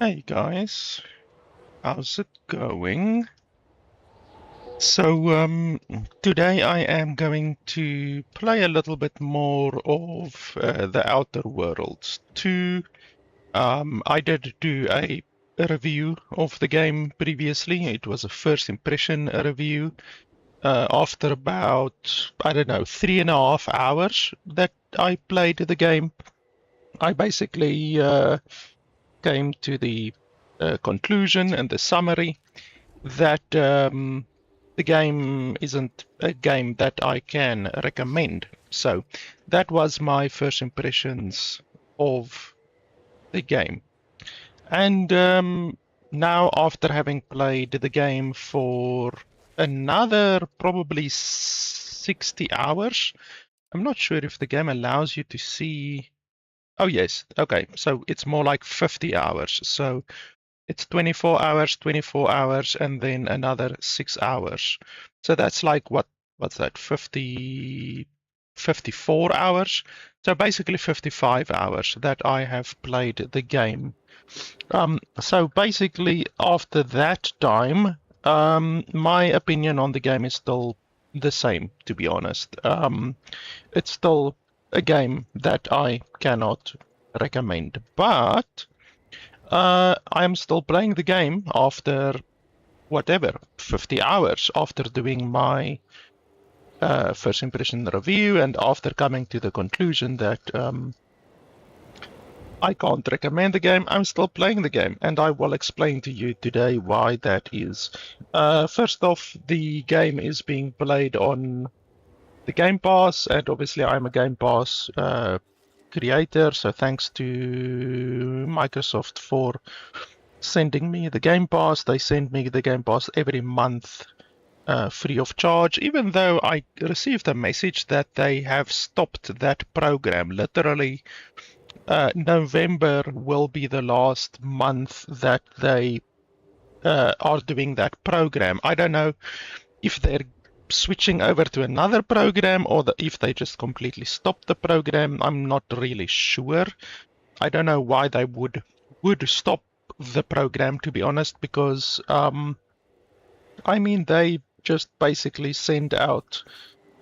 Hey guys, how's it going? So today I am going to play a little bit more of the Outer Worlds 2. I did do a review of the game previously. It was a first impression review. After about, I don't know, 3.5 hours that I played the game, I basically came to the conclusion and the summary that the game isn't a game that I can recommend. So that was my first impressions of the game. And now, after having played the game for another probably 60 hours, I'm not sure if the game allows you to see. Oh, yes. Okay. So it's more like 50 hours. So it's 24 hours, and then another 6 hours. So that's like what's that? 54 hours. So basically 55 hours that I have played the game. So basically after that time, my opinion on the game is still the same, to be honest. It's still a game that I cannot recommend, but I'm still playing the game after whatever 50 hours after doing my first impression review and after coming to the conclusion that I can't recommend the game. I'm still playing the game, and I will explain to you today why that is. First off, the game is being played on the Game Pass, and obviously I'm a Game Pass creator, so thanks to Microsoft for sending me the Game Pass. They send me the Game Pass every month free of charge, even though I received a message that they have stopped that program. Literally, November will be the last month that they are doing that program. I don't know if they're switching over to another program or if they just completely stopped the program. I'm not really sure. I don't know why they would stop the program, to be honest, because I mean they just basically send out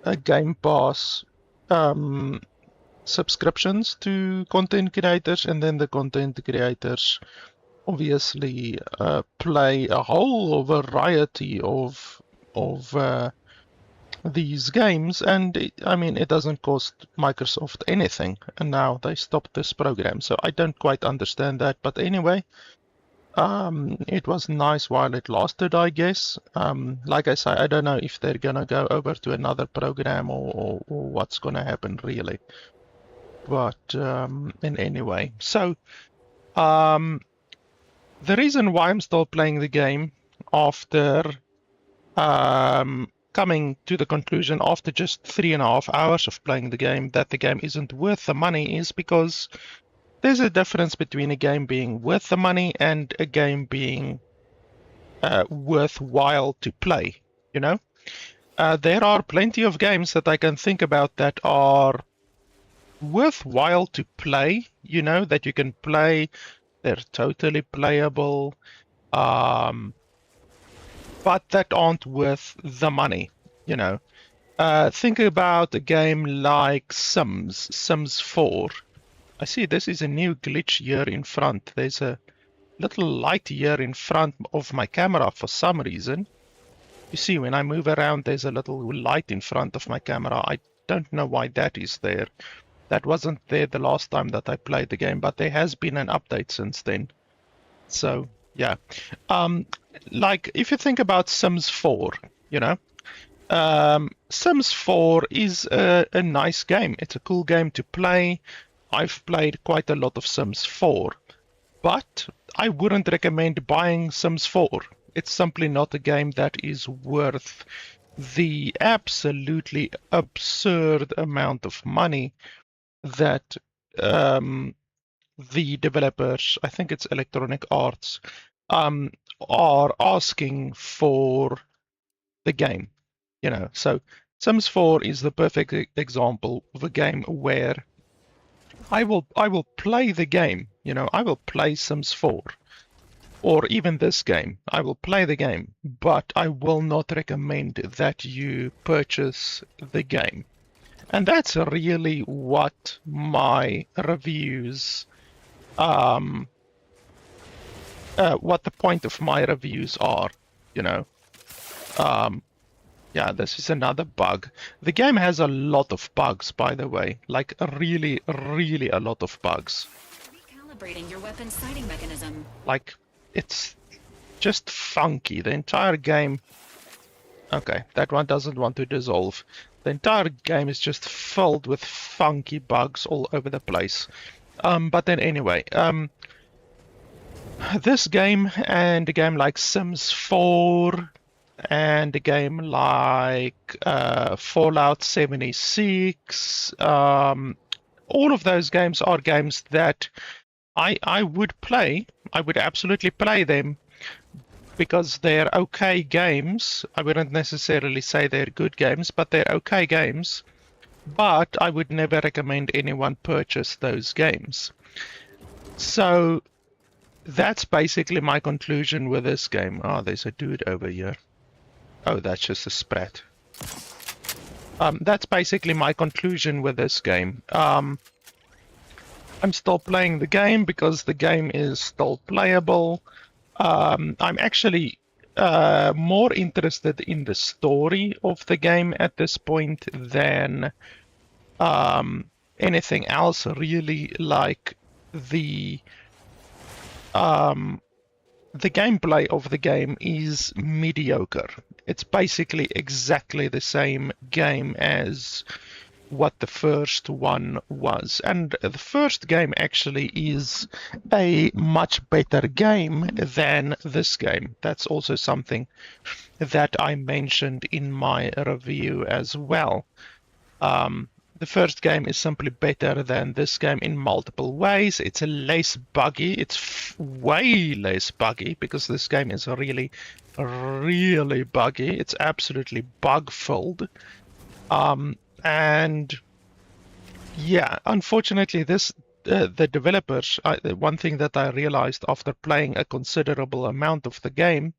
a Game Pass subscriptions to content creators, and then the content creators obviously play a whole variety of these games, and I mean it doesn't cost Microsoft anything, and now they stopped this program, so I don't quite understand that. But anyway, it was nice while it lasted, I guess. Like I say, I don't know if they're gonna go over to another program or what's gonna happen really. But in any way, so the reason why I'm still playing the game after coming to the conclusion after just 3.5 hours of playing the game that the game isn't worth the money is because there's a difference between a game being worth the money and a game being worthwhile to play, you know? There are plenty of games that I can think about that are worthwhile to play, you know, that you can play. They're totally playable, but that aren't worth the money, you know. Think about a game like Sims 4. I see this is a new glitch here in front. There's a little light here in front of my camera for some reason. You see, when I move around, there's a little light in front of my camera. I don't know why that is there. That wasn't there the last time that I played the game, but there has been an update since then. So, yeah. Like, if you think about Sims 4, you know, Sims 4 is a nice game. It's a cool game to play. I've played quite a lot of Sims 4, but I wouldn't recommend buying Sims 4. It's simply not a game that is worth the absolutely absurd amount of money that the developers, I think it's Electronic Arts, are asking for the game. You know, so Sims 4 is the perfect example of a game where I will play the game. You know, I will play Sims 4, or even this game. I will play the game, but I will not recommend that you purchase the game. And that's really what my reviews, what the point of my reviews are, you know. Yeah, this is another bug. The game has a lot of bugs, by the way, like really, really a lot of bugs. Recalibrating your weapon's sighting mechanism. Like, it's just funky. The entire game... Okay, that one doesn't want to dissolve. The entire game is just filled with funky bugs all over the place. But then anyway, this game and a game like Sims 4 and a game like Fallout 76, all of those games are games that I would play. I would absolutely play them because they're okay games. I wouldn't necessarily say they're good games, but they're okay games. But I would never recommend anyone purchase those games. So that's basically my conclusion with this game. Oh, there's a dude over here. Oh, that's just a sprat. That's basically my conclusion with this game. I'm still playing the game because the game is still playable. I'm actually more interested in the story of the game at this point than anything else, really. Like the gameplay of the game is mediocre. It's basically exactly the same game as what the first one was. And the first game actually is a much better game than this game. That's also something that I mentioned in my review as well. The first game is simply better than this game in multiple ways. It's less buggy. It's way less buggy because this game is really, really buggy. It's absolutely bug-filled. And yeah, unfortunately, the developers, one thing that I realized after playing a considerable amount of the game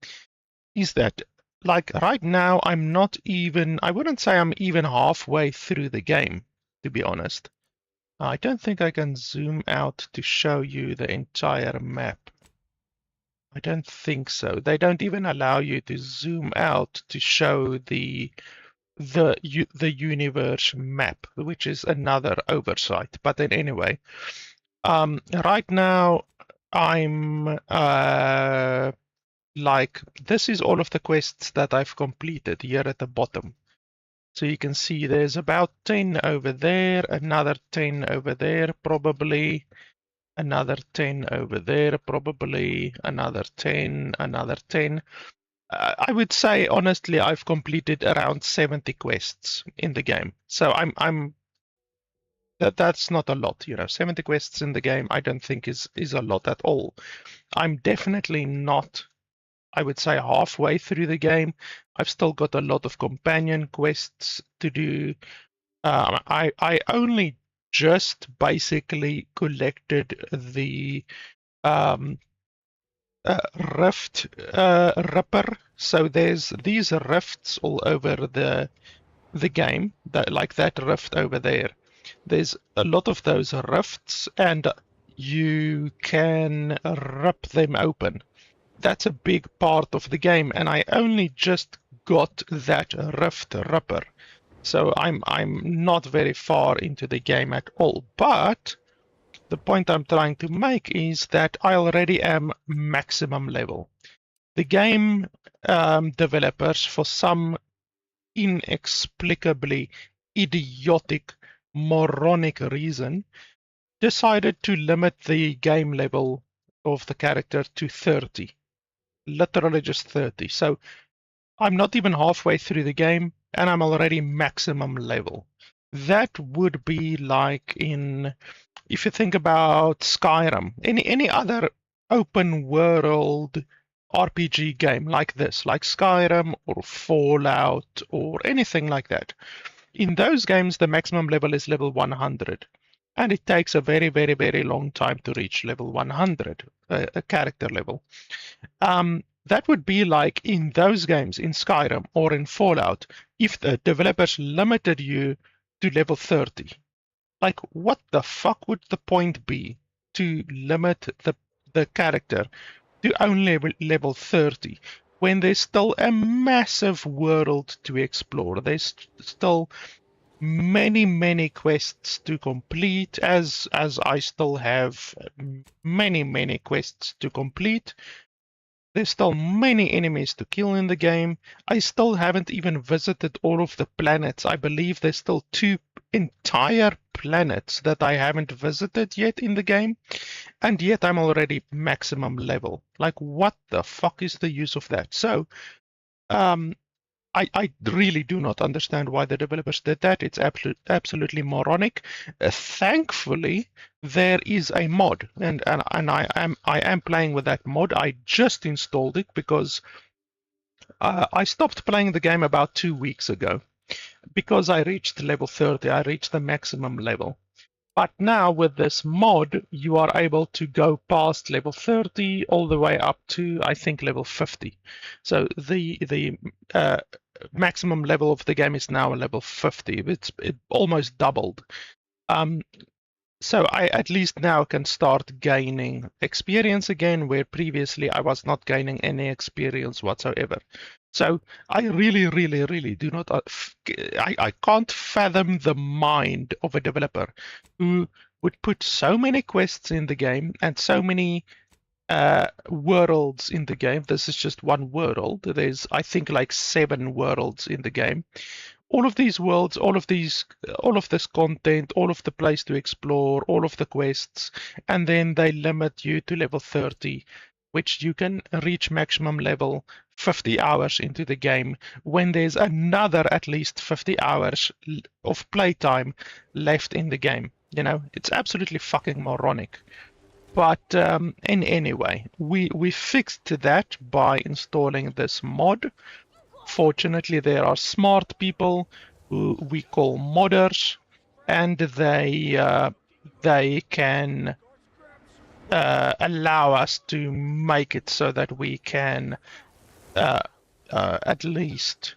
is that, like, right now, I wouldn't say I'm even halfway through the game, to be honest. I don't think I can zoom out to show you the entire map. I don't think so. They don't even allow you to zoom out to show the universe map, which is another oversight. But then anyway, right now I'm like, this is all of the quests that I've completed here at the bottom. So you can see there's about 10 over there, another 10 over there, probably another 10 over there, probably another 10, another 10. I would say, honestly, I've completed around 70 quests in the game. So that's not a lot, 70 quests in the game, I don't think is a lot at all. I'm definitely not, I would say, halfway through the game. I've still got a lot of companion quests to do. I only just basically collected the rift ripper. So there's these rifts all over the game, like that rift over there. There's a lot of those rifts, and you can rip them open. That's a big part of the game, and I only just got that rift ripper. So I'm not very far into the game at all. But the point I'm trying to make is that I already am maximum level. The game developers, for some inexplicably idiotic, moronic reason, decided to limit the game level of the character to 30. Literally just 30. So I'm not even halfway through the game and I'm already maximum level. That would be like if you think about Skyrim, any other open world RPG game like this, like Skyrim or Fallout or anything like that. In those games, the maximum level is level 100. and it takes a very, very, very long time to reach level 100, a character level. That would be like in those games, in Skyrim or in Fallout, if the developers limited you to level 30. Like, what the fuck would the point be to limit the character to only level 30 when there's still a massive world to explore? There's still many, many quests to complete, as I still have many, many quests to complete. There's still many enemies to kill in the game. I still haven't even visited all of the planets. I believe there's still 2 entire planets that I haven't visited yet in the game, and yet I'm already maximum level. Like, what the fuck is the use of that? So, I really do not understand why the developers did that. It's absolutely moronic. Thankfully, there is a mod, and I am playing with that mod. I just installed it because I stopped playing the game about 2 weeks ago because I reached level 30. I reached the maximum level. But now with this mod, you are able to go past level 30 all the way up to, I think, level 50. So the maximum level of the game is now a level 50. It almost doubled. So I at least now can start gaining experience again, where previously I was not gaining any experience whatsoever. So I really, really, really do not. I can't fathom the mind of a developer who would put so many quests in the game and so many worlds in the game. This is just one world. There's, I think, like 7 worlds in the game. All of these worlds, all of this content, all of the place to explore, all of the quests, and then they limit you to level 30, which you can reach maximum level 50 hours into the game when there's another at least 50 hours of playtime left in the game. You know, it's absolutely fucking moronic. But anyway, we fixed that by installing this mod. Fortunately, there are smart people who we call modders, and they can allow us to make it so that we can at least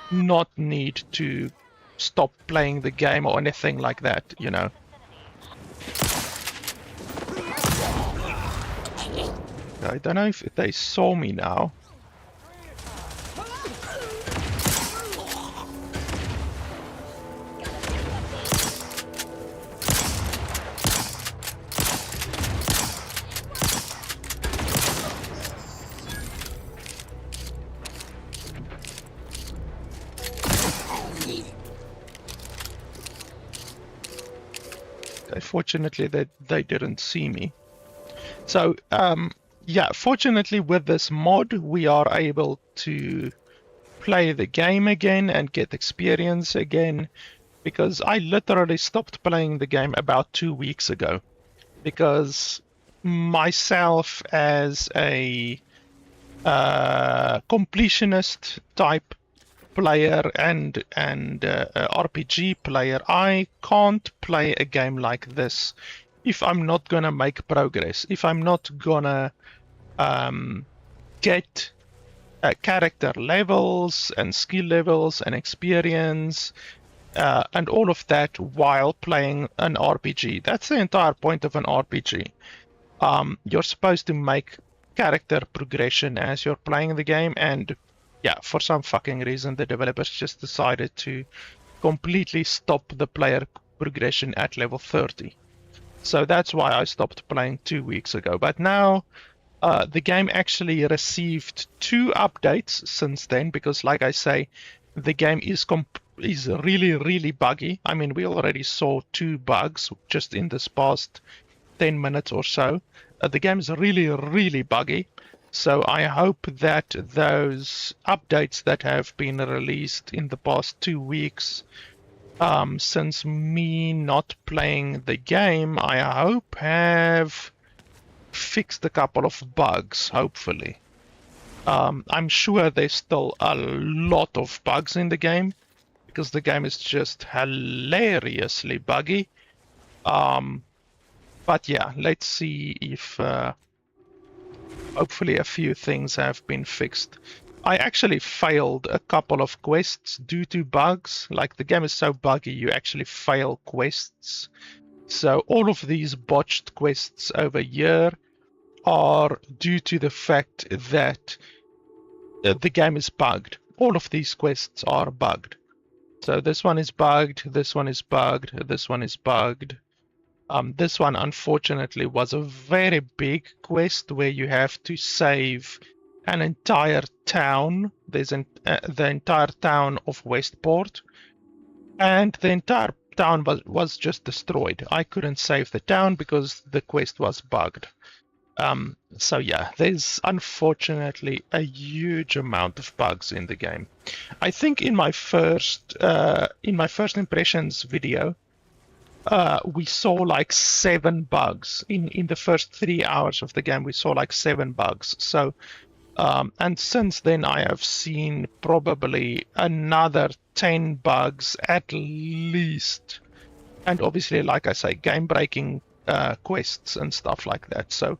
not need to stop playing the game or anything like that, you know. I don't know if they saw me now. Fortunately, they didn't see me. So, yeah, fortunately with this mod, we are able to play the game again and get experience again, because I literally stopped playing the game about 2 weeks ago, because myself as a completionist type player and RPG player, I can't play a game like this if I'm not gonna make progress, if I'm not gonna get character levels and skill levels and experience and all of that while playing an RPG. That's the entire point of an RPG. You're supposed to make character progression as you're playing the game, and yeah, for some fucking reason, the developers just decided to completely stop the player progression at level 30. So that's why I stopped playing 2 weeks ago. But now the game actually received 2 updates since then, because like I say, the game is really, really buggy. I mean, we already saw 2 bugs just in this past 10 minutes or so. The game is really, really buggy. So I hope that those updates that have been released in the past 2 weeks, since me not playing the game, I hope have fixed a couple of bugs, hopefully. I'm sure there's still a lot of bugs in the game, because the game is just hilariously buggy. But yeah, let's see if hopefully a few things have been fixed. I actually failed a couple of quests due to bugs. Like, the game is so buggy, you actually fail quests. So all of these botched quests over here are due to the fact that the game is bugged. All of these quests are bugged. So this one is bugged, this one is bugged, this one is bugged. This one, unfortunately, was a very big quest where you have to save an entire town. There's the entire town of Westport, and the entire town was just destroyed. I couldn't save the town because the quest was bugged. So yeah, there's unfortunately a huge amount of bugs in the game. I think in my first impressions video, we saw like 7 bugs in the first 3 hours of the game. We saw like 7 bugs. So, and since then I have seen probably another 10 bugs at least, and obviously, like I say, game-breaking quests and stuff like that. So,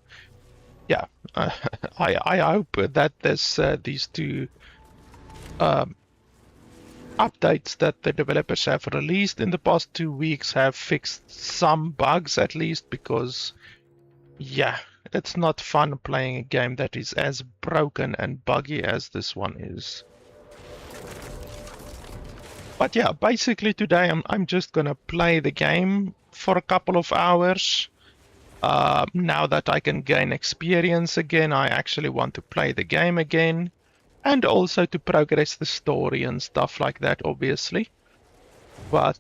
yeah, I hope that these 2 updates that the developers have released in the past 2 weeks have fixed some bugs at least, because yeah, it's not fun playing a game that is as broken and buggy as this one is. But yeah, basically today I'm just gonna play the game for a couple of hours. Now that I can gain experience again, I actually want to play the game again. And also to progress the story and stuff like that, obviously. But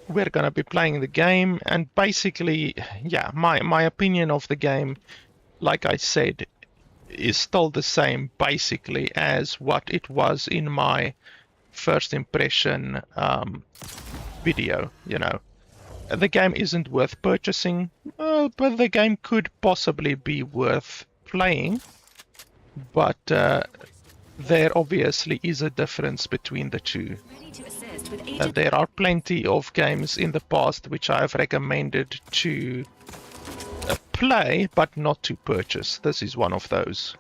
we're gonna be playing the game, and basically, yeah, my opinion of the game, like I said, is still the same basically as what it was in my first impression video. You know, the game isn't worth purchasing, but the game could possibly be worth playing. But there obviously is a difference between the two. There are plenty of games in the past which I have recommended to play, but not to purchase. This is one of those.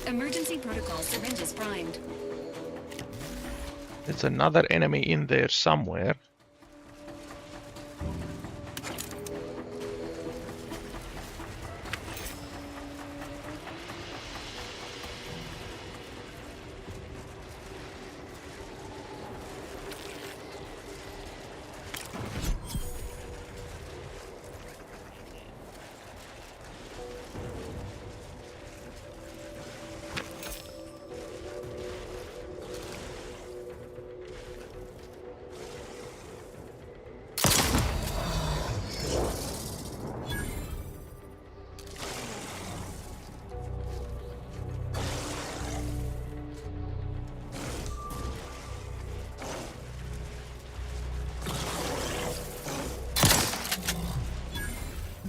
Emergency protocol syringes primed. There's another enemy in there somewhere.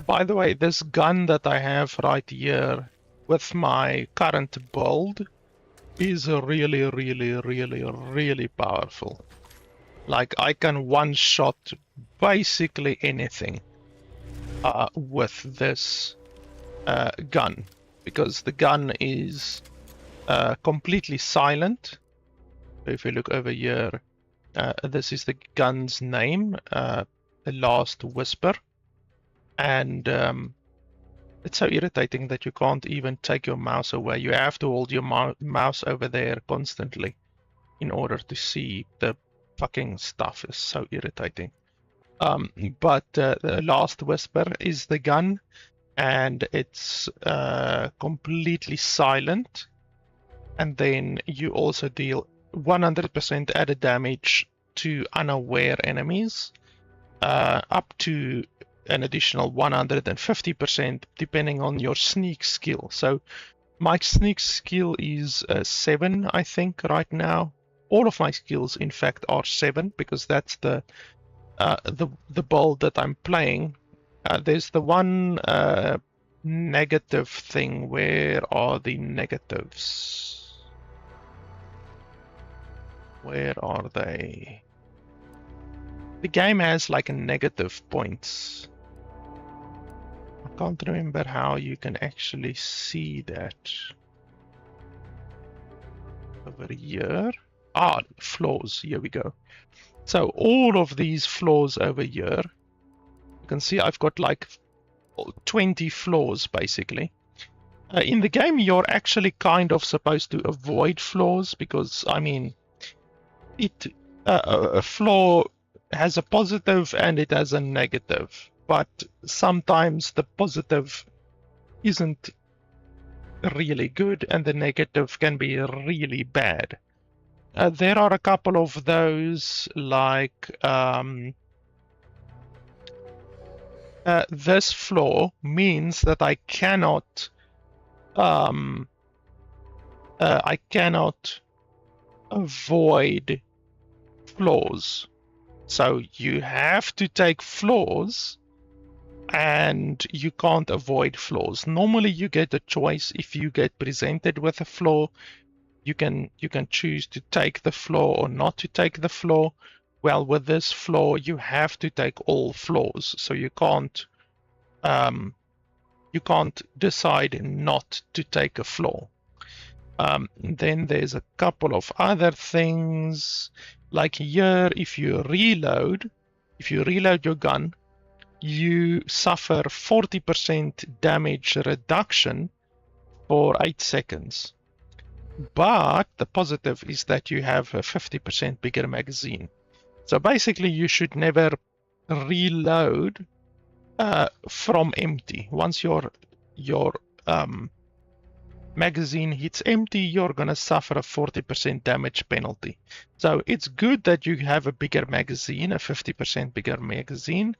By the way, this gun that I have right here with my current build is really, really, really, really powerful. Like, I can one-shot basically anything with this gun, because the gun is completely silent. If you look over here, this is the gun's name, Last Whisper. And it's so irritating that you can't even take your mouse away. You have to hold your mouse over there constantly in order to see the fucking stuff. It's so irritating. But the Last Whisper is the gun, and it's completely silent. And then you also deal 100% added damage to unaware enemies, up to an additional 150% depending on your sneak skill. So my sneak skill is 7, I think, right now. All of my skills, in fact, are 7, because that's the build that I'm playing. There's the one negative thing. Where are the negatives? Where are they? The game has like a negative points. I can't remember how you can actually see that. Over here. Ah, flaws. Here we go. So all of these flaws over here, you can see I've got like 20 flaws basically. In the game, you're actually kind of supposed to avoid flaws because, I mean, a flaw has a positive and it has a negative, but sometimes the positive isn't really good and the negative can be really bad. There are a couple of those, like this flaw means that I cannot avoid flaws. So you have to take flaws and you can't avoid flaws. Normally you get a choice. If you get presented with a flaw, you can choose to take the flaw or not to take the flaw. Well, with this flaw, you have to take all flaws. So you can't decide not to take a flaw. Then there's a couple of other things, like here, if you reload your gun, you suffer 40% damage reduction for 8 seconds. But the positive is that you have a 50% bigger magazine. So basically, you should never reload from empty. Once your magazine hits empty, you're gonna suffer a 40% damage penalty. So it's good that you have a bigger magazine, a 50% bigger magazine,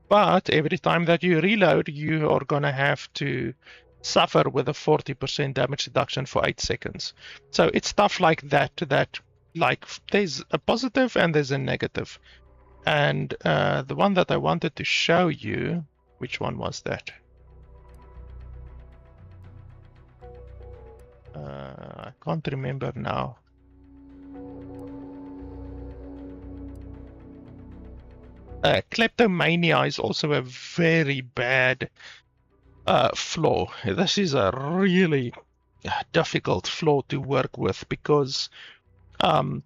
but every time that you reload, you are gonna have to suffer with a 40% damage reduction for 8 seconds. So it's stuff like that, like there's a positive and there's a negative. And the one that I wanted to show you, which one was that? I can't remember now. Kleptomania is also a very bad flaw. This is a really difficult flaw to work with because in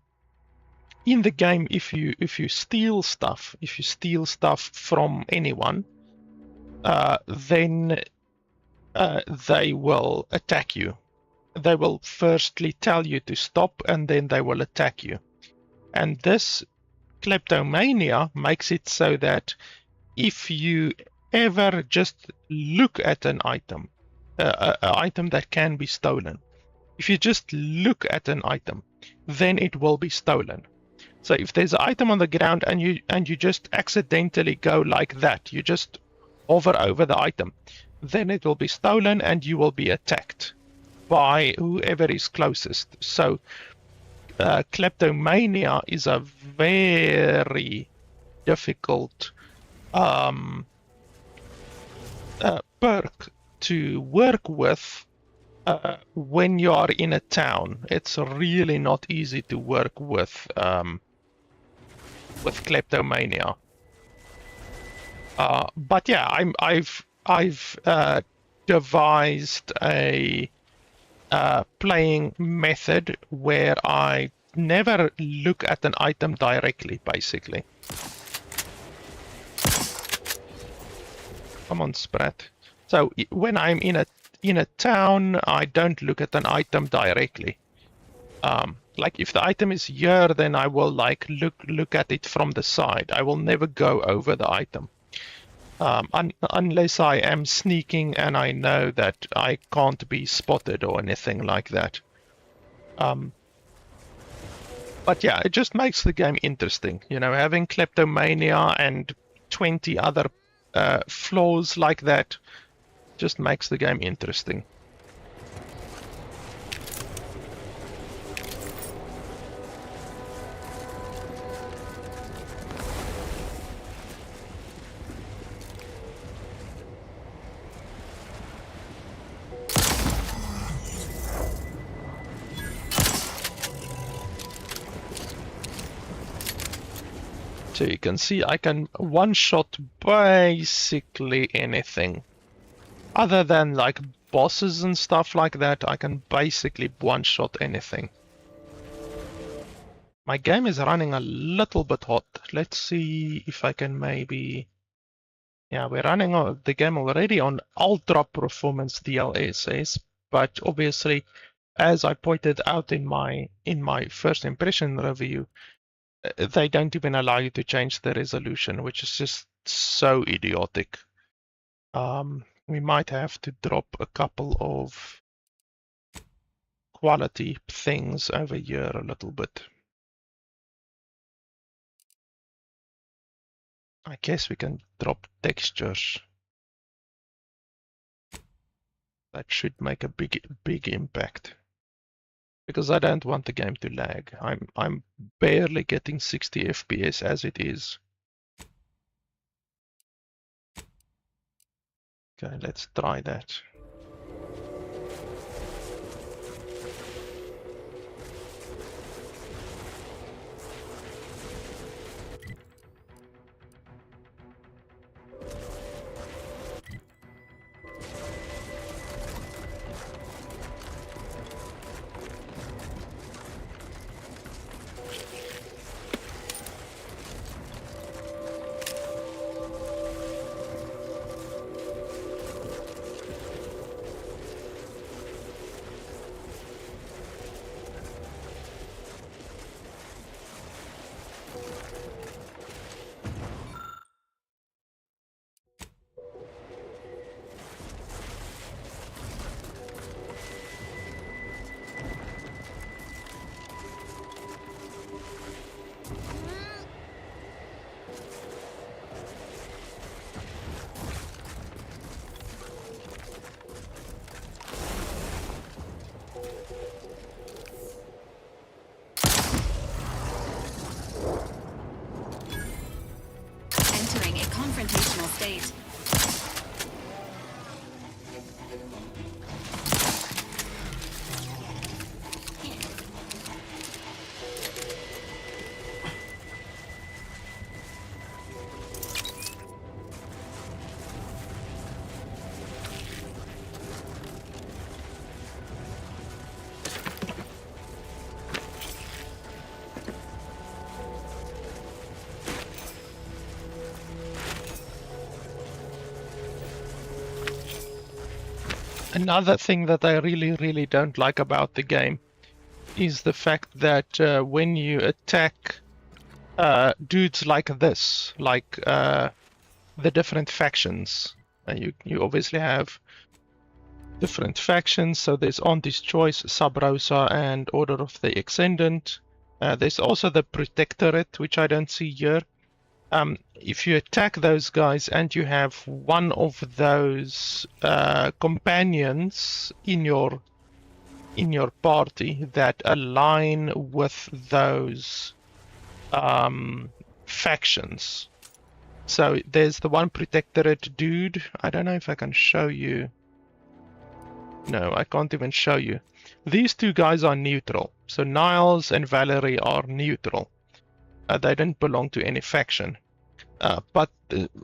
the game, if you steal stuff from anyone, then they will attack you. They will firstly tell you to stop and then they will attack you. And this kleptomania makes it so that if you ever just look at an item, an item that can be stolen, if you just look at an item, then it will be stolen. So if there's an item on the ground and you just accidentally go like that, you just hover over the item, then it will be stolen and you will be attacked by whoever is closest. So kleptomania is a very difficult perk to work with when you are in a town. It's really not easy to work with kleptomania. But yeah, I've devised a playing method where I never look at an item directly, basically. Come on, Sprat. So when I'm in a town, I don't look at an item directly. Like if the item is here, then I will like look at it from the side. I will never go over the item. Unless I am sneaking and I know that I can't be spotted or anything like that. But yeah, it just makes the game interesting. You know, having kleptomania and 20 other flaws like that just makes the game interesting. So you can see I can one-shot basically anything. Other than like bosses and stuff like that, I can basically one-shot anything. My game is running a little bit hot. Let's see if I can maybe... Yeah, we're running the game already on ultra performance DLSS, but obviously, as I pointed out in my first impression review, they don't even allow you to change the resolution, which is just so idiotic. We might have to drop a couple of quality things over here a little bit. I guess we can drop textures. That should make a big impact. Because I don't want the game to lag. I'm barely getting 60 FPS as it is. Okay, let's try that. Entering a confrontational state. Another thing that I really don't like about the game is the fact that when you attack dudes like this, like the different factions, and you obviously have different factions. So there's Auntie's Choice, Sub Rosa, and Order of the Ascendant. There's also the Protectorate, which I don't see here. If you attack those guys and you have one of those companions in your party that align with those factions. So there's the one Protectorate dude. I don't know if I can show you. No, I can't even show you. These two guys are neutral. So Niles and Valerie are neutral. They don't belong to any faction. But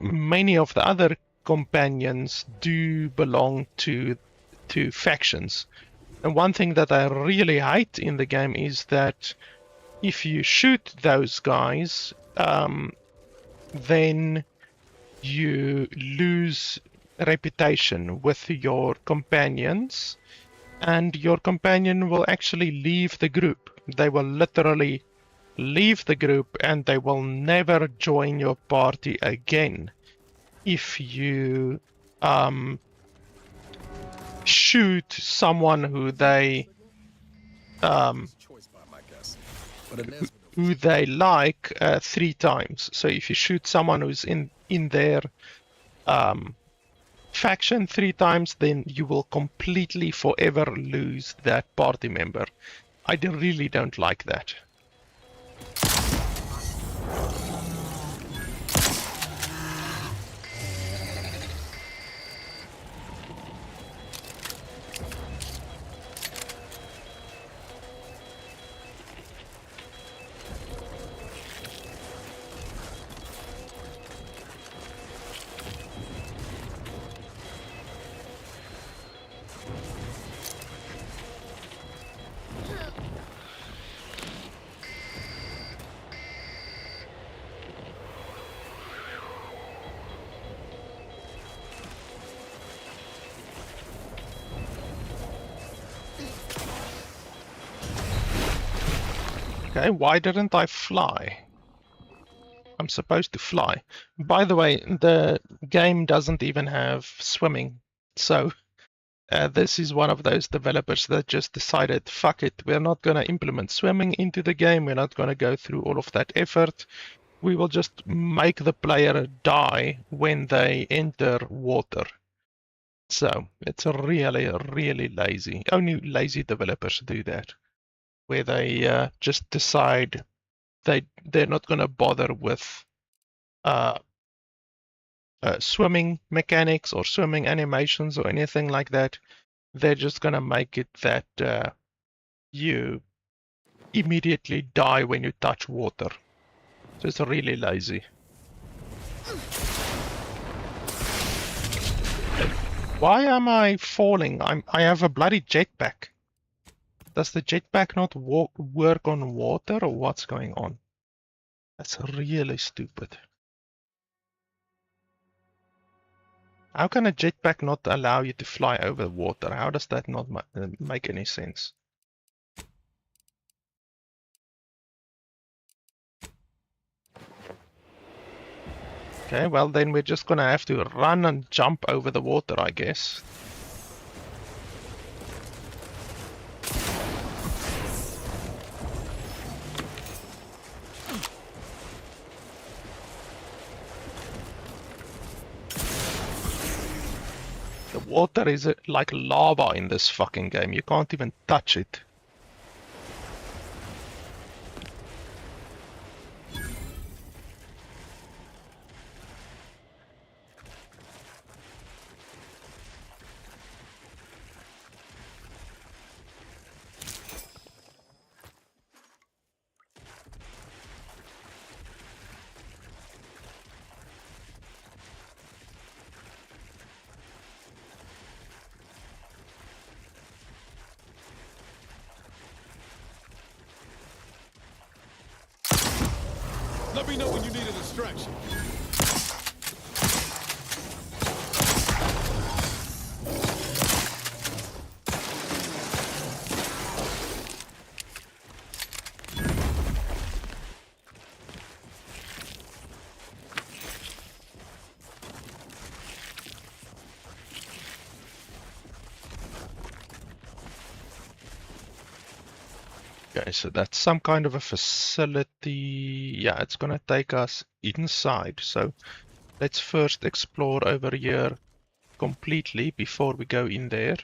many of the other companions do belong to factions. And one thing that I really hate in the game is that if you shoot those guys, then you lose reputation with your companions, and your companion will actually leave the group. They will literally leave the group and they will never join your party again if you shoot someone who they like 3 times. So if you shoot someone who's in their faction 3 times, then you will completely forever lose that party member. I really don't like that. Okay, why didn't I fly? I'm supposed to fly. By the way, the game doesn't even have swimming. So this is one of those developers that just decided, fuck it, we're not going to implement swimming into the game. We're not going to go through all of that effort. We will just make the player die when they enter water. So it's really, really lazy. Only lazy developers do that, where they just decide they're not going to bother with swimming mechanics or swimming animations or anything like that. They're just going to make it that you immediately die when you touch water. So it's really lazy. Why am I falling? I have a bloody jetpack. Does the jetpack not work on water, or what's going on? That's really stupid. How can a jetpack not allow you to fly over water? How does that not make any sense? Okay, well then we're just gonna have to run and jump over the water, I guess. The water is like lava in this fucking game. You can't even touch it. Let me know when you need a distraction. Okay, so that's some kind of a facility. Yeah, it's gonna take us inside. So let's first explore over here completely before we go in there.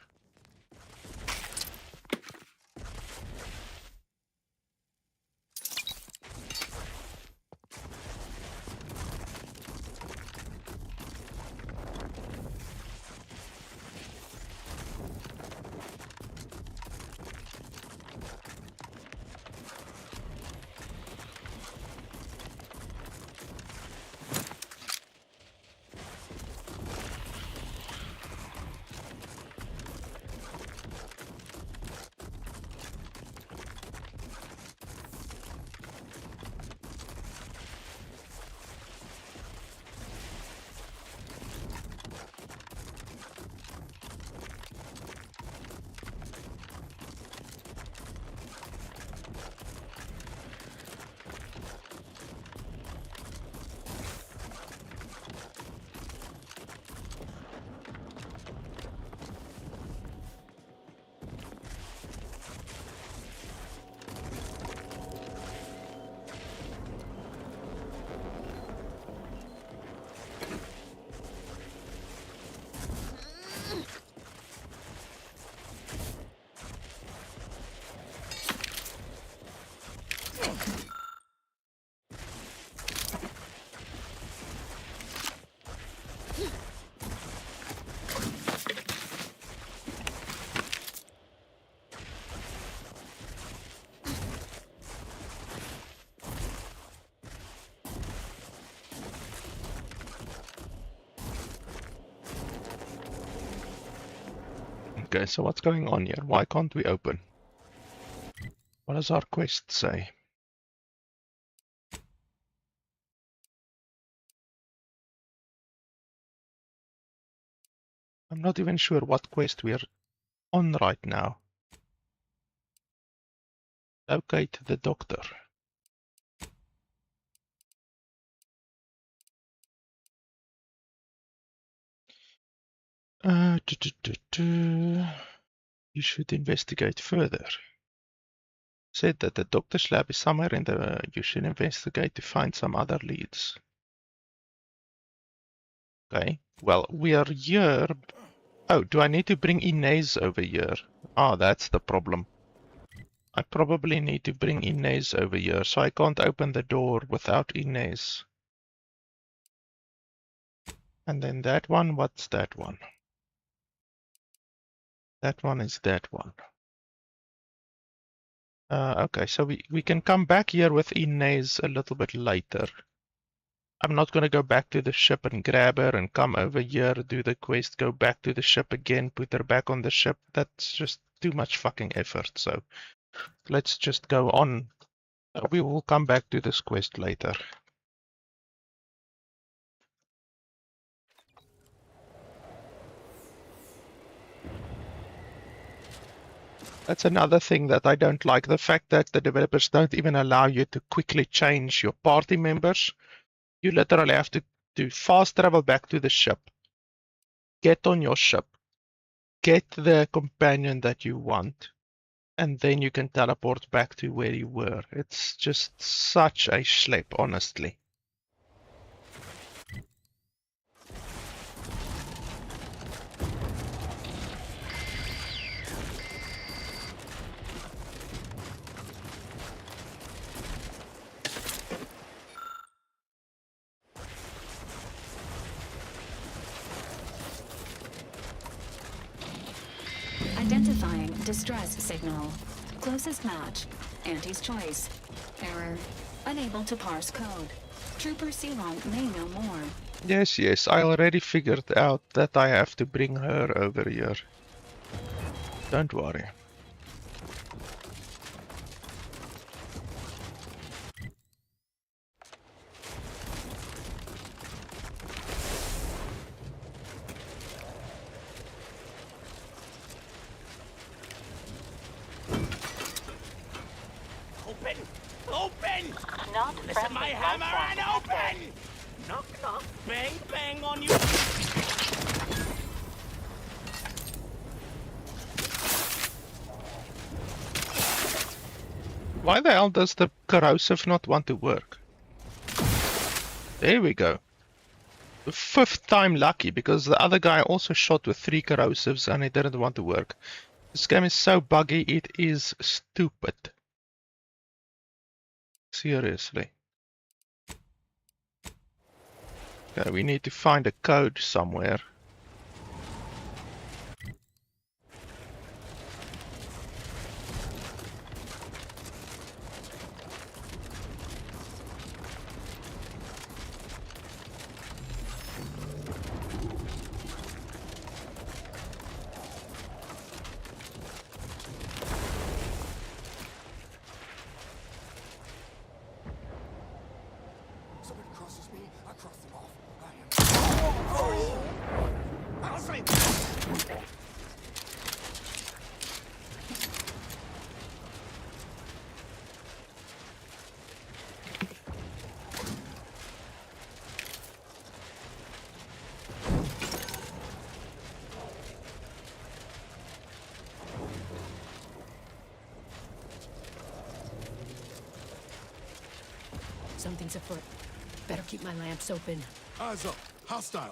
Okay, so what's going on here? Why can't we open? What does our quest say? I'm not even sure what quest we're on right now. Locate the doctor. You should investigate further. Said that the doctor's lab is somewhere in the... You should investigate to find some other leads. Okay, well, we are here. Oh, do I need to bring Inez over here? Ah, that's the problem. I probably need to bring Inez over here, so I can't open the door without Inez. And then that one, what's that one? That one is that one. Okay, so we can come back here with Inez a little bit later. I'm not going to go back to the ship and grab her and come over here, do the quest, go back to the ship again, put her back on the ship. That's just too much fucking effort, so let's just go on. We will come back to this quest later. That's another thing that I don't like, the fact that the developers don't even allow you to quickly change your party members. You literally have to fast travel back to the ship, get on your ship, get the companion that you want, and then you can teleport back to where you were. It's just such a schlep, honestly. Identifying distress signal. Closest match. Auntie's choice. Error. Unable to parse code. Trooper Ceylon may know more. Yes, I already figured out that I have to bring her over here. Don't worry. Open! Open! Not Listen, my hammer and open! Knock, knock, bang, bang on you! Why the hell does the corrosive not want to work? There we go. The 5th time lucky, because the other guy also shot with 3 corrosives and it didn't want to work. This game is so buggy, it is stupid. Seriously. Okay, we need to find a code somewhere. Someone crosses me, I cross them off. I am... I'll say... Something's afoot. Better keep my lamps open. Eyes up. Hostile.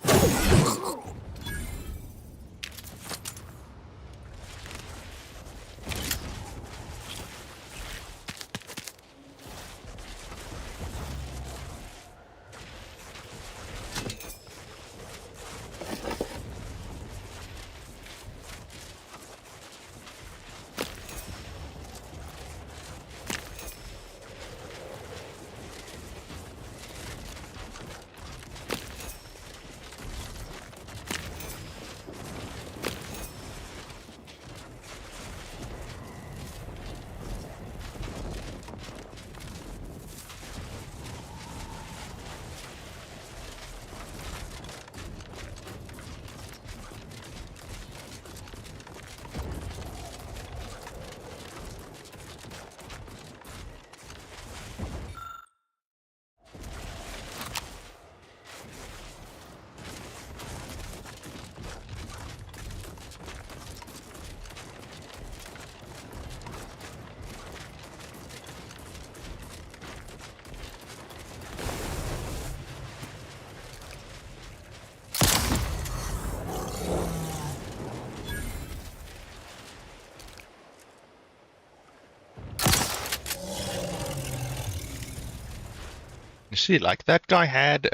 See, like that guy had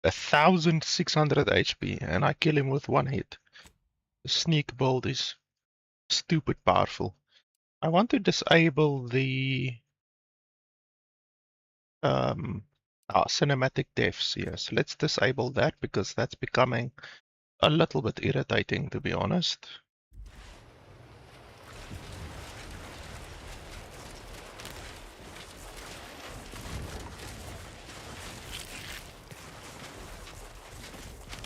1,600 HP, and I kill him with one hit. The sneak build is stupid powerful. I want to disable the cinematic deaths. Yes, let's disable that because that's becoming a little bit irritating, to be honest.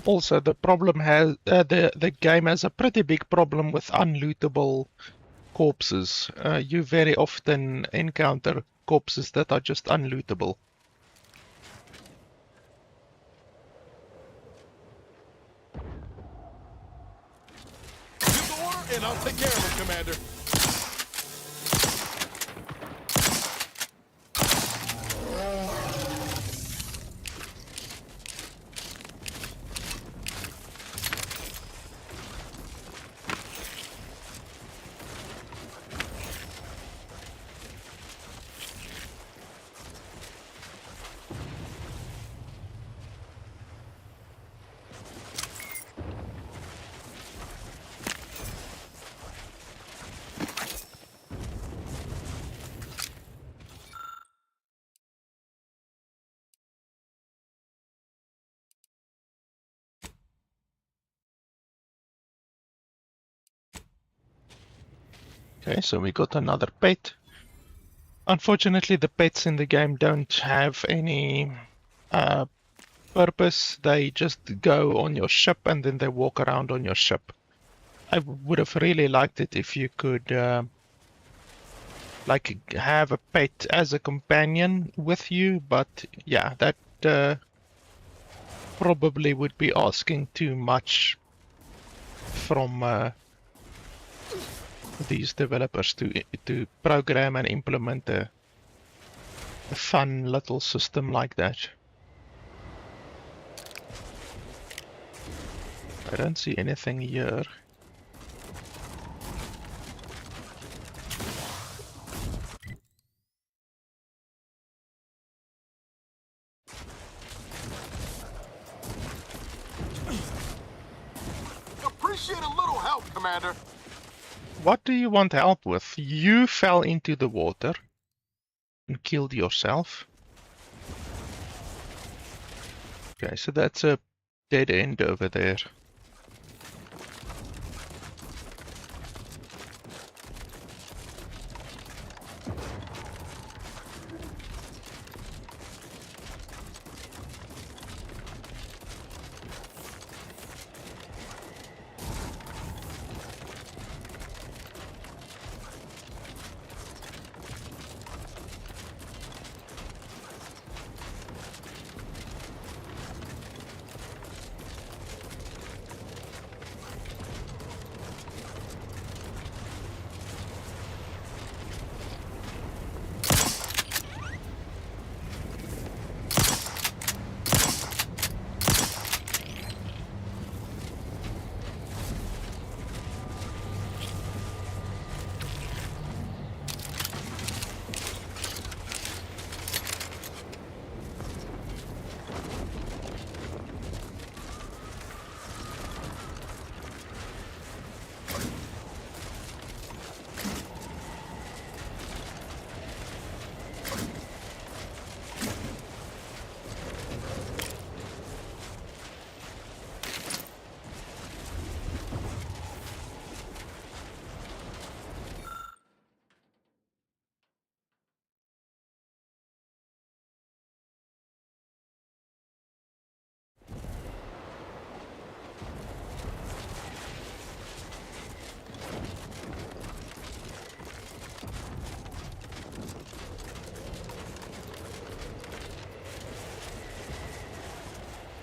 Also, the problem has the game has a pretty big problem with unlootable corpses. You very often encounter corpses that are just unlootable. Give the order, and I'll take care of it, Commander. Okay, so we got another pet. Unfortunately, the pets in the game don't have any purpose. They just go on your ship and then they walk around on your ship. I would have really liked it if you could like have a pet as a companion with you, but yeah, that probably would be asking too much from these developers to program and implement a fun little system like that. I don't see anything here. Appreciate a little help, Commander. What do you want help with? You fell into the water and killed yourself. Okay, so that's a dead end over there.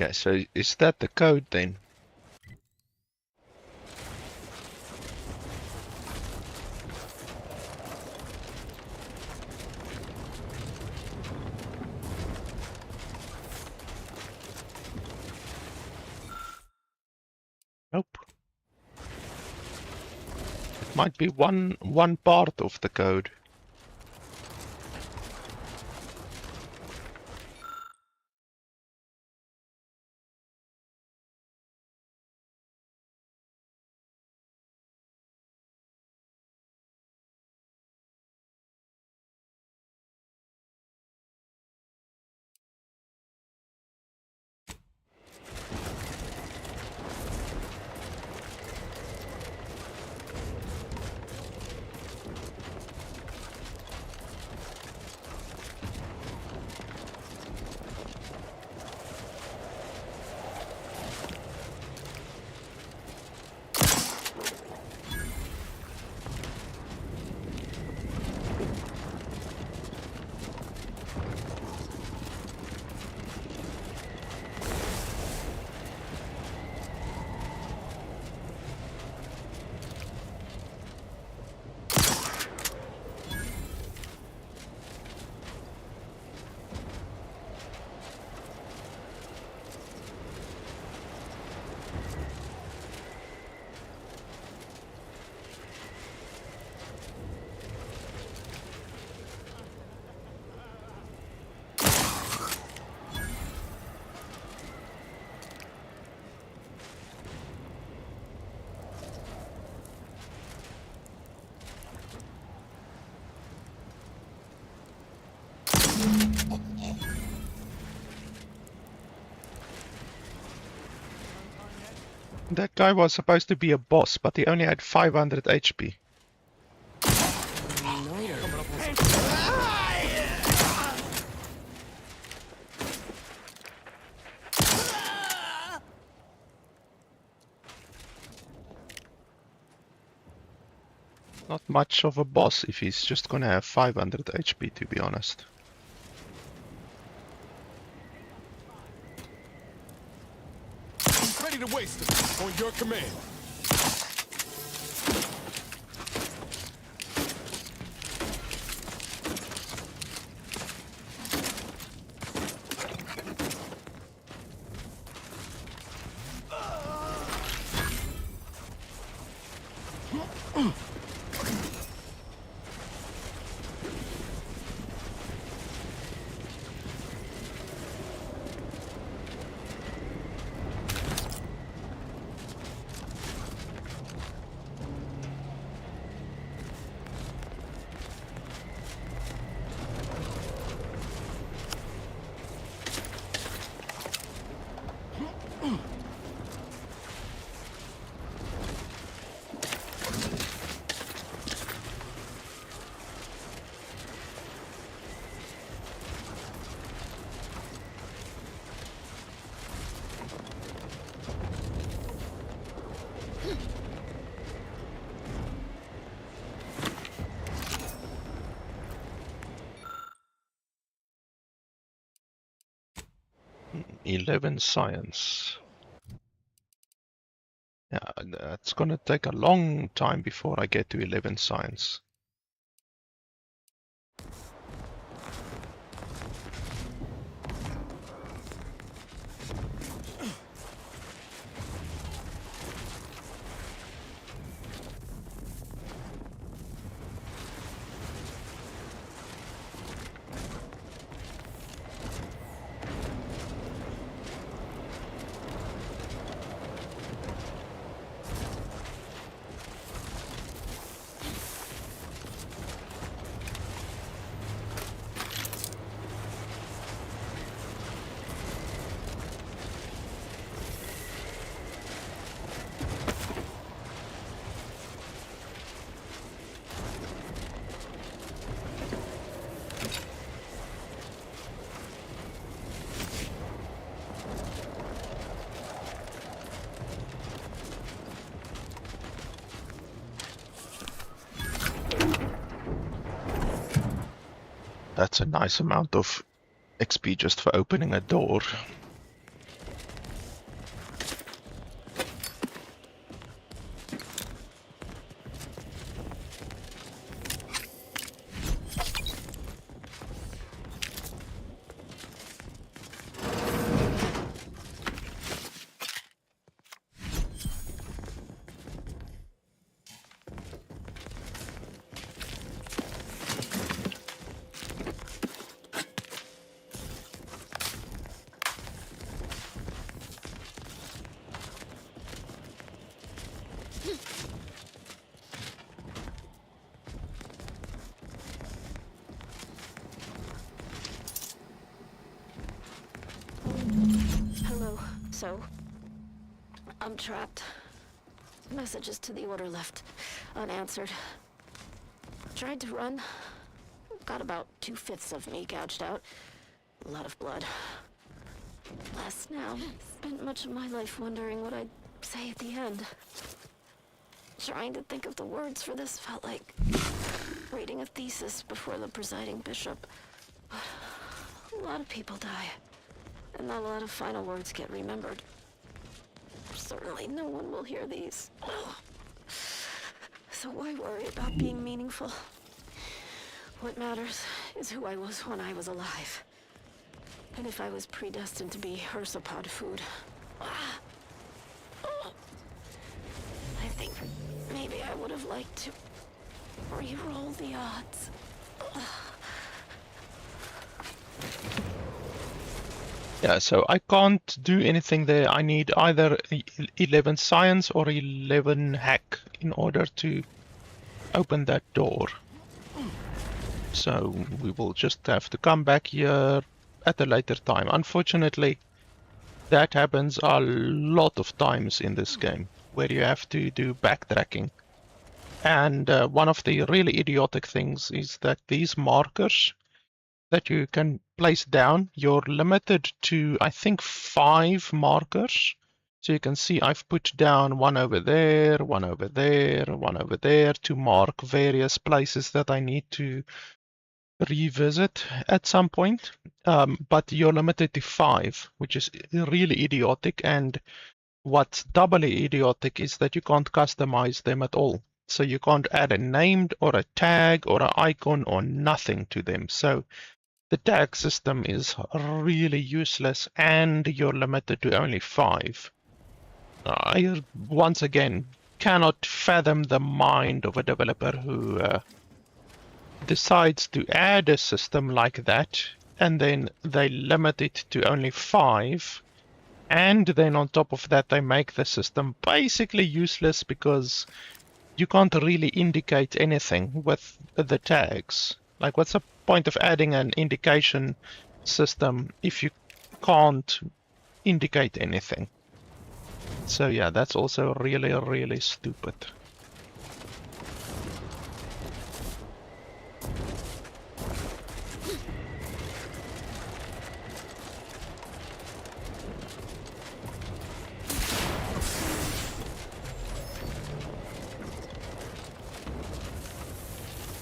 Okay, so is that the code then? Nope. It might be one part of the code. That guy was supposed to be a boss, but he only had 500 HP. Not much of a boss if he's just gonna have 500 HP, to be honest. Ready to waste it. On your command. Hmm, 11 science. Yeah, that's gonna take a long time before I get to 11 science. That's a nice amount of XP just for opening a door. Hello. So, I'm trapped. Messages to the order left unanswered. Tried to run. Got about 2/5 of me gouged out. A lot of blood. Less now. Spent much of my life wondering what I'd say at the end. Trying to think of the words for this felt like reading a thesis before the presiding bishop. A lot of people die, and not a lot of final words get remembered. Certainly no one will hear these. So why worry about being meaningful? What matters is who I was when I was alive. And if I was predestined to be Ursapod food. I think maybe I would have liked to re-roll the odds. Yeah, so I can't do anything there. I need either 11 science or 11 hack in order to open that door. So we will just have to come back here at a later time. Unfortunately, that happens a lot of times in this game, where you have to do backtracking. And one of the really idiotic things is that these markers that you can place down, you're limited to, I think, 5 markers. So you can see I've put down one over there, one over there, one over there to mark various places that I need to revisit at some point. But you're limited to 5, which is really idiotic. And what's doubly idiotic is that you can't customize them at all. So you can't add a name or a tag or an icon or nothing to them. So the tag system is really useless and you're limited to only 5. I, once again, cannot fathom the mind of a developer who decides to add a system like that and then they limit it to only 5. And then on top of that, they make the system basically useless because you can't really indicate anything with the tags. Like, what's the point of adding an indication system if you can't indicate anything? So yeah, that's also really, really stupid.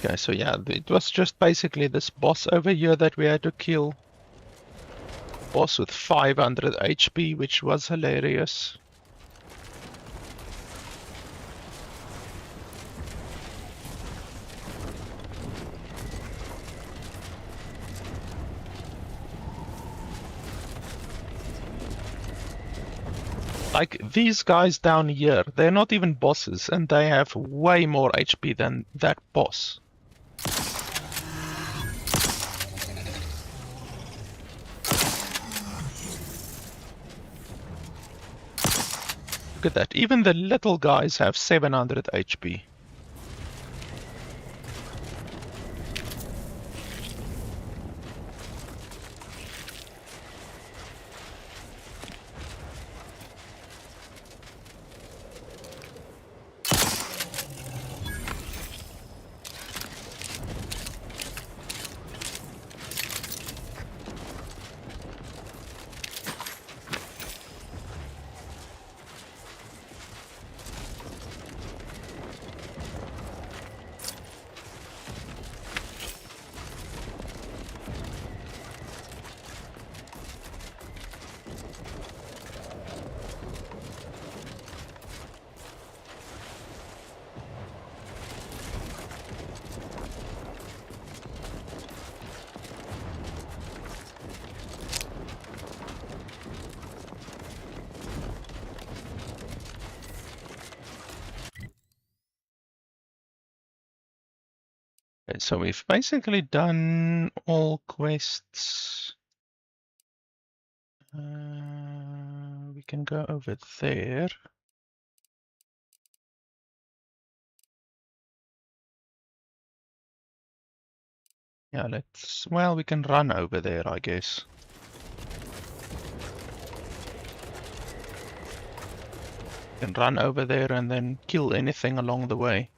Okay, so yeah, it was just basically this boss over here that we had to kill. Boss with 500 HP, which was hilarious. Like, these guys down here, they're not even bosses, and they have way more HP than that boss. Look at that, even the little guys have 700 HP. Okay, so we've basically done all quests. We can go over there. Yeah, well, we can run over there, I guess. We can run over there and then kill anything along the way.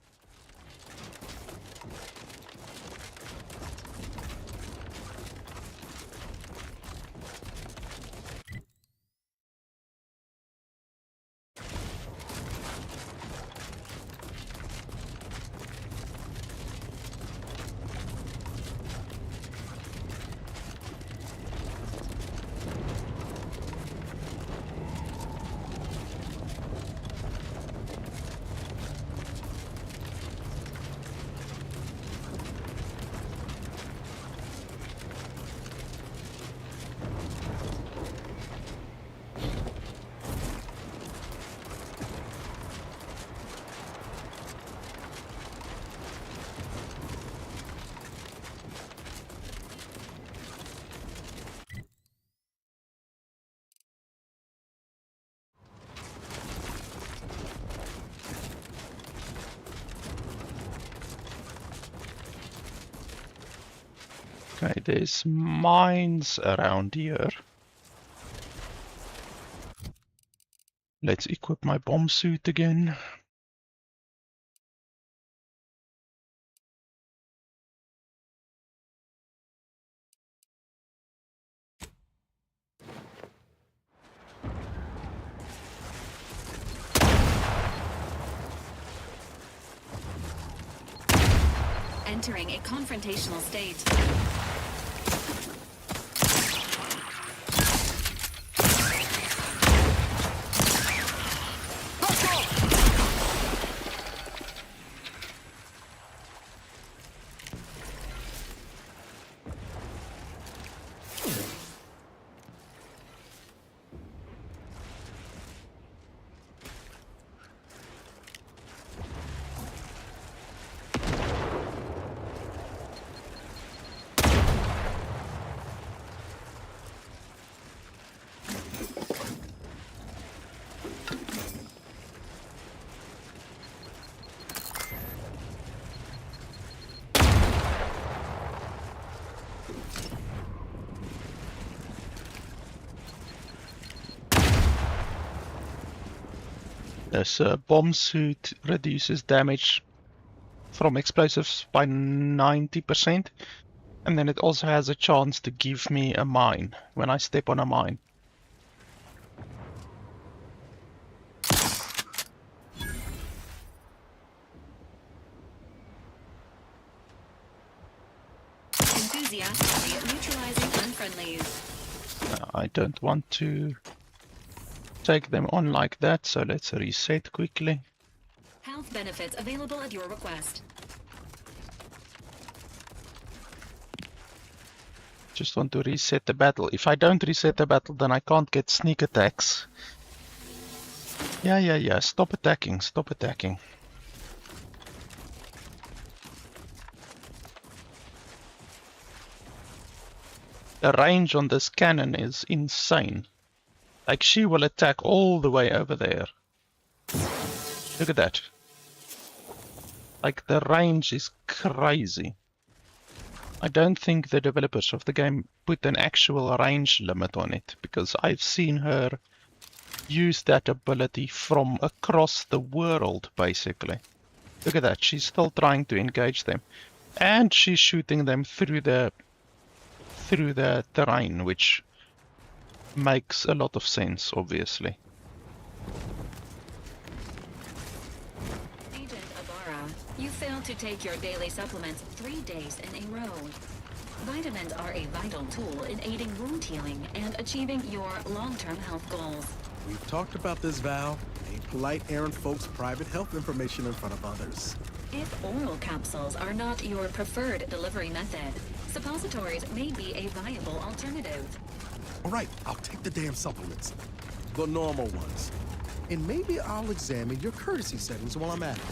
Okay, there's mines around here. Let's equip my bomb suit again. Entering a confrontational state. This bomb suit reduces damage from explosives by 90%, and then it also has a chance to give me a mine when I step on a mine. Enthusiastically neutralizing unfriendlies. I don't want to take them on like that, so let's reset quickly. Health benefits available at your request. Just want to reset the battle. If I don't reset the battle, then I can't get sneak attacks. Yeah. Stop attacking. Stop attacking. The range on this cannon is insane. Like, she will attack all the way over there. Look at that. Like, the range is crazy. I don't think the developers of the game put an actual range limit on it, because I've seen her use that ability from across the world, basically. Look at that, she's still trying to engage them. And she's shooting them through the terrain, which makes a lot of sense, obviously. Agent Ibarra, you failed to take your daily supplements 3 days in a row. Vitamins are a vital tool in aiding wound healing and achieving your long-term health goals. We've talked about this, Val. Ain't polite airing folks' private health information in front of others. If oral capsules are not your preferred delivery method, suppositories may be a viable alternative. All right, I'll take the damn supplements. The normal ones. And maybe I'll examine your courtesy settings while I'm at it.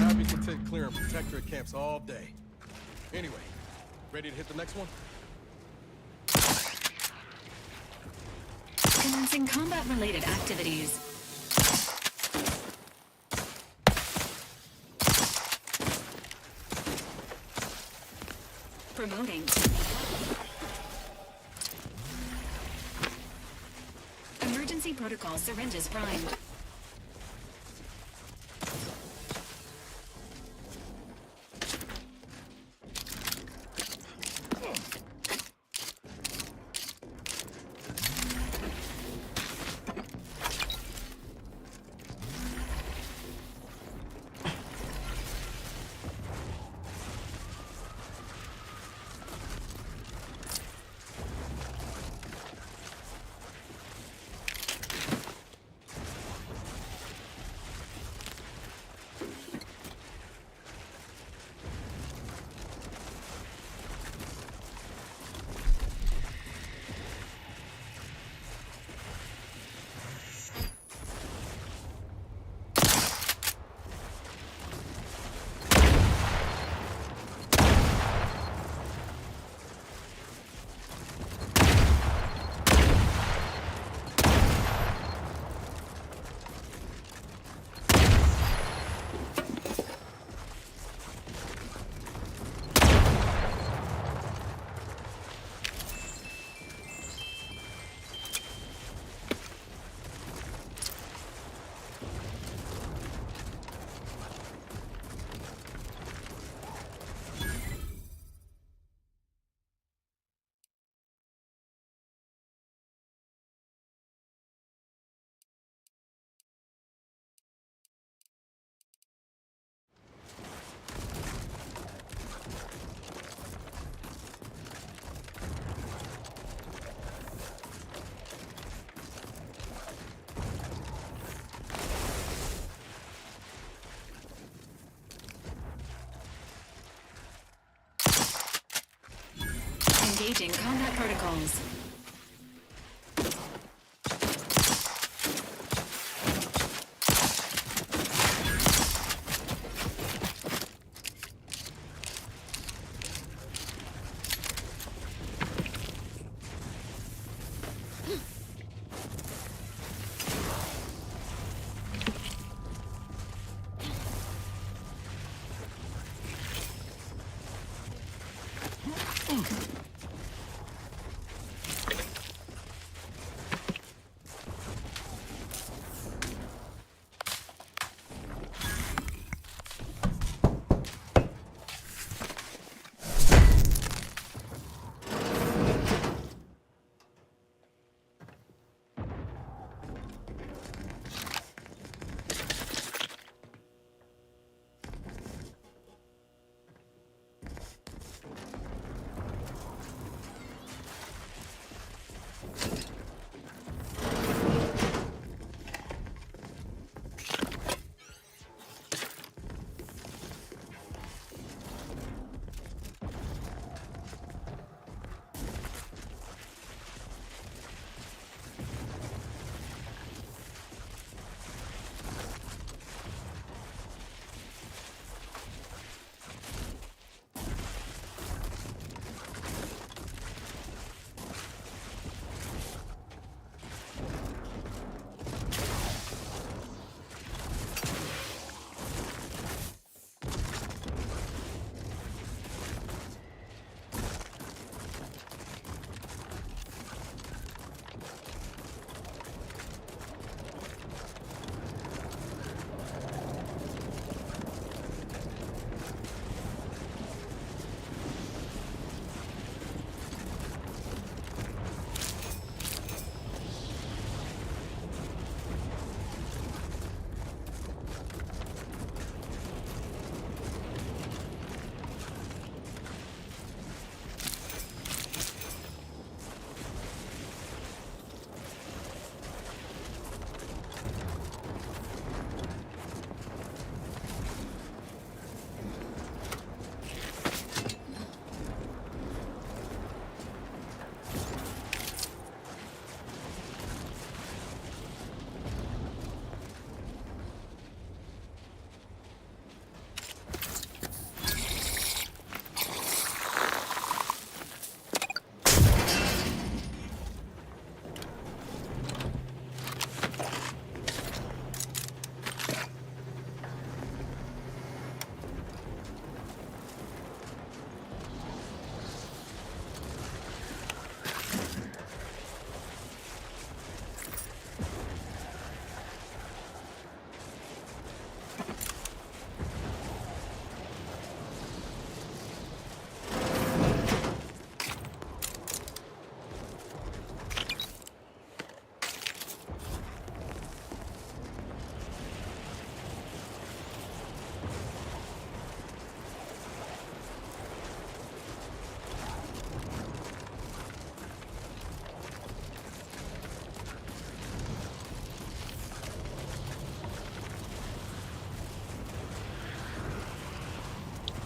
I'll be content clearing protectorate camps all day. Anyway, ready to hit the next one? Commencing combat-related activities. Promoting. Emergency protocol syringes primed. Changing combat protocols.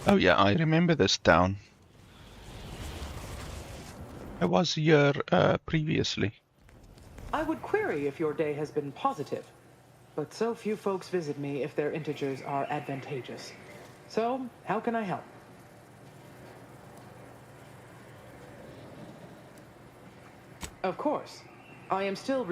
Oh yeah, I remember this town. I was here previously. I would query if your day has been positive, but so few folks visit me if their integers are advantageous. So, how can I help? Of course. I am still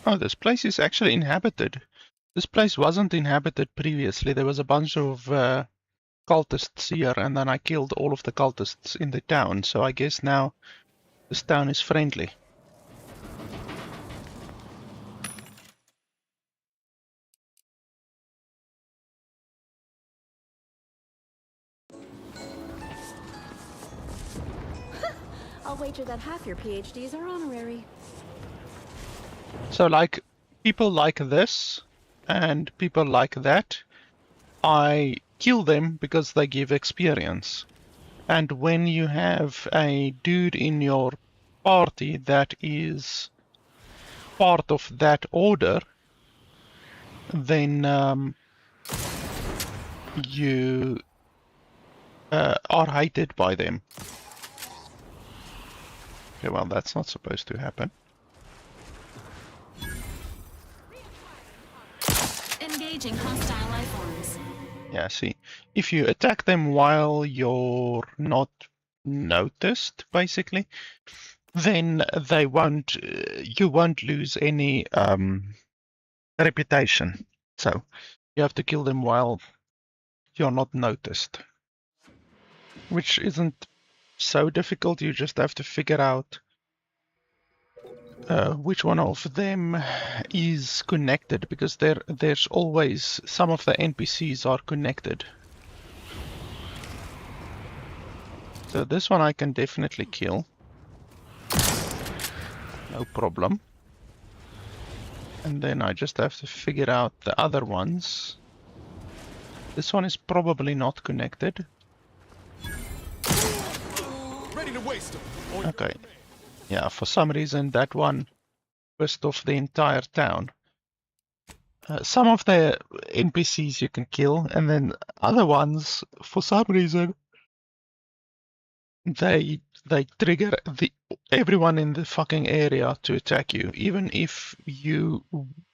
Oh, this place is actually inhabited. This place wasn't inhabited previously. There was a bunch of cultists here, and then I killed all of the cultists in the town. So I guess now this town is friendly. I'll wager that half your PhDs are honorary. So like people like this and people like that, I kill them because they give experience. And when you have a dude in your party that is part of that order, then you are hated by them. Okay, well, that's not supposed to happen. Engaging hostile life forms. Yeah, see, if you attack them while you're not noticed, basically, then they won't, you won't lose any reputation. So you have to kill them while you're not noticed, which isn't so difficult. You just have to figure out which one of them is connected, because there's always some of the NPCs are connected. So this one I can definitely kill. No problem. And then I just have to figure out the other ones. This one is probably not connected. Ready to waste them. Okay. Yeah, for some reason that one pissed off the entire town. Some of the NPCs you can kill, and then other ones, for some reason, they trigger everyone in the fucking area to attack you, even if you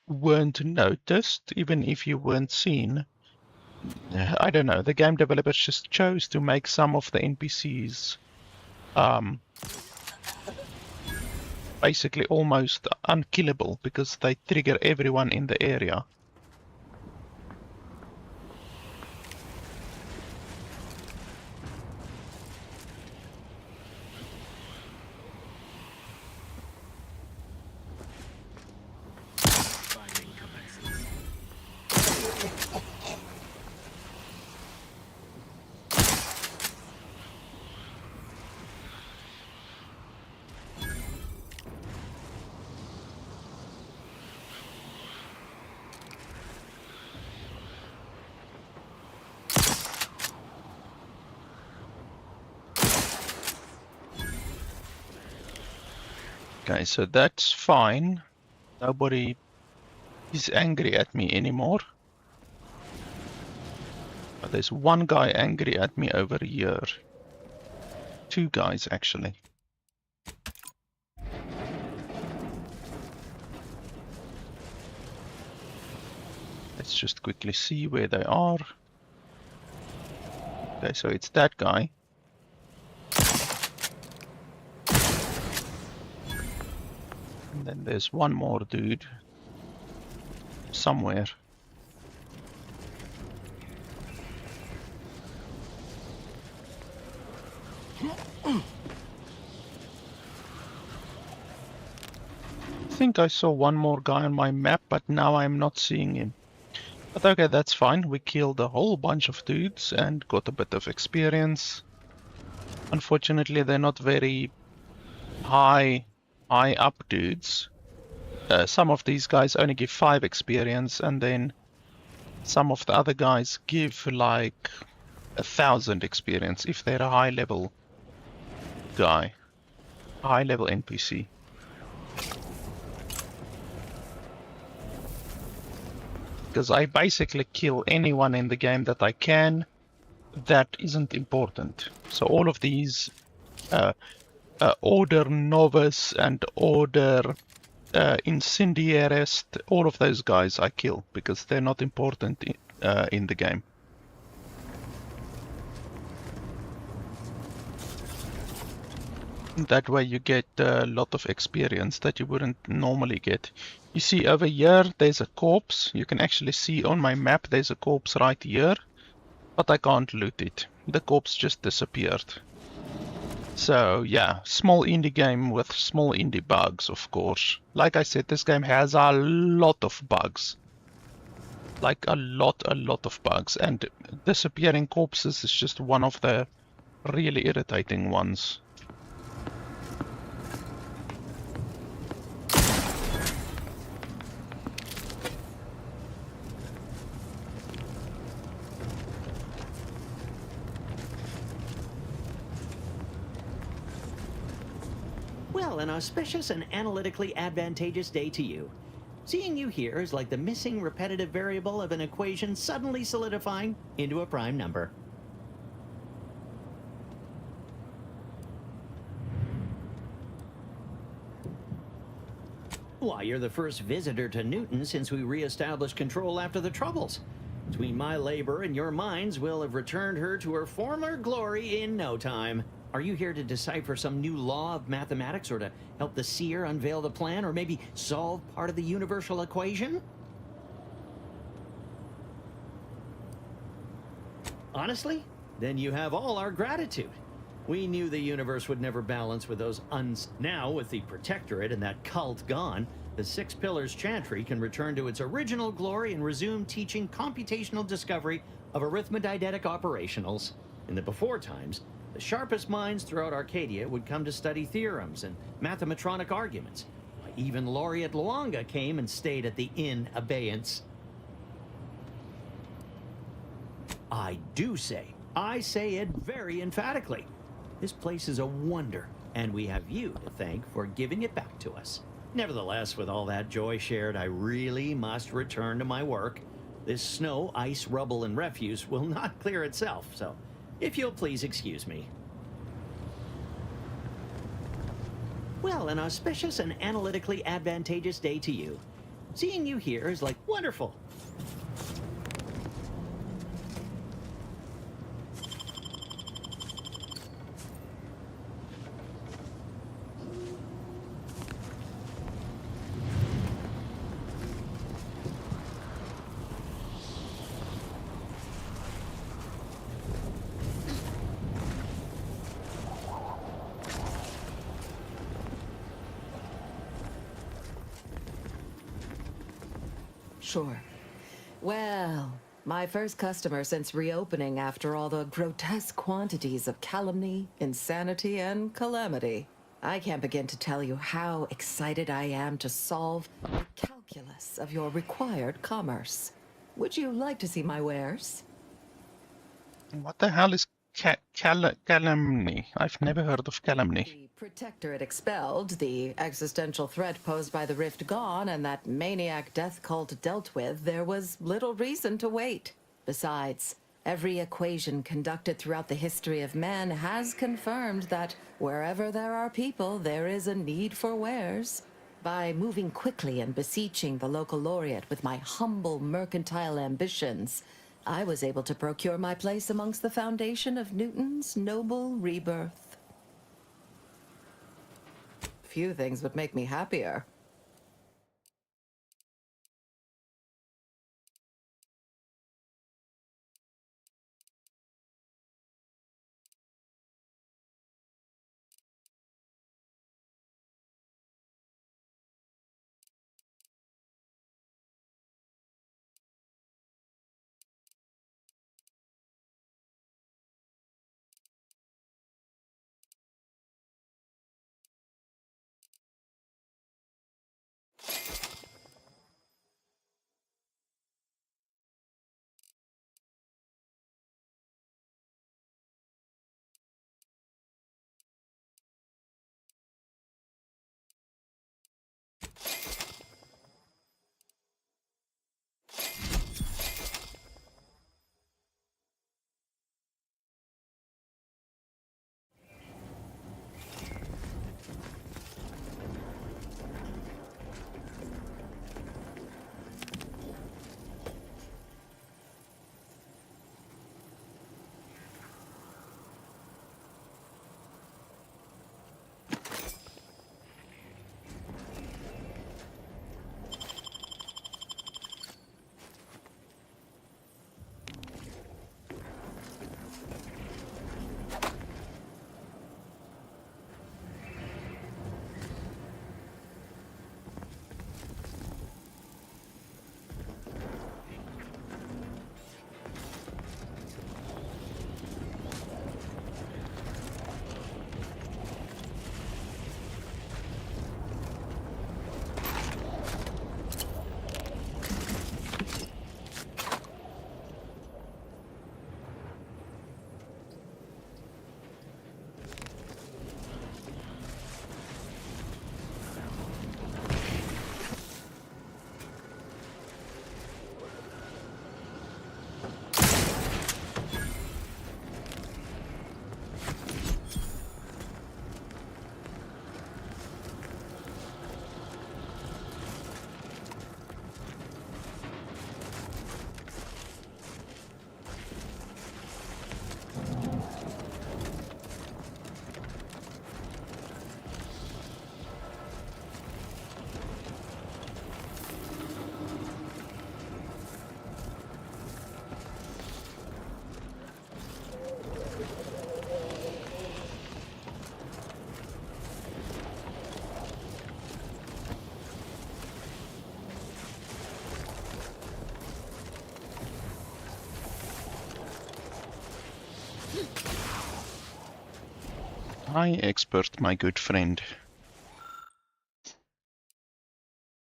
weren't noticed, even if you weren't seen. I don't know. The game developers just chose to make some of the NPCs basically almost unkillable because they trigger everyone in the area. Okay, so that's fine. Nobody is angry at me anymore. But there's one guy angry at me over here. Two guys, actually. Let's just quickly see where they are. Okay, so it's that guy. And then there's one more dude somewhere. I think I saw one more guy on my map, but now I'm not seeing him. But okay, that's fine. We killed a whole bunch of dudes and got a bit of experience. Unfortunately, they're not very high up dudes. Some of these guys only give 5 experience, and then some of the other guys give like 1,000 experience if they're a high level guy, high level NPC. Because I basically kill anyone in the game that I can that isn't important. So all of these Order Novice and Order Incendiarist, all of those guys I kill because they're not important in the game. That way you get a lot of experience that you wouldn't normally get. You see over here, there's a corpse. You can actually see on my map, there's a corpse right here, but I can't loot it. The corpse just disappeared. So yeah, small indie game with small indie bugs, of course. Like I said, this game has a lot of bugs. Like a lot of bugs. And disappearing corpses is just one of the really irritating ones. Well, an auspicious and analytically advantageous day to you. Seeing you here is like the missing repetitive variable of an equation suddenly solidifying into a prime number. Why, you're the first visitor to Newton since we re-established control after the Troubles. Between my labor and your minds, we'll have returned her to her former glory in no time. Are you here to decipher some new law of mathematics, or to help the seer unveil the plan, or maybe solve part of the universal equation? Honestly? Then you have all our gratitude. We knew the universe would never balance with those Now, with the Protectorate and that cult gone, the Six Pillars Chantry can return to its original glory and resume teaching computational discovery of arithmodidetic operationals. In the before times, the sharpest minds throughout Arcadia would come to study theorems and mathematronic arguments. Why, even Laureate Luanga came and stayed at the Inn Abeyance. I say it very emphatically. This place is a wonder, and we have you to thank for giving it back to us. Nevertheless, with all that joy shared, I really must return to my work. This snow, ice, rubble, and refuse will not clear itself, so if you'll please excuse me. Well, an auspicious and analytically advantageous day to you. Seeing you here is like wonderful. Sure. Well, my first customer since reopening after all the grotesque quantities of calumny, insanity, and calamity. I can't begin to tell you how excited I am to solve the calculus of your required commerce. Would you like to see my wares? What the hell is calumny? I've never heard of calumny. The Protectorate expelled, the existential threat posed by the Rift gone, and that maniac death cult dealt with, there was little reason to wait. Besides, every equation conducted throughout the history of man has confirmed that wherever there are people, there is a need for wares. By moving quickly and beseeching the local laureate with my humble mercantile ambitions, I was able to procure my place amongst the foundation of Newton's noble rebirth. Few things would make me happier. High expert, my good friend.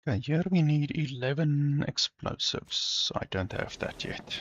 Okay, here we need 11 explosives. I don't have that yet.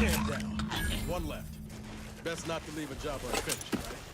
Cam down. One left. Best not to leave a job unfinished, right?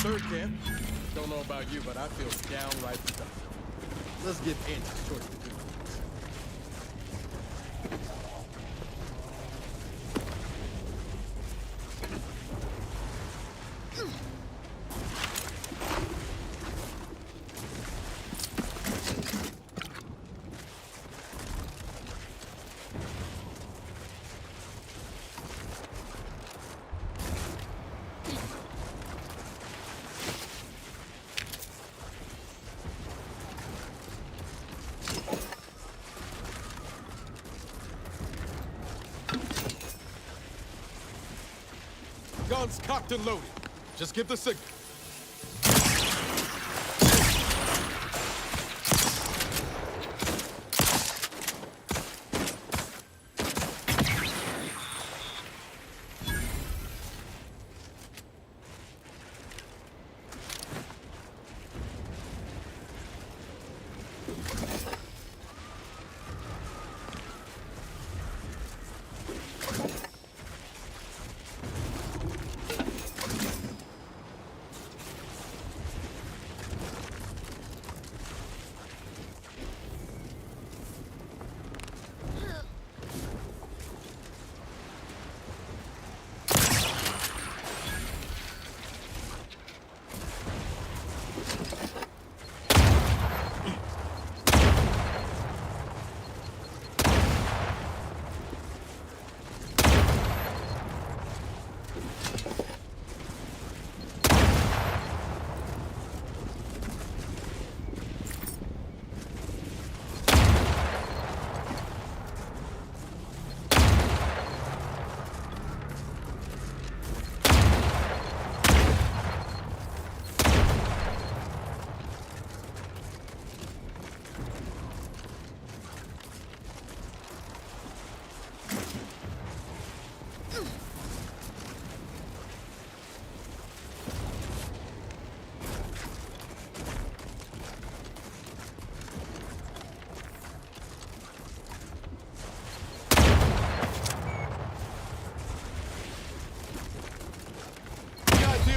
third camp. Don't know about you, but I feel downright productive. Let's give Angie short to do. Guns cocked and loaded. Just give the signal.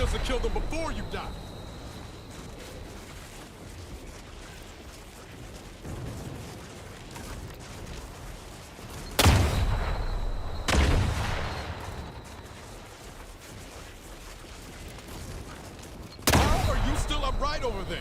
To kill them before you die. How are you still upright over there?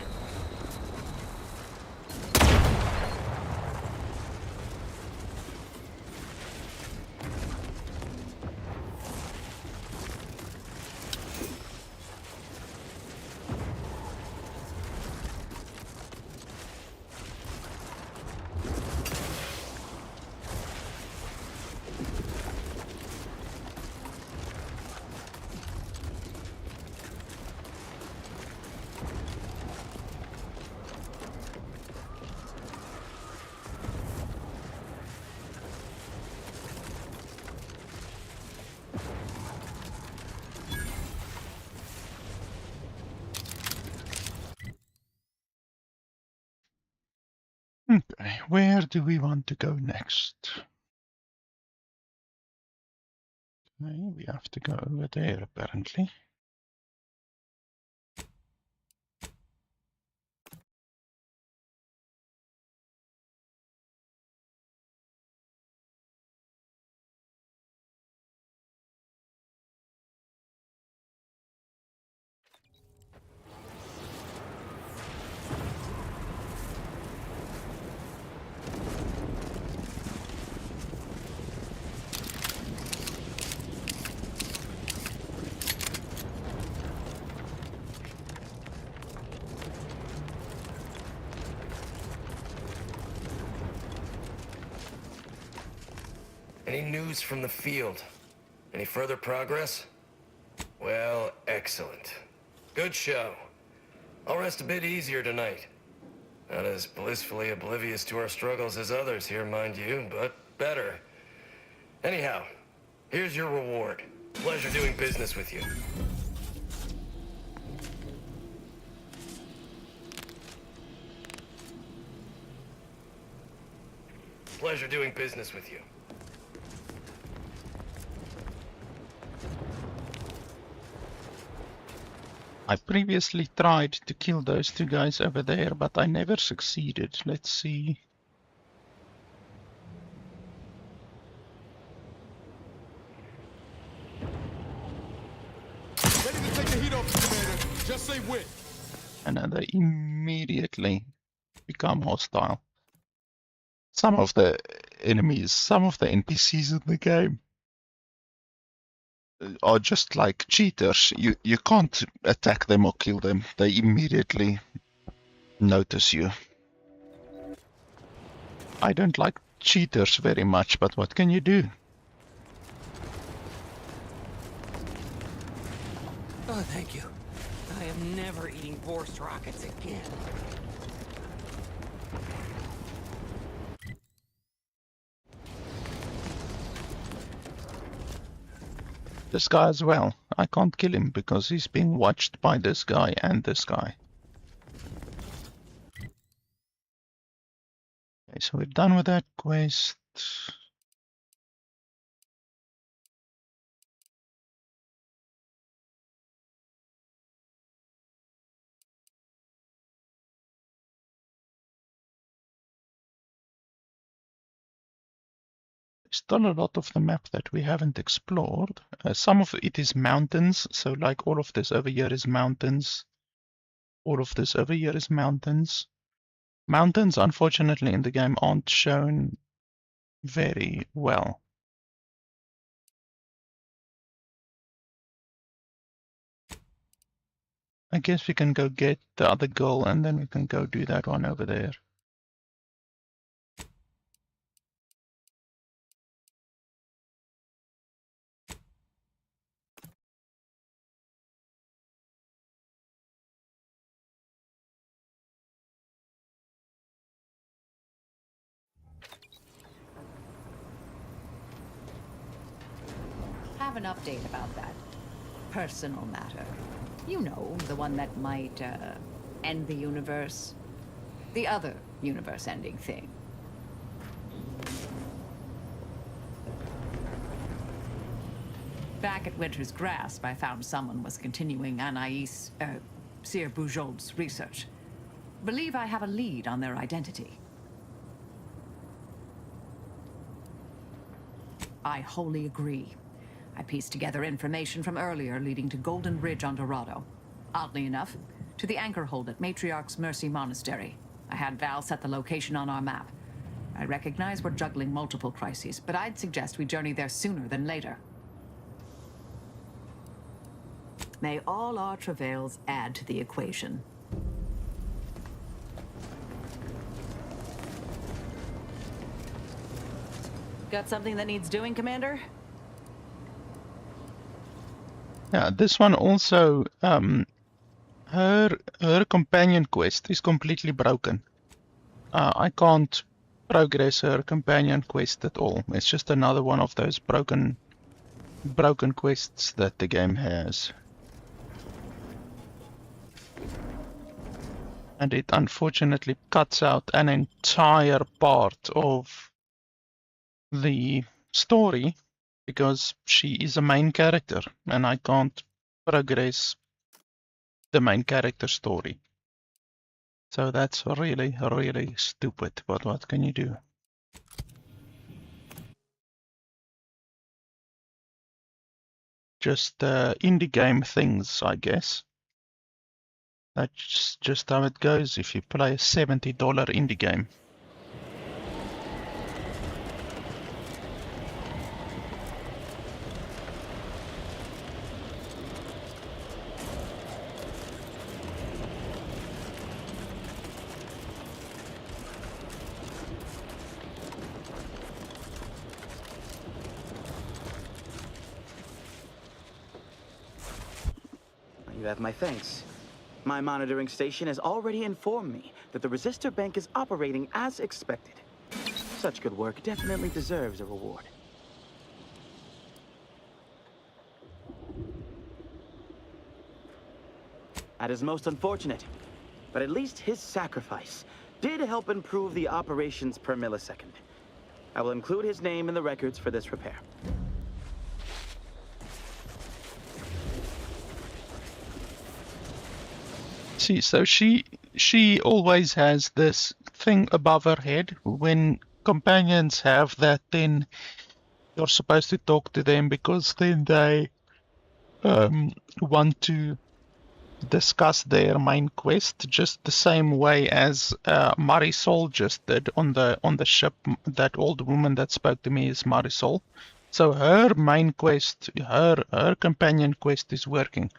Okay, where do we want to go next? Okay, we have to go over there apparently. Any news from the field? Any further progress? Well, excellent. Good show. I'll rest a bit easier tonight. Not as blissfully oblivious to our struggles as others here, mind you, but better. Anyhow, here's your reward. Pleasure doing business with you. Pleasure doing business with you. I previously tried to kill those two guys over there, but I never succeeded. Let's see. Ready to take the heat off, Commander. Just say when. And they immediately become hostile. Some of the enemies, some of the NPCs in the game are just like cheaters. You can't attack them or kill them. They immediately notice you. I don't like cheaters very much, but what can you do? Oh, thank you. I am never eating Vorst rockets again. This guy as well. I can't kill him because he's being watched by this guy and this guy. Okay, so we're done with that quest. There's still a lot of the map that we haven't explored. Some of it is mountains, so like all of this over here is mountains. All of this over here is mountains. Mountains, unfortunately, in the game aren't shown very well. I guess we can go get the other goal and then we can go do that one over there. Have an update about that personal matter. You know, the one that might, end the universe. The other universe-ending thing. Back at Winter's Grasp, I found someone was continuing Anais, Sir Bujold's research. Believe I have a lead on their identity. I wholly agree. I pieced together information from earlier leading to Golden Ridge on Dorado. Oddly enough, to the anchor hold at Matriarch's Mercy Monastery. I had Val set the location on our map. I recognize we're juggling multiple crises, but I'd suggest we journey there sooner than later. May all our travails add to the equation. Got something that needs doing, Commander? Yeah, this one also, her companion quest is completely broken. I can't progress her companion quest at all. It's just another one of those broken quests that the game has. And it unfortunately cuts out an entire part of the story because she is a main character and I can't progress the main character story. So that's really, really stupid, but what can you do? Just indie game things, I guess. That's just how it goes if you play a $70 indie game. You have my thanks. My monitoring station has already informed me that the resistor bank is operating as expected. Such good work definitely deserves a reward. That is most unfortunate, but at least his sacrifice did help improve the operations per millisecond. I will include his name in the records for this repair. See, so she always has this thing above her head. When companions have that, then you're supposed to talk to them because then they want to discuss their main quest, just the same way as Marisol just did on the ship. That old woman that spoke to me is Marisol. So her main quest, her companion quest is working,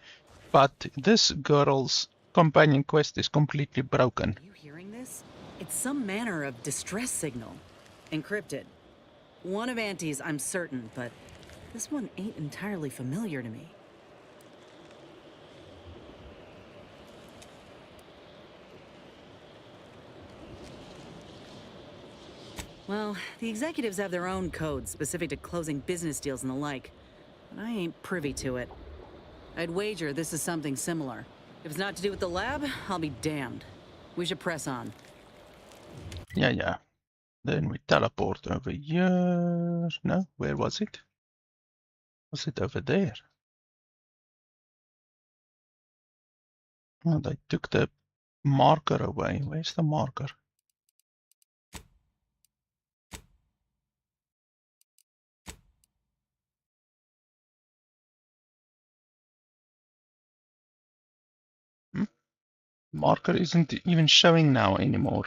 but this girl's companion quest is completely broken. Are you hearing this? It's some manner of distress signal. Encrypted. One of Auntie's, I'm certain, but this one ain't entirely familiar to me. Well, the executives have their own codes specific to closing business deals and the like, but I ain't privy to it. I'd wager this is something similar. If it's not to do with the lab, I'll be damned. We should press on. Yeah. Then we teleport over here. No, where was it? Was it over there? Oh, they took the marker away. Where's the marker? Marker isn't even showing now anymore.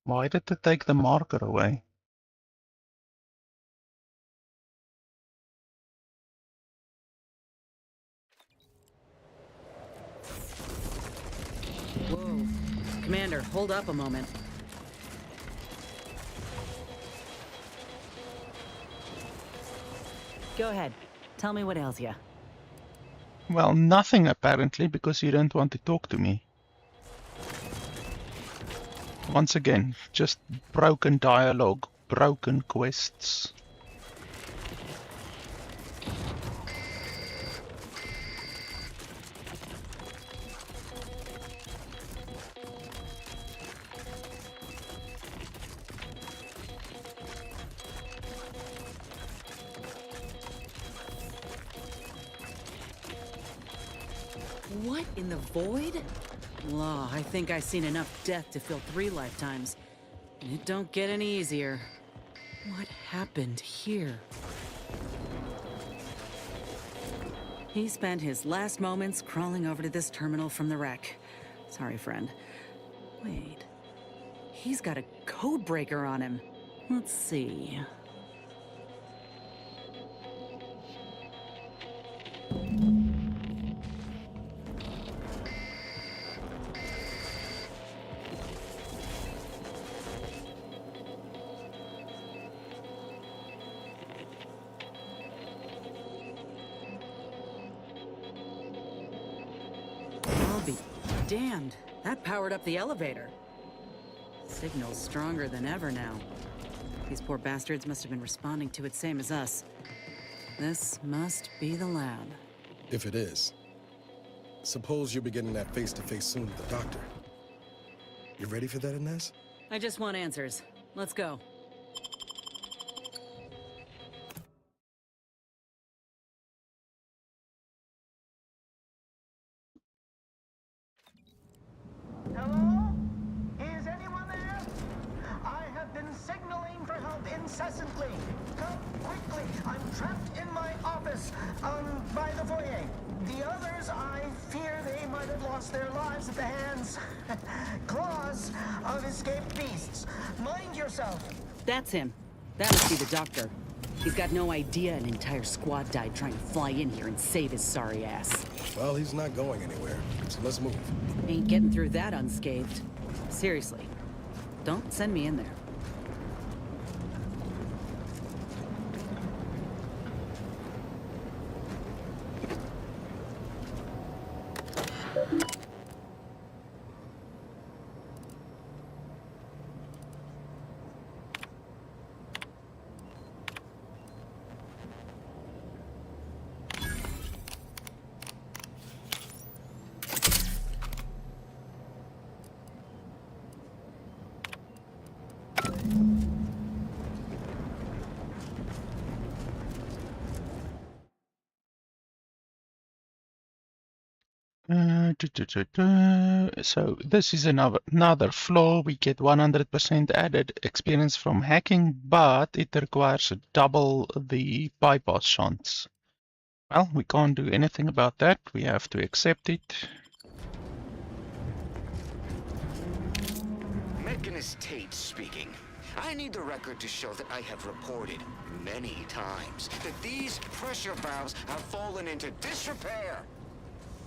Why did they take the marker away? Whoa. Commander, hold up a moment. Go ahead. Tell me what ails you. Well, nothing apparently, because you don't want to talk to me. Once again, just broken dialogue, broken quests. What in the void? Law, I think I've seen enough death to fill 3 lifetimes. And it don't get any easier. What happened here? He spent his last moments crawling over to this terminal from the wreck. Sorry, friend. Wait. He's got a code breaker on him. Let's see. Damned, that powered up the elevator. Signal's stronger than ever now. These poor bastards must have been responding to it same as us. This must be the lab. If it is, suppose you're beginning that face-to-face soon with the doctor. You ready for that, Inez? I just want answers. Let's go. Hello? Is anyone there? I have been signaling for help incessantly. Come quickly. I'm trapped in my office, by the foyer. The others, I fear they might have lost their lives at the hands, claws of escaped beasts. Mind yourself. That's him. That must be the doctor. He's got no idea an entire squad died trying to fly in here and save his sorry ass. Well, he's not going anywhere, so let's move. Ain't getting through that unscathed. Seriously, don't send me in there. So this is another flaw. We get 100% added experience from hacking, but it requires double the bypass chance. Well, we can't do anything about that. We have to accept it. Mechanist Tate speaking. I need the record to show that I have reported many times that these pressure valves have fallen into disrepair.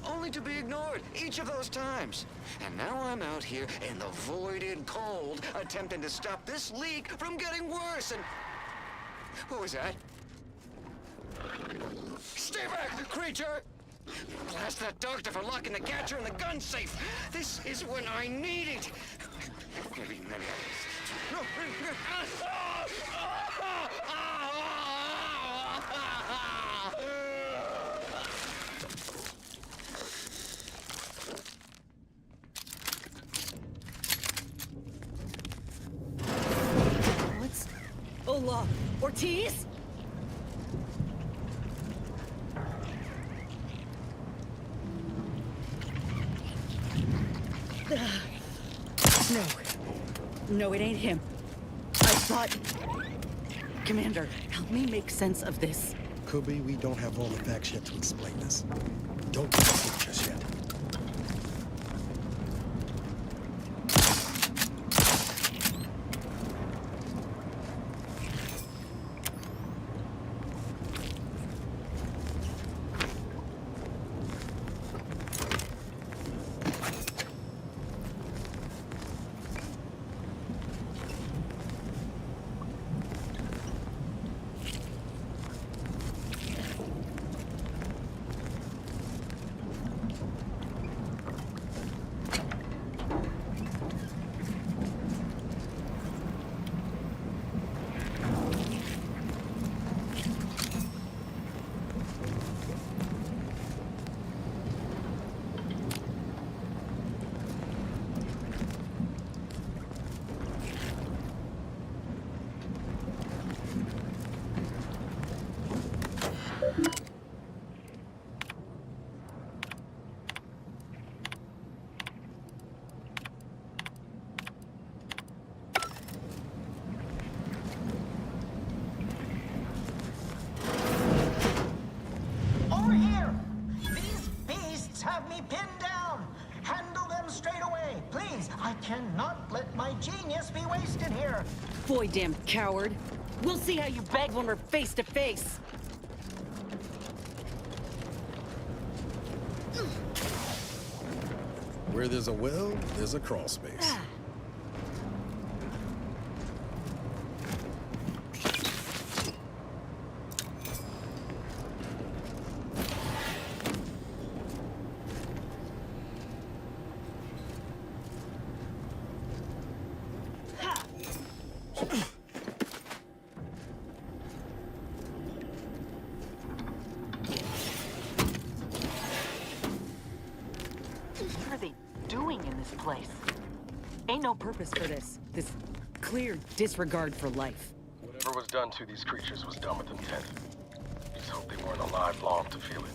Only to be ignored each of those times. And now I'm out here in the voided cold, attempting to stop this leak from getting worse and... What was that? Stay back, creature! Blast that doctor for locking the catcher in the gun safe! This is when I need it! Maybe What's... Hola, Ortiz? No. No, it ain't him. I thought... Commander, help me make sense of this. Could be we don't have all the facts yet to explain this. Don't trust it just yet. Over here! These beasts have me pinned down! Handle them straight away, please! I cannot let my genius be wasted here! Boy, damn coward. We'll see how you beg when we're face to face. Where there's a will, there's a crawl space. What are they doing in this place? Ain't no purpose for this. This clear disregard for life. Whatever was done to these creatures was done with intent. Just hope they weren't alive long to feel it.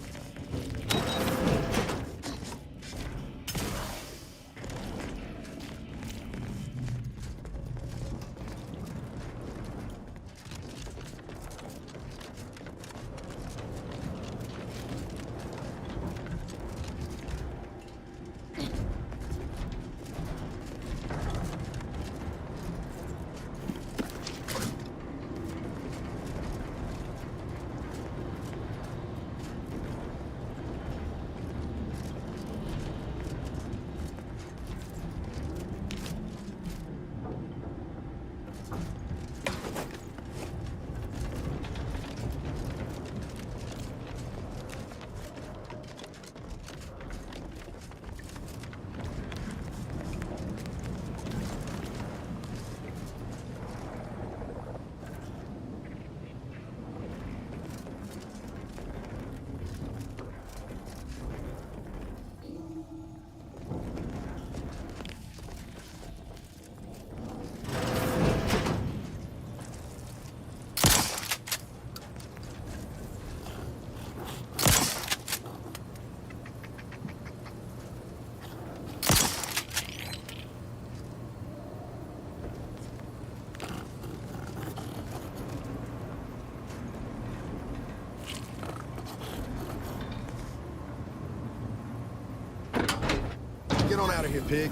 of here, pig.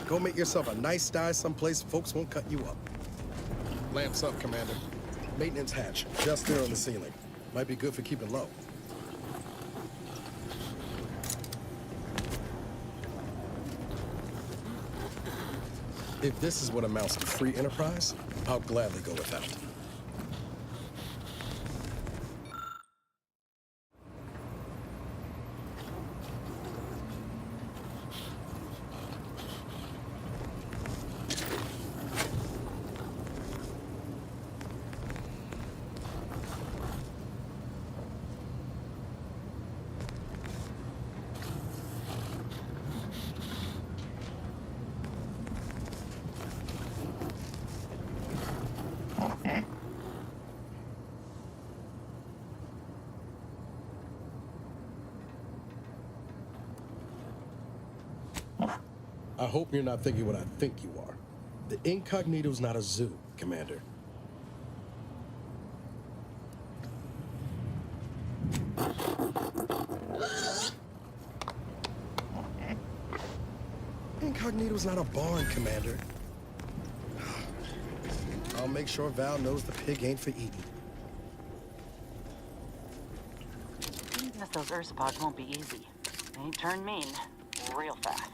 Go make yourself a nice sty someplace folks won't cut you up. Lamps up, Commander. Maintenance hatch, just there on the ceiling. Might be good for keeping low. If this is what amounts to free enterprise, I'll gladly go with that. I hope you're not thinking what I think you are. The Incognito's not a zoo, Commander. Incognito's not a barn, Commander. I'll make sure Val knows the pig ain't for eating. Getting past those Ursapods won't be easy. They turn mean real fast.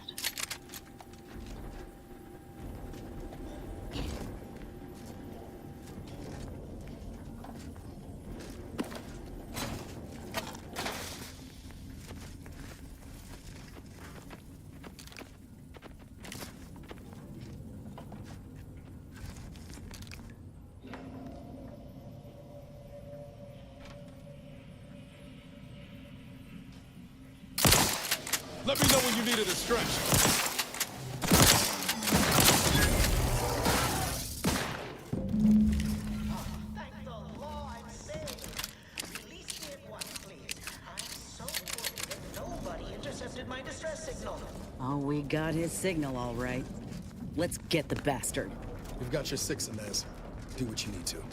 Let me know when you needed a stretch. Thank the law I'm saved. Release me at once, please. I'm so worried that nobody intercepted my distress signal. Oh, we got his signal all right. Let's get the bastard. You've got your 6 in this. Do what you need to.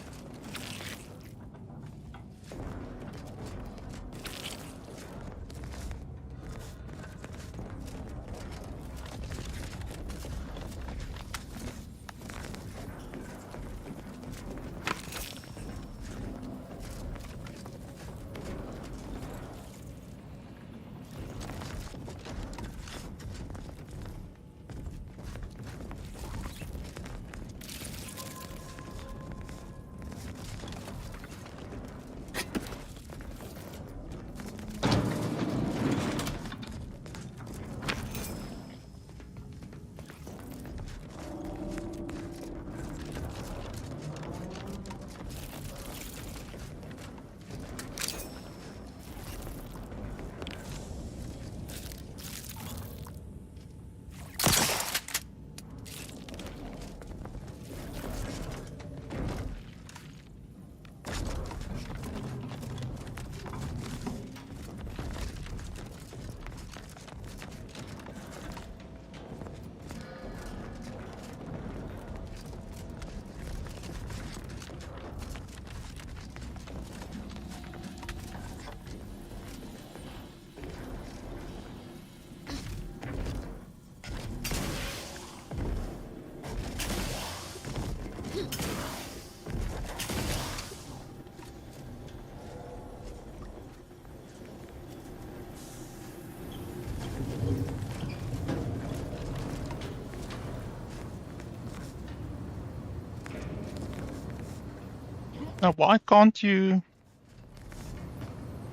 Now, why can't you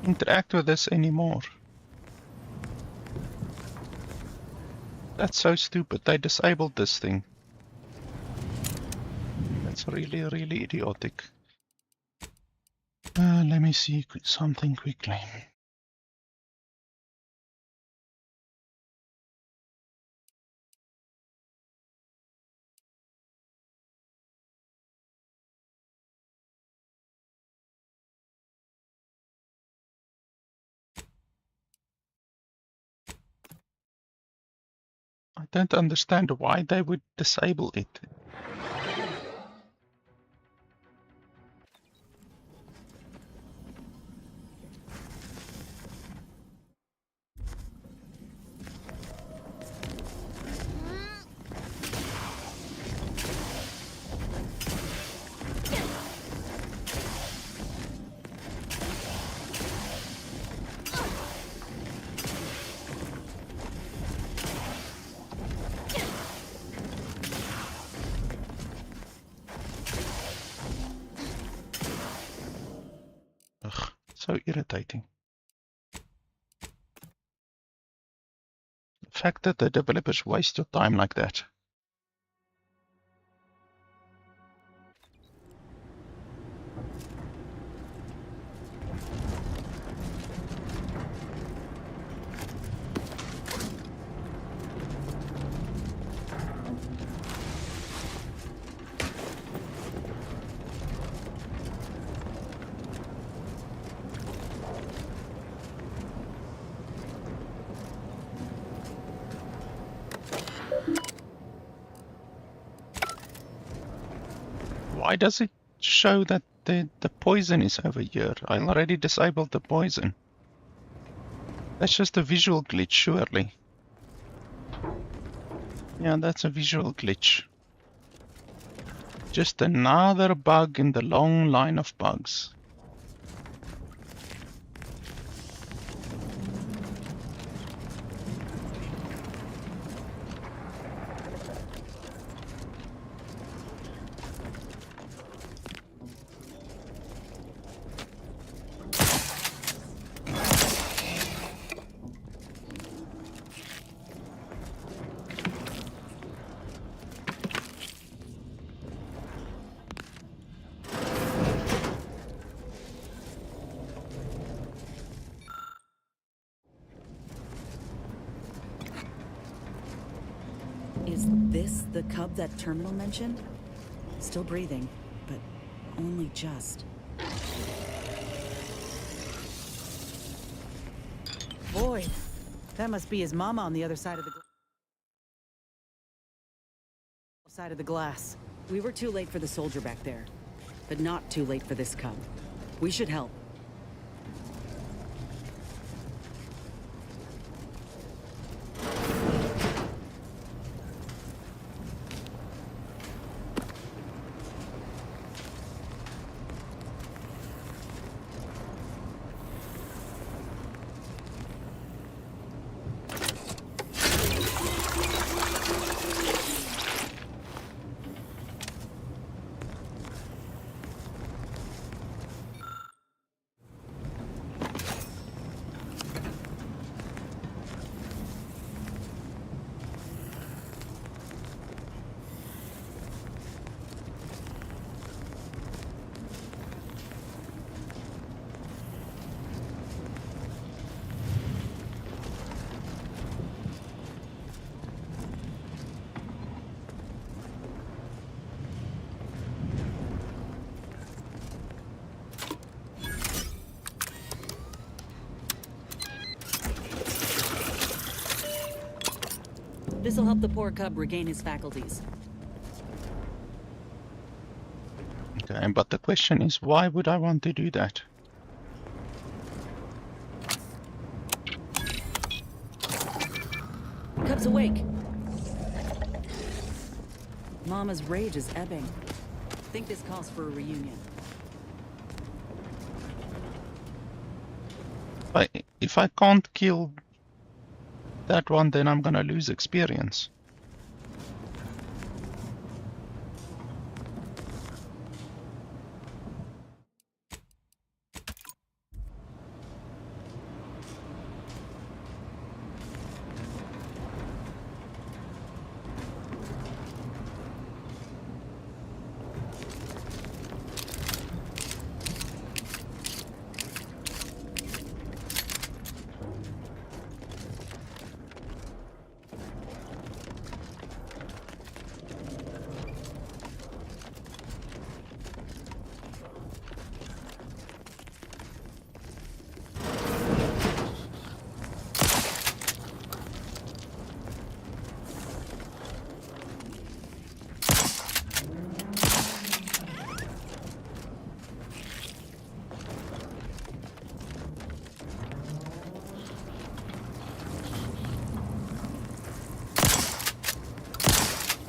interact with this anymore? That's so stupid. They disabled this thing. That's really, really idiotic. Let me see something quickly. I don't understand why they would disable it. So irritating. The fact that the developers waste your time like that. Why does it show that the poison is over here? I already disabled the poison. That's just a visual glitch, surely. Yeah, that's a visual glitch. Just another bug in the long line of bugs. Is this the cub that Terminal mentioned? Still breathing, but only just. Boy, that must be his mama on the other side of the glass. We were too late for the soldier back there, but not too late for this cub. We should help. This'll help the poor cub regain his faculties. Okay, but the question is, why would I want to do that? Cub's awake. Mama's rage is ebbing. Think this calls for a reunion. If I can't kill that one, then I'm gonna lose experience.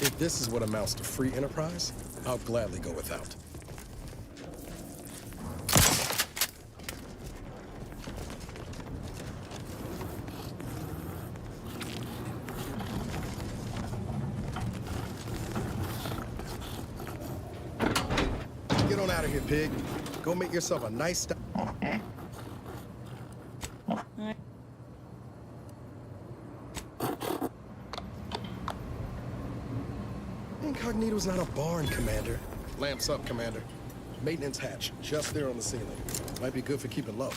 If this is what amounts to free enterprise, I'll gladly go without. Get on out of here, pig. Go make yourself a nice Incognito's not a barn, Commander. Lamps up, Commander. Maintenance hatch, just there on the ceiling. Might be good for keeping low.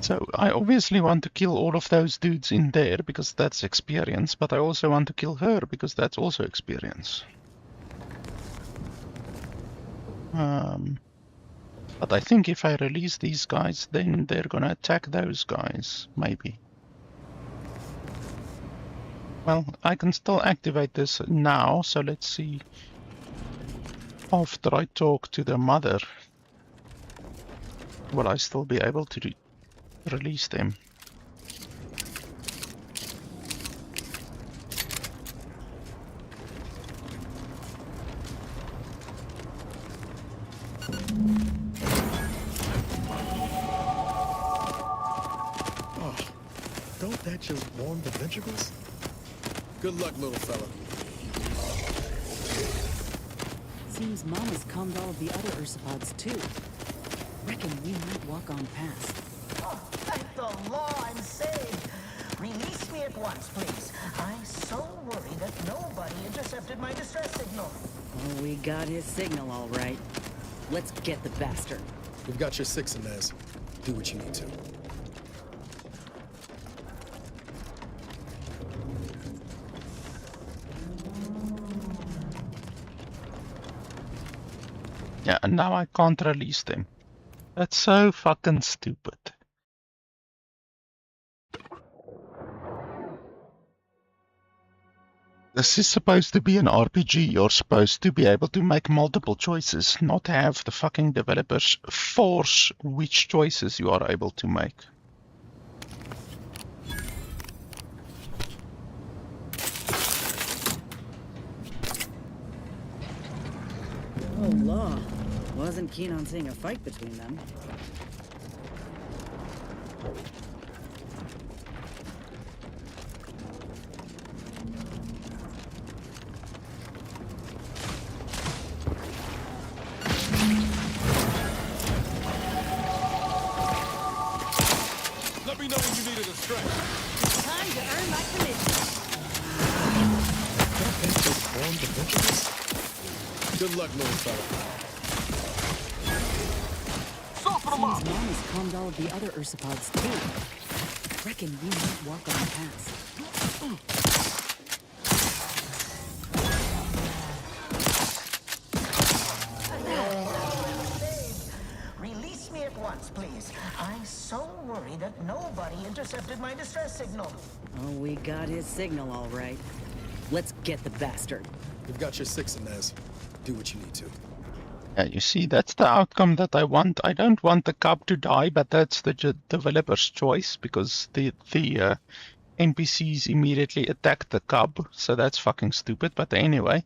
So I obviously want to kill all of those dudes in there because that's experience, but I also want to kill her because that's also experience. But I think if I release these guys, then they're gonna attack those guys, maybe. Well, I can still activate this now, so let's see after I talk to the mother. Will I still be able to release them? Oh, don't that just warm the ventricles? Good luck, little fella. Seems Mama's calmed all of the other Ursopods too. Reckon we might walk on past. Oh, thank the law, I'm saved. Release me at once, please. I'm so worried that nobody intercepted my distress signal. Oh, we got his signal all right. Let's get the bastard. We've got your 6 in there. Do what you need to. Yeah, and now I can't release them. That's so fucking stupid. This is supposed to be an RPG. You're supposed to be able to make multiple choices, not have the fucking developers force which choices you are able to make. Oh, law. Wasn't keen on seeing a fight between them. Let me know when you need a distraction. Time to earn my commission. Don't that just warm the ventricles? Good luck, little fella. Seems Mama's calmed all of the other Ursopods too. Reckon we might walk on past. Release me at once, please. I'm so worried that nobody intercepted my distress signal. Oh, we got his signal all right. Let's get the bastard. We've got your 6 in there. Do what you need to. Yeah, you see, that's the outcome that I want. I don't want the cub to die, but that's the developer's choice because the NPCs immediately attack the cub, so that's fucking stupid. But anyway,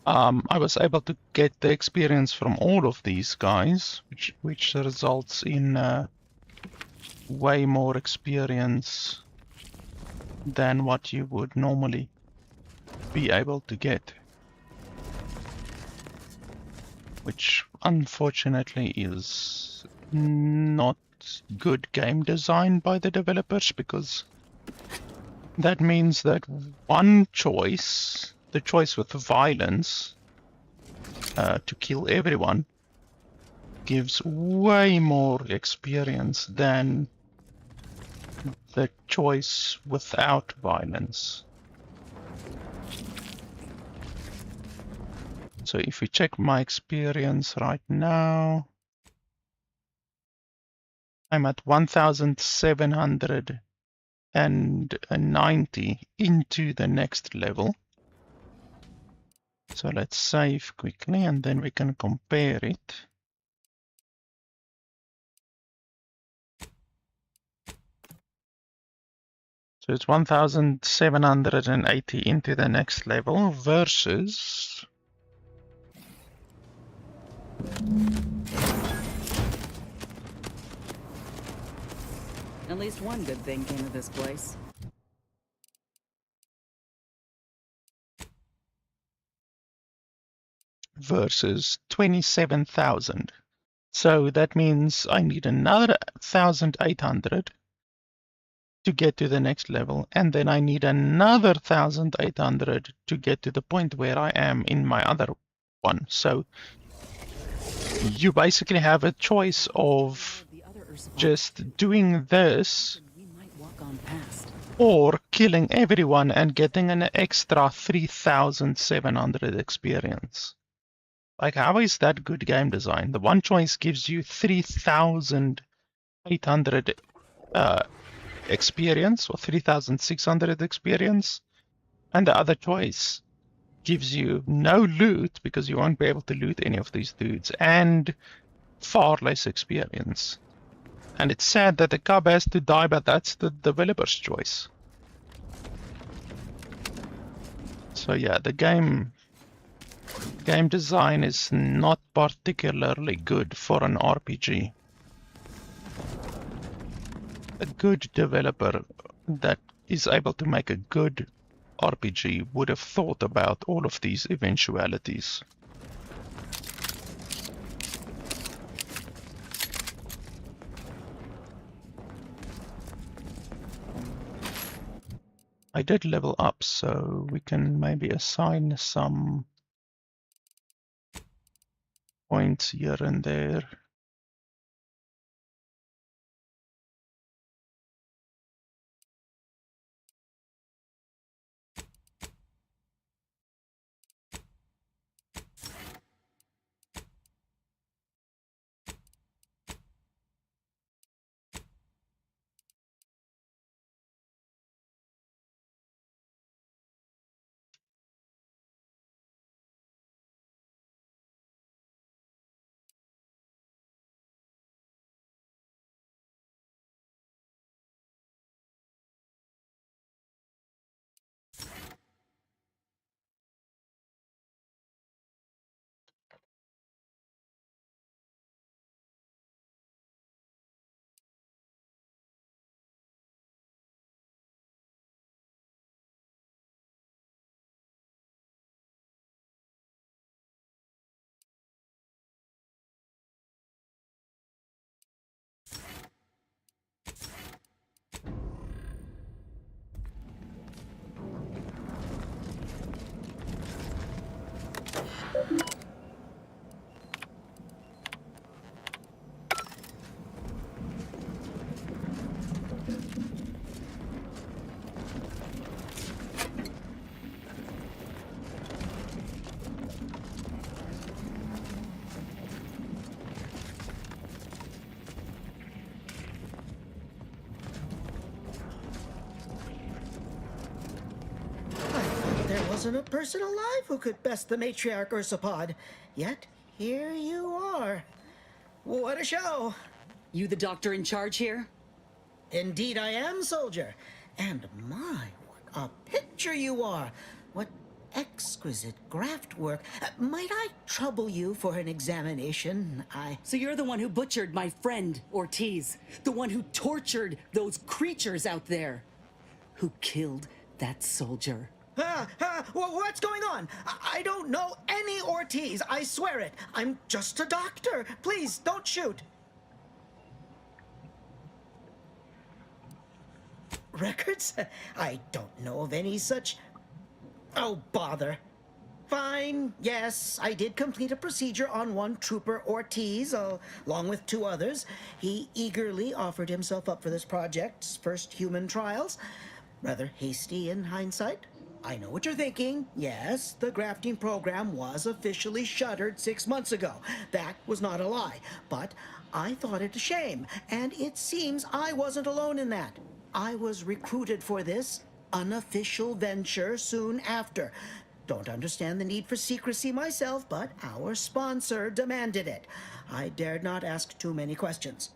I was able to get the experience from all of these guys, which results in way more experience than what you would normally be able to get. Which unfortunately is not good game design by the developers, because that means that one choice, the choice with violence, to kill everyone, gives way more experience than the choice without violence. So if we check my experience right now, I'm at 1790 into the next level. So let's save quickly and then we can compare it. So it's 1,780 into the next level versus... At least one good thing came of this place. versus 27,000. So that means I need another 1,800 to get to the next level, and then I need another 1,800 to get to the point where I am in my other one. So you basically have a choice of just doing this or killing everyone and getting an extra 3,700 experience. Like, how is that good game design? The one choice gives you 3,800 experience or 3,600 experience, and the other choice gives you no loot because you won't be able to loot any of these dudes and far less experience. And it's sad that the cub has to die, but that's the developer's choice. So yeah, the game design is not particularly good for an RPG. A good developer that is able to make a good RPG would have thought about all of these eventualities. I did level up, so we can maybe assign some points here and there. There wasn't a person alive who could best the matriarch Ursapod. Yet, here you are. What a show. You the doctor in charge here? Indeed I am, soldier. And my, what a picture you are. What exquisite graft work. Might I trouble you for an examination? So you're the one who butchered my friend, Ortiz. The one who tortured those creatures out there. Who killed that soldier. What's going on? I don't know any Ortiz, I swear it. I'm just a doctor. Please, don't shoot. Records? I don't know of any such... Oh, bother. Fine, yes, I did complete a procedure on one Trooper Ortiz, along with 2 others. He eagerly offered himself up for this project's first human trials. Rather hasty in hindsight. I know what you're thinking. Yes, the grafting program was officially shuttered 6 months ago. That was not a lie. But I thought it a shame, and it seems I wasn't alone in that. I was recruited for this unofficial venture soon after. Don't understand the need for secrecy myself, but our sponsor demanded it. I dared not ask too many questions.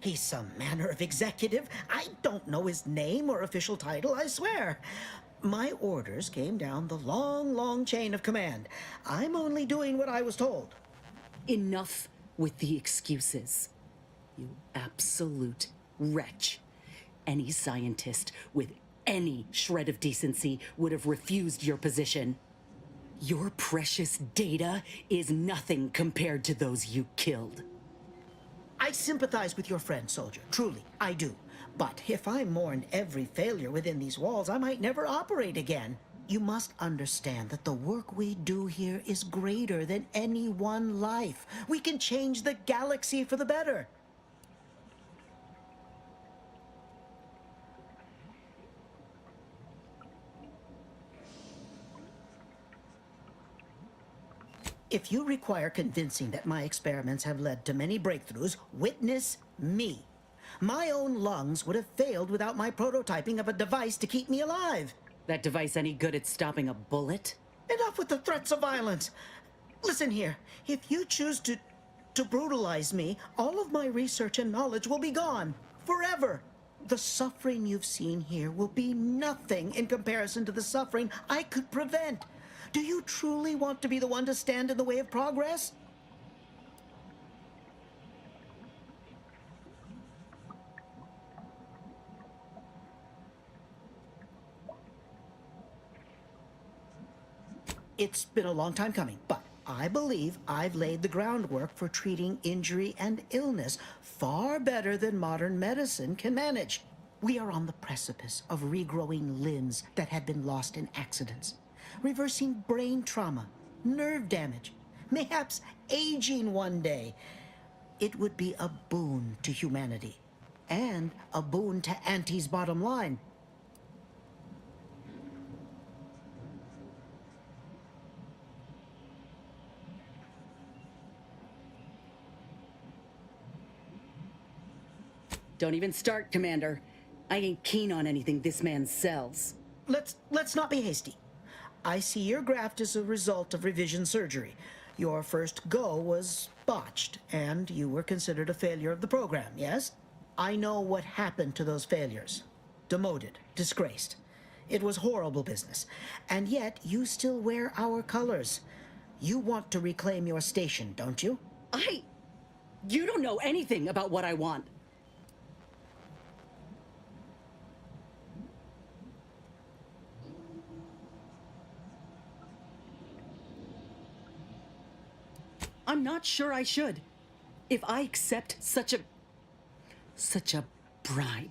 He's some manner of executive. I don't know his name or official title, I swear. My orders came down the long, long chain of command. I'm only doing what I was told. Enough with the excuses. You absolute wretch. Any scientist with any shred of decency would have refused your position. Your precious data is nothing compared to those you killed. I sympathize with your friend, soldier. Truly, I do. But if I mourn every failure within these walls, I might never operate again. You must understand that the work we do here is greater than any one life. We can change the galaxy for the better. If you require convincing that my experiments have led to many breakthroughs, witness me. My own lungs would have failed without my prototyping of a device to keep me alive. That device any good at stopping a bullet? Enough with the threats of violence. Listen here, if you choose to brutalize me, all of my research and knowledge will be gone. Forever. The suffering you've seen here will be nothing in comparison to the suffering I could prevent. Do you truly want to be the one to stand in the way of progress? It's been a long time coming, but I believe I've laid the groundwork for treating injury and illness far better than modern medicine can manage. We are on the precipice of regrowing limbs that had been lost in accidents, reversing brain trauma, nerve damage, mayhaps aging one day. It would be a boon to humanity, and a boon to Auntie's bottom line. Don't even start, Commander. I ain't keen on anything this man sells. Let's not be hasty. I see your graft is a result of revision surgery. Your first go was botched, and you were considered a failure of the program, yes? I know what happened to those failures. Demoted, disgraced. It was horrible business. And yet, you still wear our colors. You want to reclaim your station, don't you? You don't know anything about what I want. I'm not sure I should. If I accept such a bribe,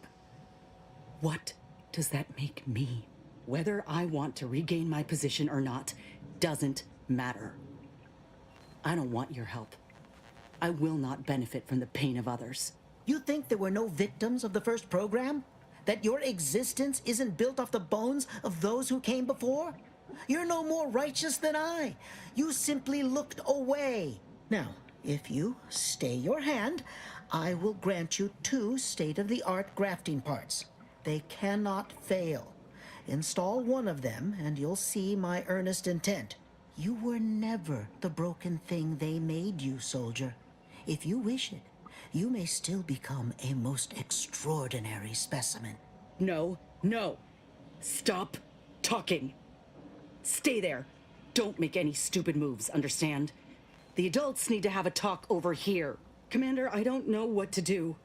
what does that make me? Whether I want to regain my position or not doesn't matter. I don't want your help. I will not benefit from the pain of others. You think there were no victims of the first program? That your existence isn't built off the bones of those who came before? You're no more righteous than I. You simply looked away. Now, if you stay your hand, I will grant you 2 state-of-the-art grafting parts. They cannot fail. Install one of them, and you'll see my earnest intent. You were never the broken thing they made you, soldier. If you wish it, you may still become a most extraordinary specimen. No. Stop talking. Stay there. Don't make any stupid moves, understand? The adults need to have a talk over here. Commander, I don't know what to do.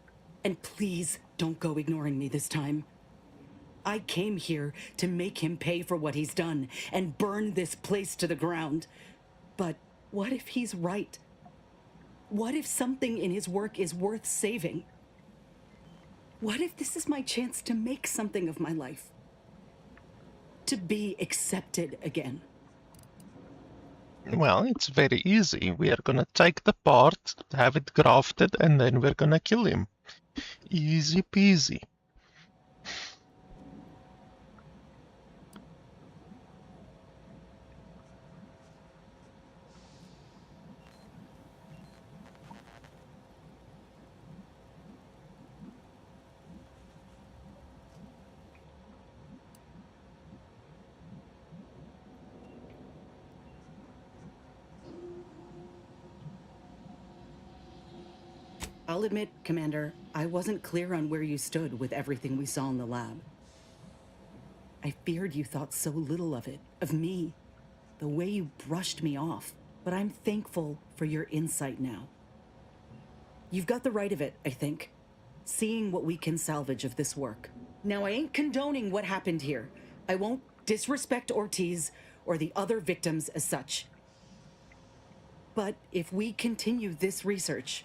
And please don't go ignoring me this time. I came here to make him pay for what he's done and burn this place to the ground. But what if he's right? What if something in his work is worth saving? What if this is my chance to make something of my life? To be accepted again? Well, it's very easy. We are gonna take the part, have it grafted, and then we're gonna kill him. Easy peasy. I'll admit, Commander, I wasn't clear on where you stood with everything we saw in the lab. I feared you thought so little of it, of me, the way you brushed me off. But I'm thankful for your insight now. You've got the right of it, I think. Seeing what we can salvage of this work. Now, I ain't condoning what happened here. I won't disrespect Ortiz or the other victims as such. But if we continue this research,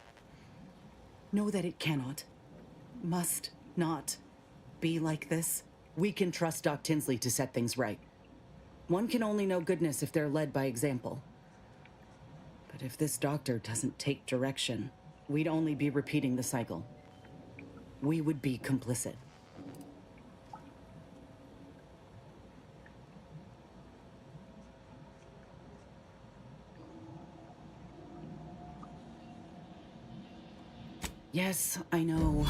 know that it cannot, must not be like this. We can trust Doc Tinsley to set things right. One can only know goodness if they're led by example. But if this doctor doesn't take direction, we'd only be repeating the cycle. We would be complicit. Yes, I know.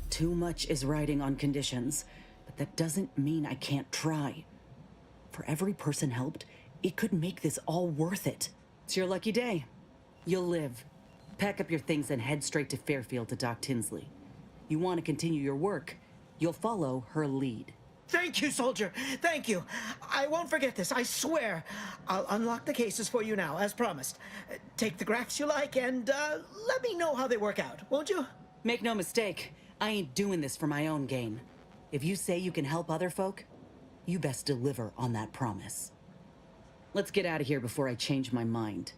Too much is riding on conditions, but that doesn't mean I can't try. For every person helped, it could make this all worth it. It's your lucky day. You'll live. Pack up your things and head straight to Fairfield to Doc Tinsley. You want to continue your work, you'll follow her lead. Thank you, soldier. Thank you. I won't forget this, I swear. I'll unlock the cases for you now, as promised. Take the graphs you like and let me know how they work out, won't you? Make no mistake, I ain't doing this for my own gain. If you say you can help other folk, you best deliver on that promise. Let's get out of here before I change my mind.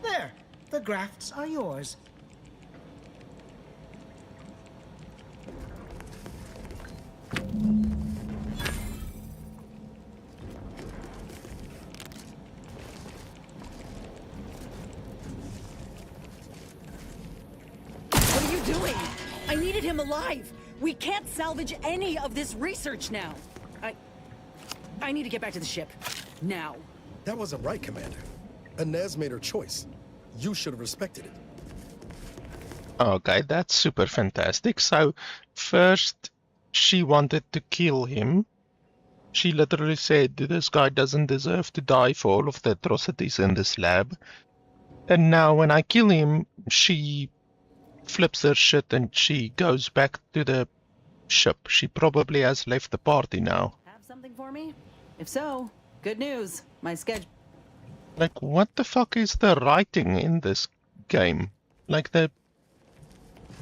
There, the grafts are yours. What are you doing? I needed him alive. We can't salvage any of this research now. I need to get back to the ship. Now. That wasn't right, Commander. Inez made her choice. You should have respected it. Okay, that's super fantastic. So, first, she wanted to kill him. She literally said, this guy doesn't deserve to die for all of the atrocities in this lab. And now when I kill him, she flips her shit and she goes back to the ship. She probably has left the party now. Have something for me? If so, good news. My schedule. Like, what the fuck is the writing in this game? Like, the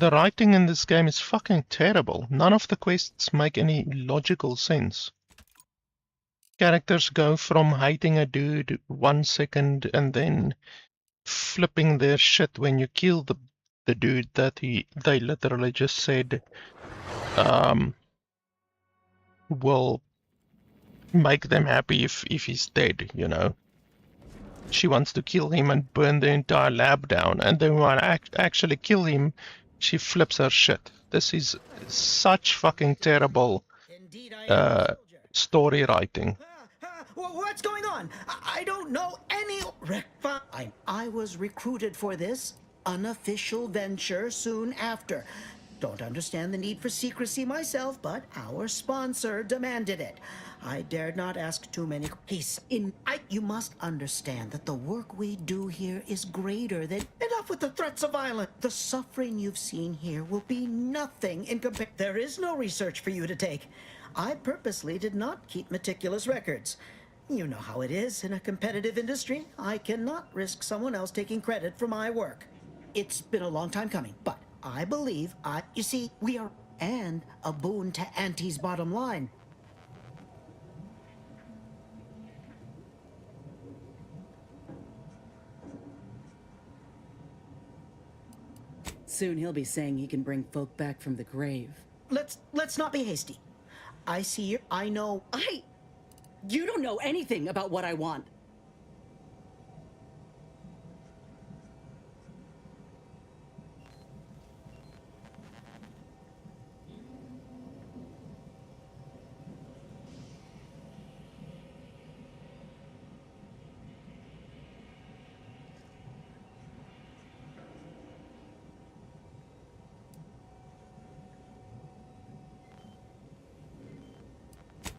writing in this game is fucking terrible. None of the quests make any logical sense. Characters go from hating a dude 1 second and then flipping their shit when you kill the dude that they literally just said will make them happy if he's dead, you know. She wants to kill him and burn the entire lab down, and then when I actually kill him, she flips her shit. This is such fucking terrible story writing. What's going on? I don't know any... I was recruited for this unofficial venture soon after. Don't understand the need for secrecy myself, but our sponsor demanded it. I dared not ask too many. You must understand that the work we do here is greater than... Enough with the threats of violence. The suffering you've seen here will be nothing in comparison. There is no research for you to take. I purposely did not keep meticulous records. You know how it is in a competitive industry. I cannot risk someone else taking credit for my work. It's been a long time coming, but I believe you see, we are... And a boon to Auntie's bottom line. Soon he'll be saying he can bring folk back from the grave. Let's not be hasty. I see you. I know. You don't know anything about what I want.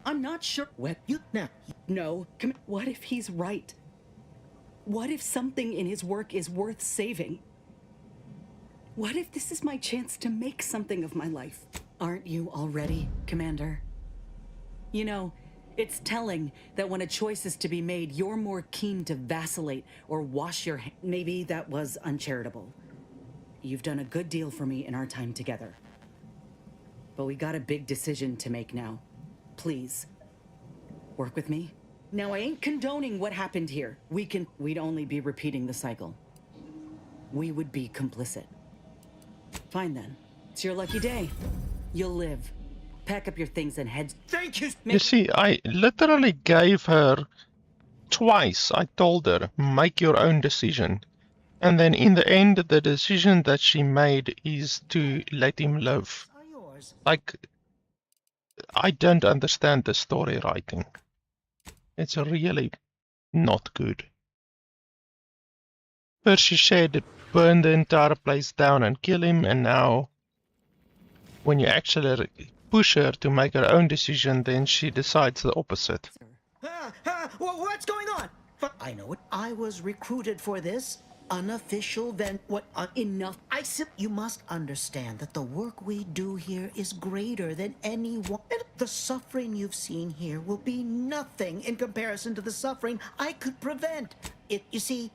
I'm not sure. What? You now. No. What if he's right? What if something in his work is worth saving? What if this is my chance to make something of my life? Aren't you already, Commander? You know, it's telling that when a choice is to be made, you're more keen to vacillate or wash your hands. Maybe that was uncharitable. You've done a good deal for me in our time together. But we got a big decision to make now. Please, work with me. Now, I ain't condoning what happened here. We'd only be repeating the cycle. We would be complicit. Fine then. It's your lucky day. You'll live. Pack up your things and head. Thank you. You see, I literally gave her twice. I told her, make your own decision. And then in the end, the decision that she made is to let him live. Like, I don't understand the story writing. It's really not good. First she said burn the entire place down and kill him, and now when you actually push her to make her own decision, then she decides the opposite. What's going on? I know it. I was recruited for this unofficial enough. You must understand that the work we do here is greater than anyone. The suffering you've seen here will be nothing in comparison to the suffering I could prevent. You see,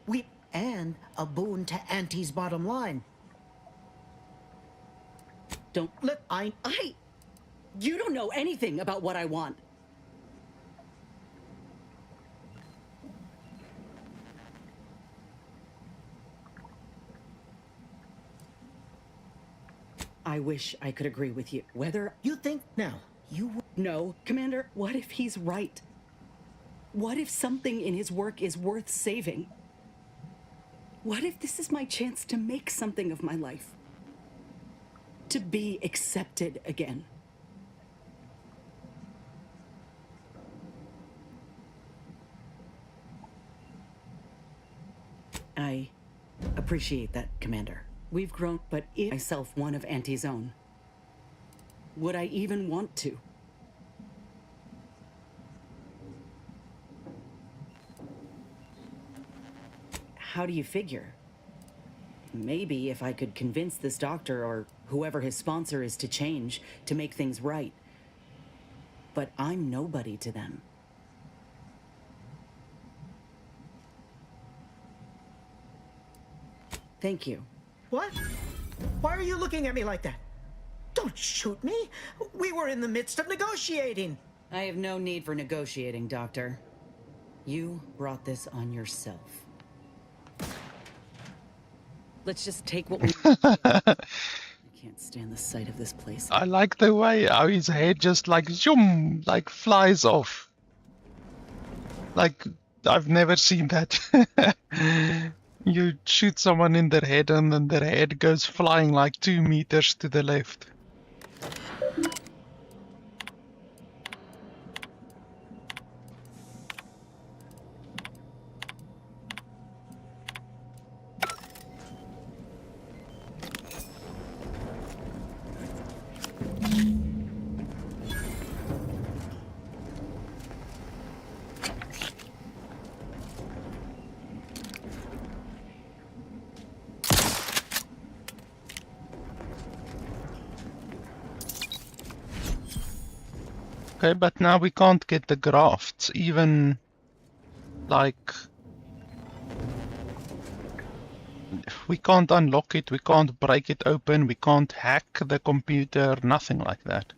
and a boon to Auntie's bottom line. You don't know anything about what I want. I wish I could agree with you. Whether you think now, No, Commander, what if he's right? What if something in his work is worth saving? What if this is my chance to make something of my life? To be accepted again? I appreciate that, Commander. We've grown, but if myself one of Auntie's own, would I even want to? How do you figure? Maybe if I could convince this doctor or whoever his sponsor is to change, to make things right. But I'm nobody to them. Thank you. What? Why are you looking at me like that? Don't shoot me. We were in the midst of negotiating. I have no need for negotiating, Doctor. You brought this on yourself. Let's just take what we... I can't stand the sight of this place. I like the way how his head just like zoom, like flies off. Like, I've never seen that. You shoot someone in their head and then their head goes flying like 2 meters to the left. Okay, but now we can't get the grafts, even like we can't unlock it, we can't break it open, we can't hack the computer, nothing like that.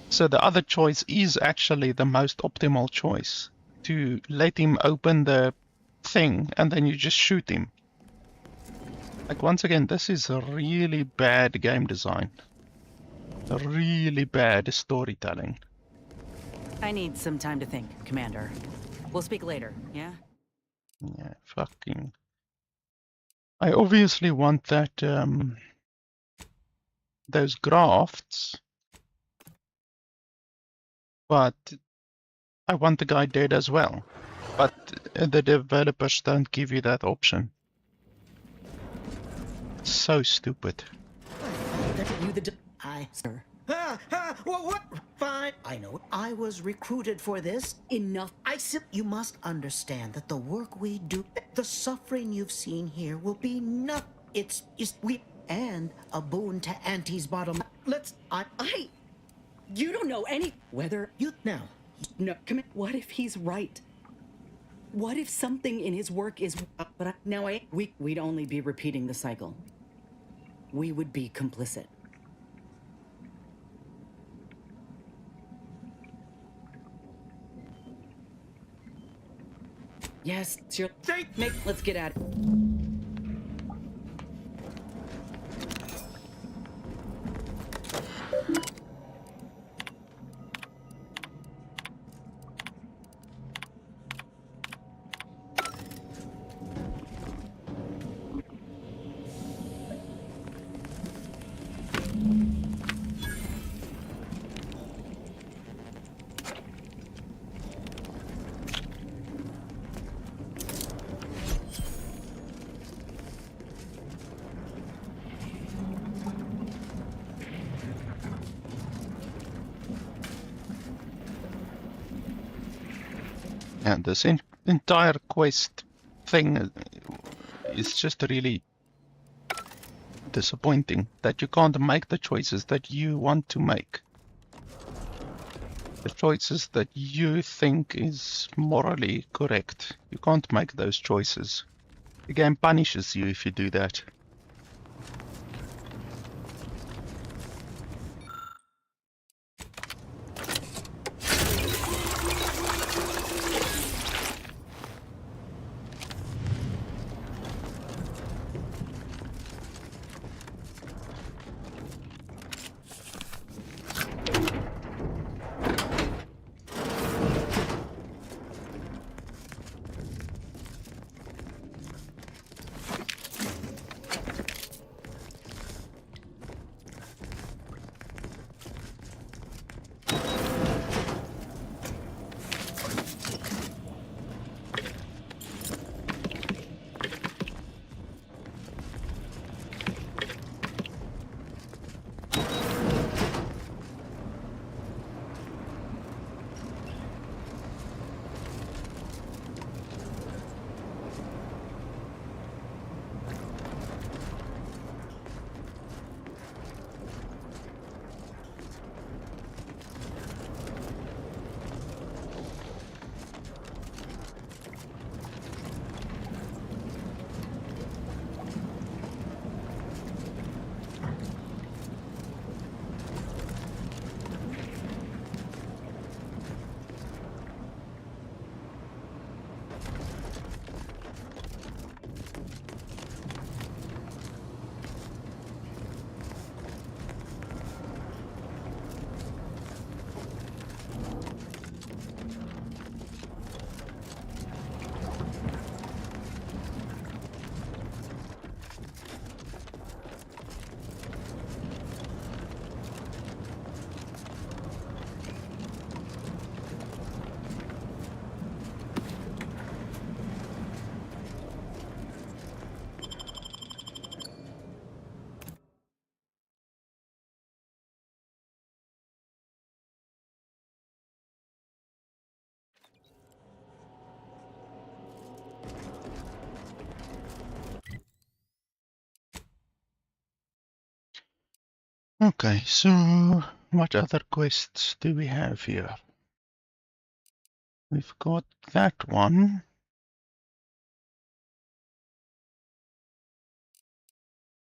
So the other choice is actually the most optimal choice, to let him open the thing and then you just shoot him. Like, once again, this is a really bad game design. A really bad storytelling. I need some time to think, Commander. We'll speak later, yeah? Yeah, fucking... I obviously want that, those grafts, but I want the guy dead as well. But the developers don't give you that option. So stupid. Sir, What? Fine. I know. I was recruited for this. Enough. You must understand that the work we do, the suffering you've seen here will be nothing. And a boon to Auntie's bottom. You don't know any. Whether. Now. No, come in. What if he's right? What if something in his work is. We'd only be repeating the cycle. We would be complicit. Yes, sure. Let's get at it. And this entire quest thing is just really disappointing that you can't make the choices that you want to make. The choices that you think is morally correct. You can't make those choices. The game punishes you if you do that. Okay, so what other quests do we have here? We've got that one.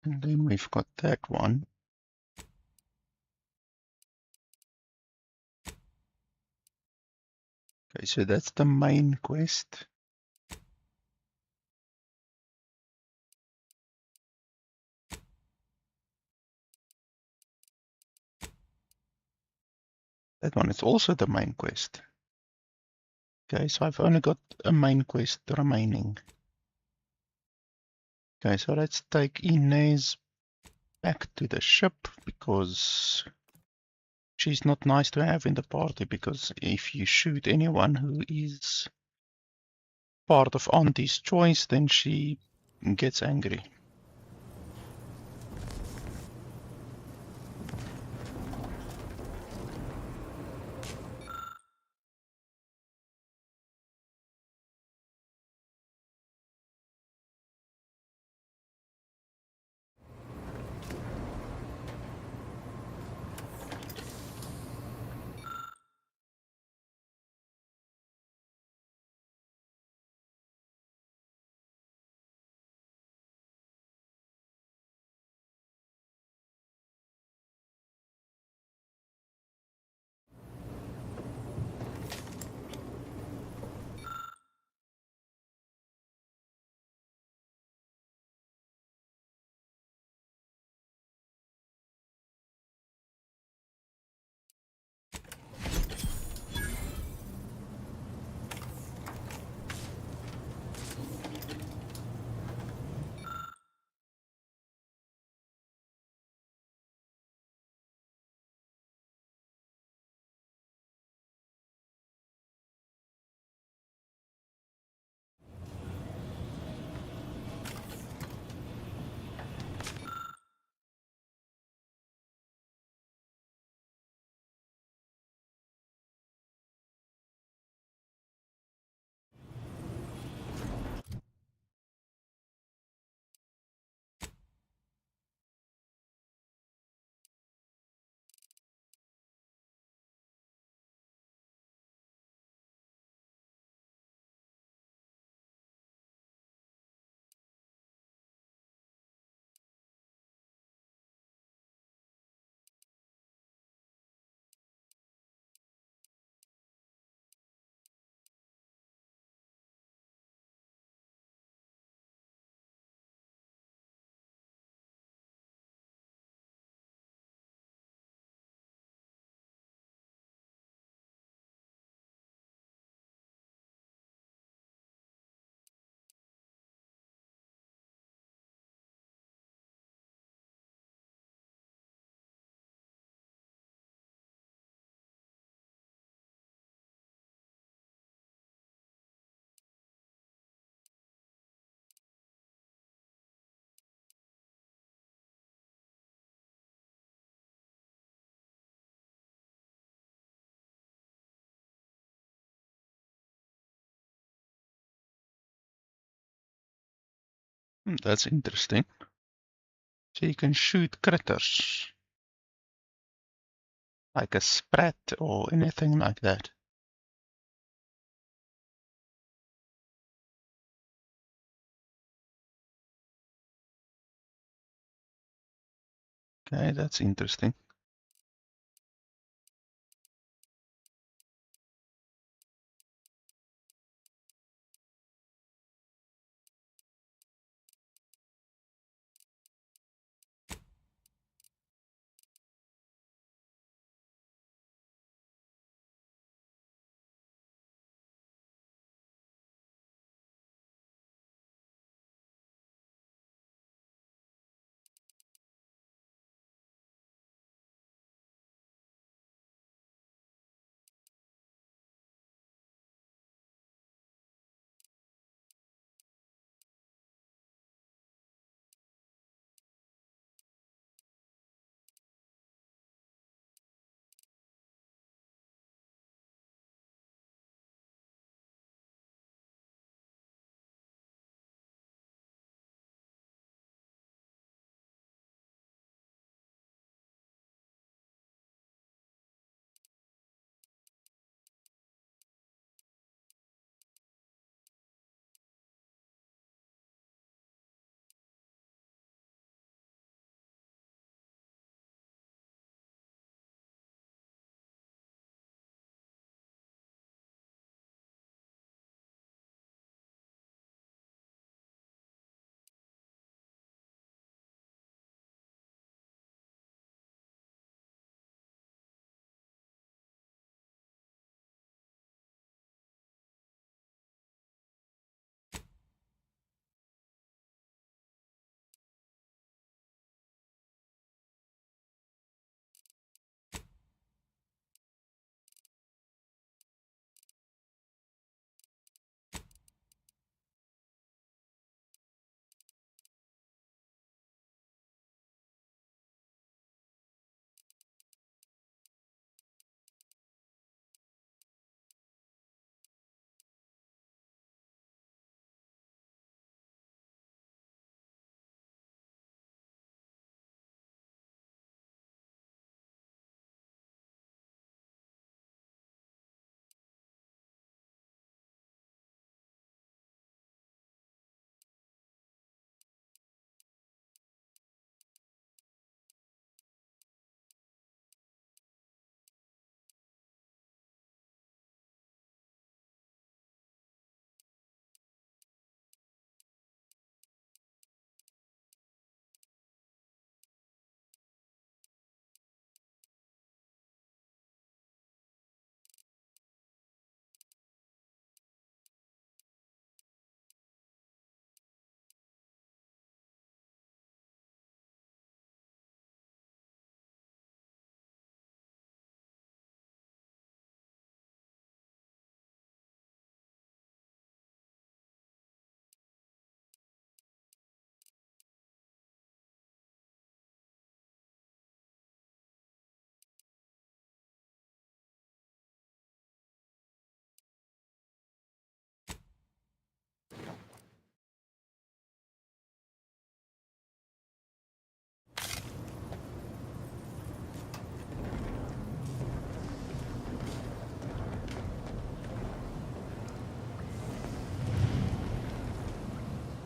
And then we've got that one. Okay, so that's the main quest. That one is also the main quest. Okay, so I've only got a main quest remaining. Okay, so let's take Inez back to the ship because she's not nice to have in the party, because if you shoot anyone who is part of Auntie's choice, then she gets angry. That's interesting. So you can shoot critters. Like a sprat or anything like that. Okay, that's interesting.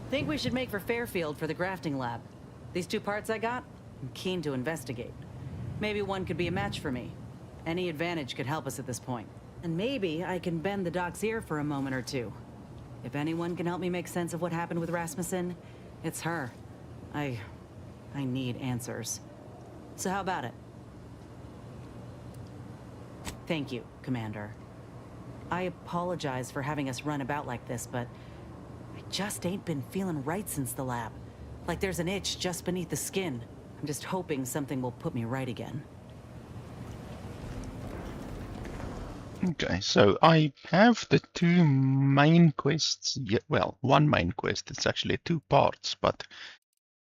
Think we should make for Fairfield for the grafting lab. These 2 parts I got, I'm keen to investigate. Maybe one could be a match for me. Any advantage could help us at this point. And maybe I can bend the doc's ear for a moment or two. If anyone can help me make sense of what happened with Rasmussen, it's her. I need answers. So how about it? Thank you, Commander. I apologize for having us run about like this, but I just ain't been feeling right since the lab. Like there's an itch just beneath the skin. I'm just hoping something will put me right again. Okay, so I have the 2 main quests. Yeah, well, one main quest. It's actually 2 parts, but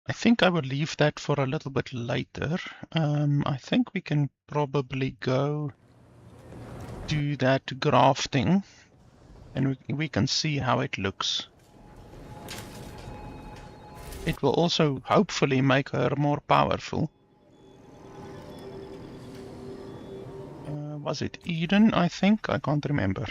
I think I will leave that for a little bit later. I think we can probably go do that grafting, and we can see how it looks. It will also hopefully make her more powerful. Was it Eden, I think? I can't remember.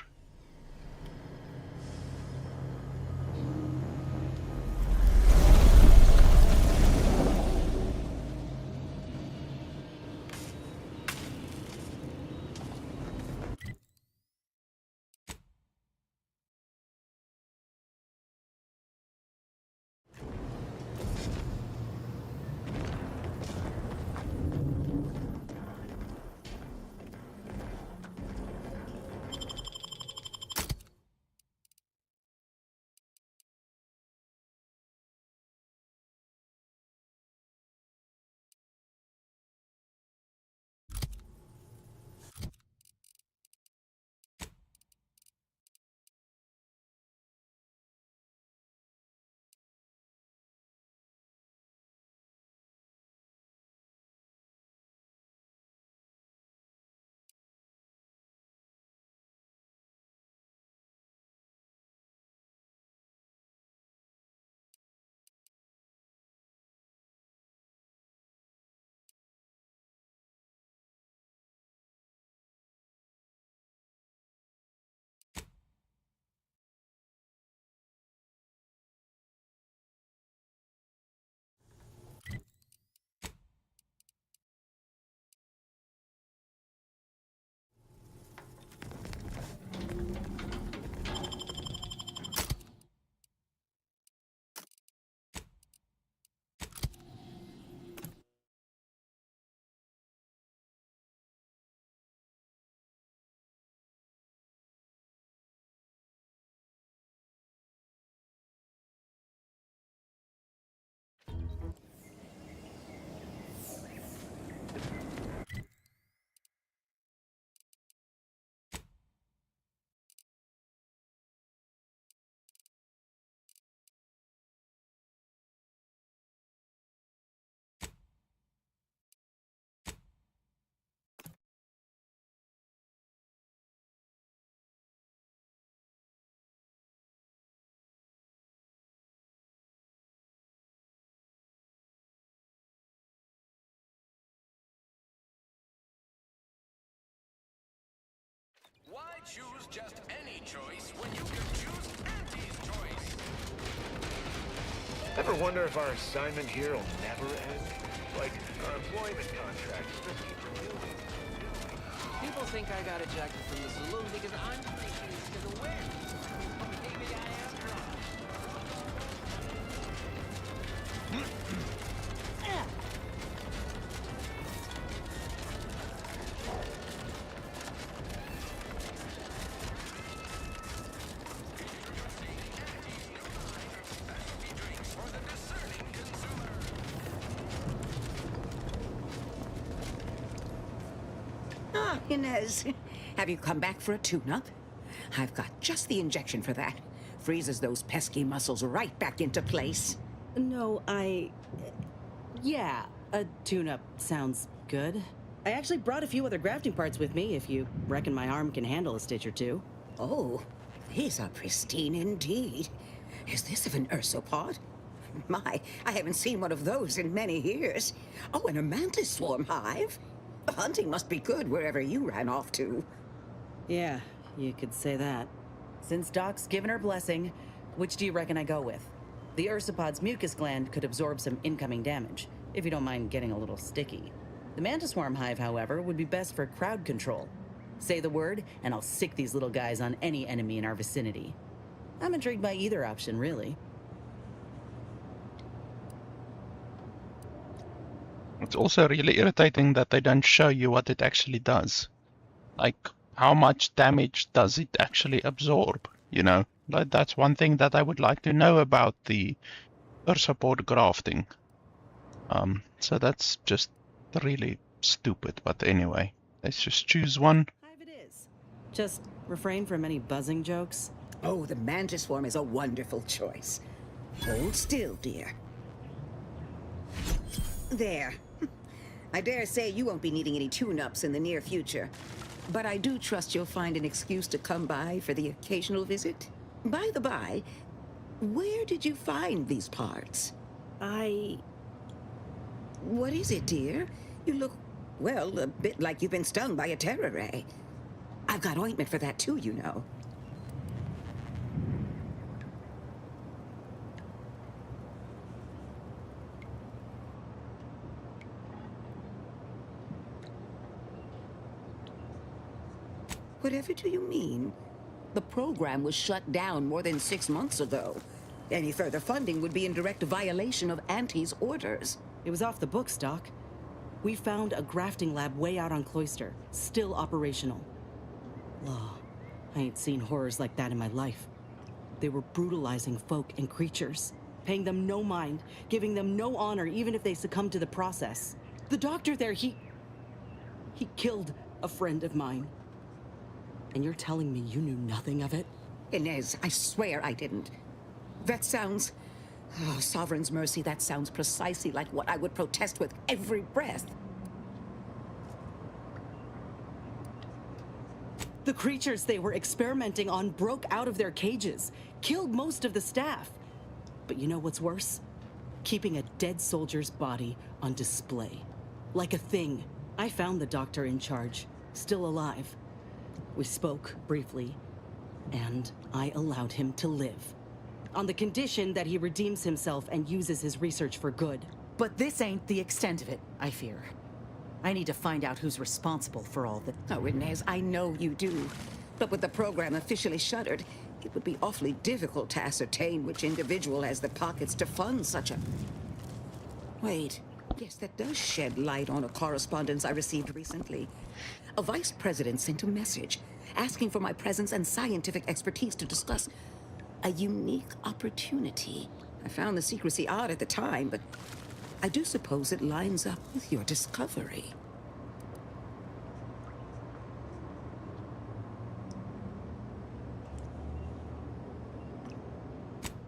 Why choose just any choice when you can choose Auntie's choice? Ever wonder if our assignment here will never end? Like our employment contract just keeps renewing. People think I got ejected from the saloon because I'm previous to the win. Maybe I am wrong. Ah, Inez. Have you come back for a tune-up? I've got just the injection for that. Freezes those pesky muscles right back into place. No, yeah, a tune-up sounds good. I actually brought a few other grafting parts with me, if you reckon my arm can handle a stitch or two. Oh, these are pristine indeed. Is this of an ursopod? My, I haven't seen one of those in many years. Oh, and a mantis swarm hive? The hunting must be good wherever you ran off to. Yeah, you could say that. Since Doc's given her blessing, which do you reckon I go with? The ursopod's mucus gland could absorb some incoming damage, if you don't mind getting a little sticky. The mantis swarm hive, however, would be best for crowd control. Say the word, and I'll sick these little guys on any enemy in our vicinity. I'm intrigued by either option, really. It's also really irritating that they don't show you what it actually does. Like, how much damage does it actually absorb, you know? Like, that's one thing that I would like to know about the ursopod grafting. So that's just really stupid, but anyway, let's just choose one. Just refrain from any buzzing jokes. Oh, the mantis swarm is a wonderful choice. Hold still, dear. There. I dare say you won't be needing any tune-ups in the near future. But I do trust you'll find an excuse to come by for the occasional visit. By the by, where did you find these parts? What is it, dear? You look, well, a bit like you've been stung by a terror ray. I've got ointment for that too, you know. Whatever do you mean? The program was shut down more than 6 months ago. Any further funding would be in direct violation of Auntie's orders. It was off the books, Doc. We found a grafting lab way out on Cloister, still operational. Law. I ain't seen horrors like that in my life. They were brutalizing folk and creatures, paying them no mind, giving them no honor even if they succumbed to the process. The doctor there, he killed a friend of mine. And you're telling me you knew nothing of it? Inez, I swear I didn't. That sounds... Oh, Sovereign's mercy, that sounds precisely like what I would protest with every breath. The creatures they were experimenting on broke out of their cages, killed most of the staff. But you know what's worse? Keeping a dead soldier's body on display. Like a thing. I found the doctor in charge, still alive. We spoke briefly, and I allowed him to live. On the condition that he redeems himself and uses his research for good. But this ain't the extent of it, I fear. I need to find out who's responsible for all the... Oh, Inez, I know you do. But with the program officially shuttered, it would be awfully difficult to ascertain which individual has the pockets to fund such a... Wait. Yes, that does shed light on a correspondence I received recently. A vice president sent a message asking for my presence and scientific expertise to discuss a unique opportunity. I found the secrecy odd at the time, but I do suppose it lines up with your discovery.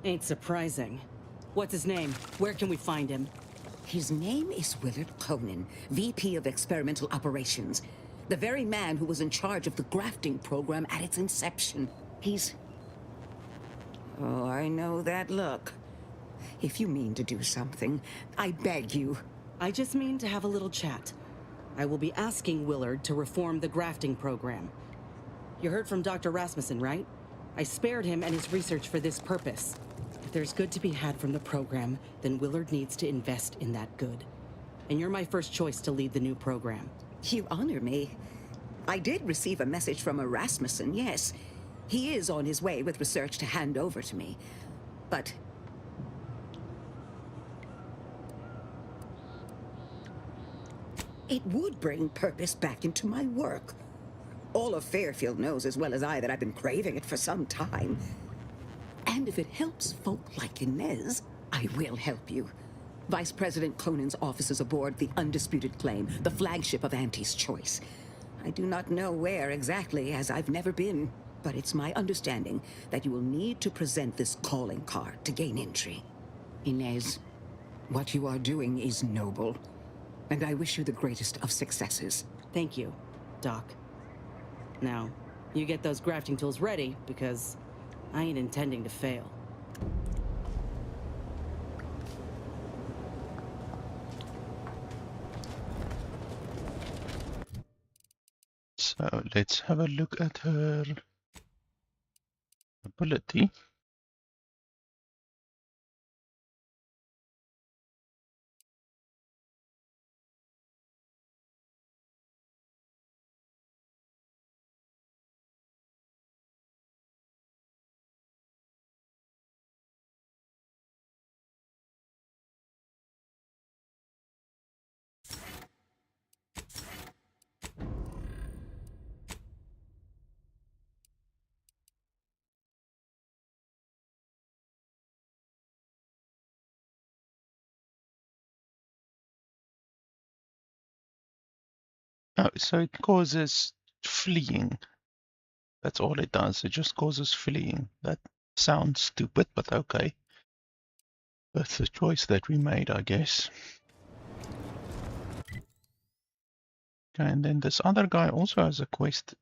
Ain't surprising. What's his name? Where can we find him? His name is Willard Conan, VP of Experimental Operations. The very man who was in charge of the grafting program at its inception. He's... Oh, I know that look. If you mean to do something, I beg you. I just mean to have a little chat. I will be asking Willard to reform the grafting program. You heard from Dr. Rasmussen, right? I spared him and his research for this purpose. If there's good to be had from the program, then Willard needs to invest in that good. And you're my first choice to lead the new program. You honor me. I did receive a message from a Rasmussen, yes. He is on his way with research to hand over to me. But... it would bring purpose back into my work. All of Fairfield knows as well as I that I've been craving it for some time. And if it helps folk like Inez, I will help you. Vice President Conan's office is aboard the Undisputed Claim, the flagship of Auntie's choice. I do not know where exactly, as I've never been, but it's my understanding that you will need to present this calling card to gain entry. Inez, what you are doing is noble, and I wish you the greatest of successes. Thank you, Doc. Now, you get those grafting tools ready, because I ain't intending to fail. So let's have a look at her ability. Oh, so it causes fleeing. That's all it does. It just causes fleeing. That sounds stupid, but okay. That's the choice that we made, I guess. Okay, and then this other guy also has a quest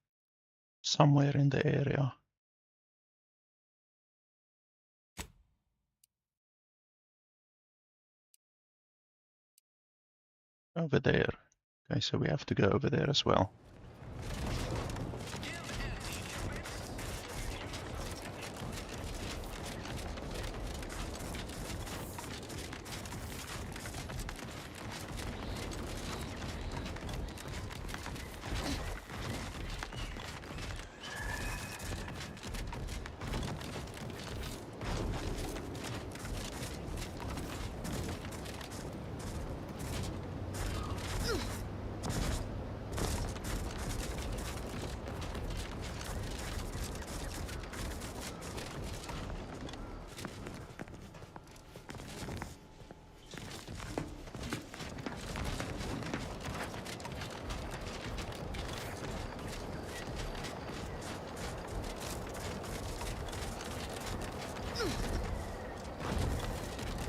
somewhere in the area. Over there. Okay, so we have to go over there as well.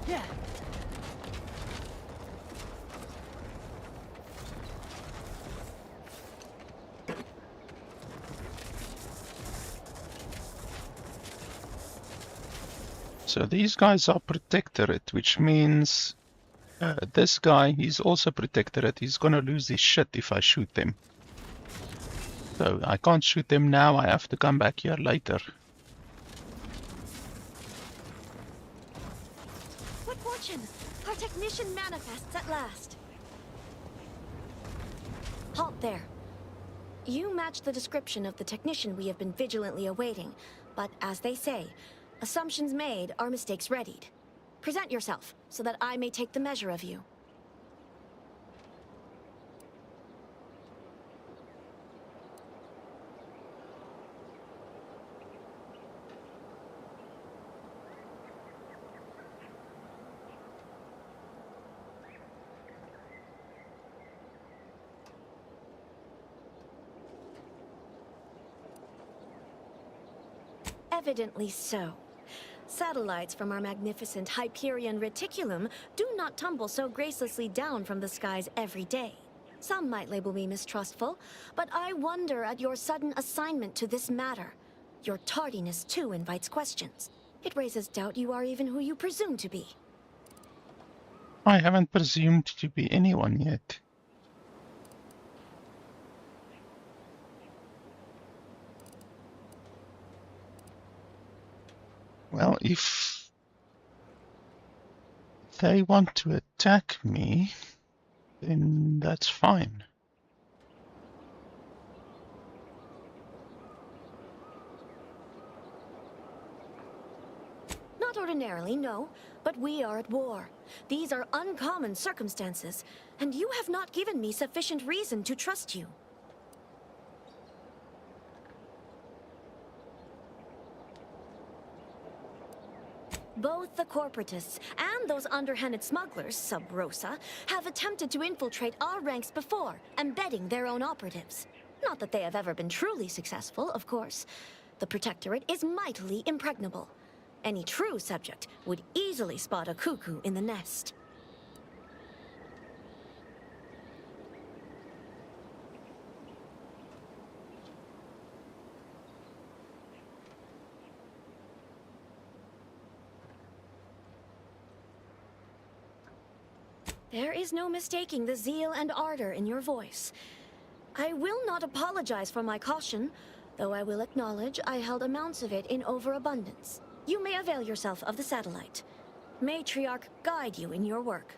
Yeah. So these guys are protectorate, which means this guy, he's also protectorate. He's gonna lose his shit if I shoot them. So I can't shoot them now, I have to come back here later. What fortune! Our technician manifests at last. Halt there. You match the description of the technician we have been vigilantly awaiting, but as they say, assumptions made are mistakes readied. Present yourself, so that I may take the measure of you. Evidently so. Satellites from our magnificent Hyperion reticulum do not tumble so gracelessly down from the skies every day. Some might label me mistrustful, but I wonder at your sudden assignment to this matter. Your tardiness, too, invites questions. It raises doubt you are even who you presume to be. I haven't presumed to be anyone yet. Well, if they want to attack me, then that's fine. Not ordinarily, no, but we are at war. These are uncommon circumstances, and you have not given me sufficient reason to trust you. Both the corporatists and those underhanded smugglers, sub rosa, have attempted to infiltrate our ranks before, embedding their own operatives. Not that they have ever been truly successful, of course. The Protectorate is mightily impregnable. Any true subject would easily spot a cuckoo in the nest. There is no mistaking the zeal and ardor in your voice. I will not apologize for my caution, though I will acknowledge I held amounts of it in overabundance. You may avail yourself of the satellite. Matriarch guide you in your work.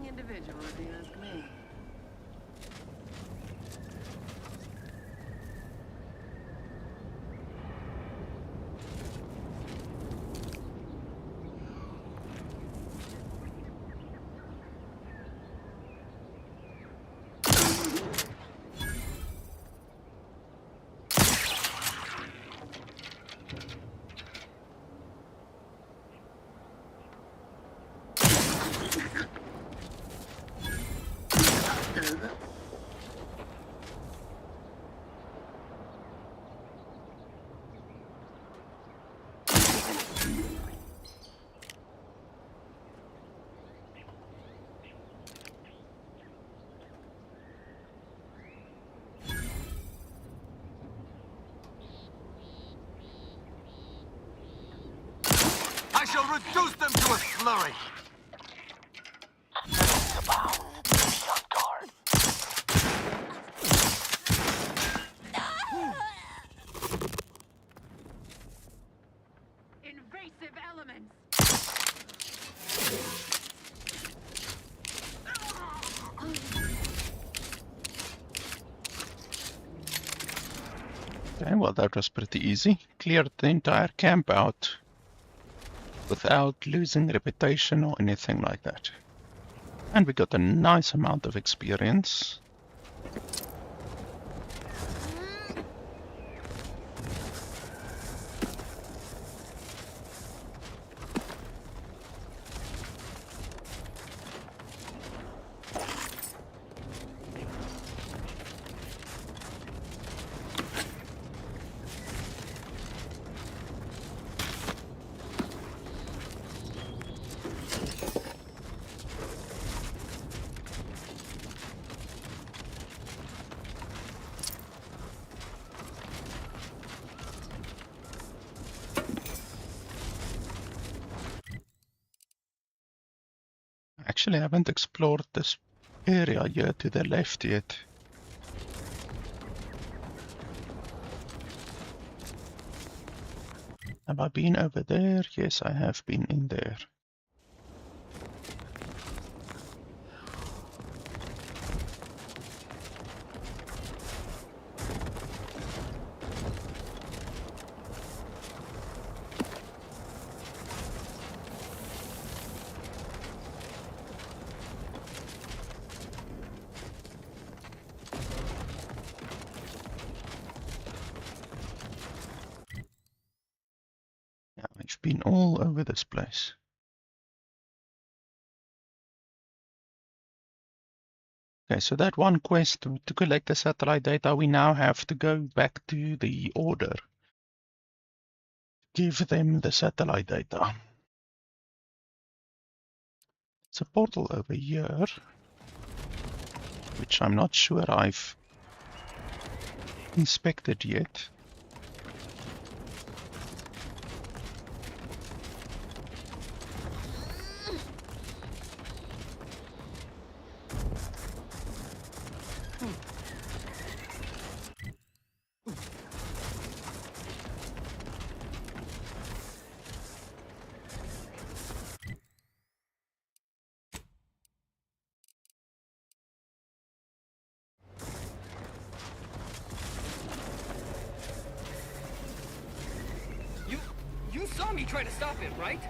Individual, if you ask me. shall reduce them to a slurry. Invasive elements. Okay, well that was pretty easy. Cleared the entire camp out without losing reputation or anything like that. And we got a nice amount of experience. Actually, I haven't explored this area here to the left yet. Have I been over there? Yes, I have been in there. Yeah, I've been all over this place. Okay, so that one quest to collect the satellite data, we now have to go back to the Order. Give them the satellite data. It's a portal over here, which I'm not sure I've inspected yet. You saw me try to stop it, right?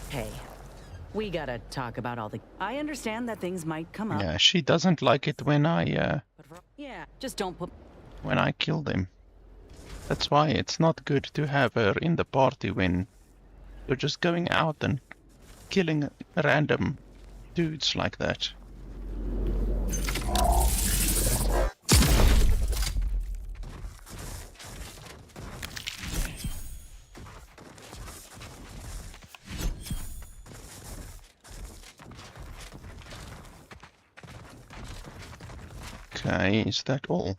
Hey, we gotta talk about all the... I understand that things might come up. Yeah, she doesn't like it when I Yeah, just don't put... when I kill them. That's why it's not good to have her in the party when you're just going out and killing random dudes like that. Okay, is that all?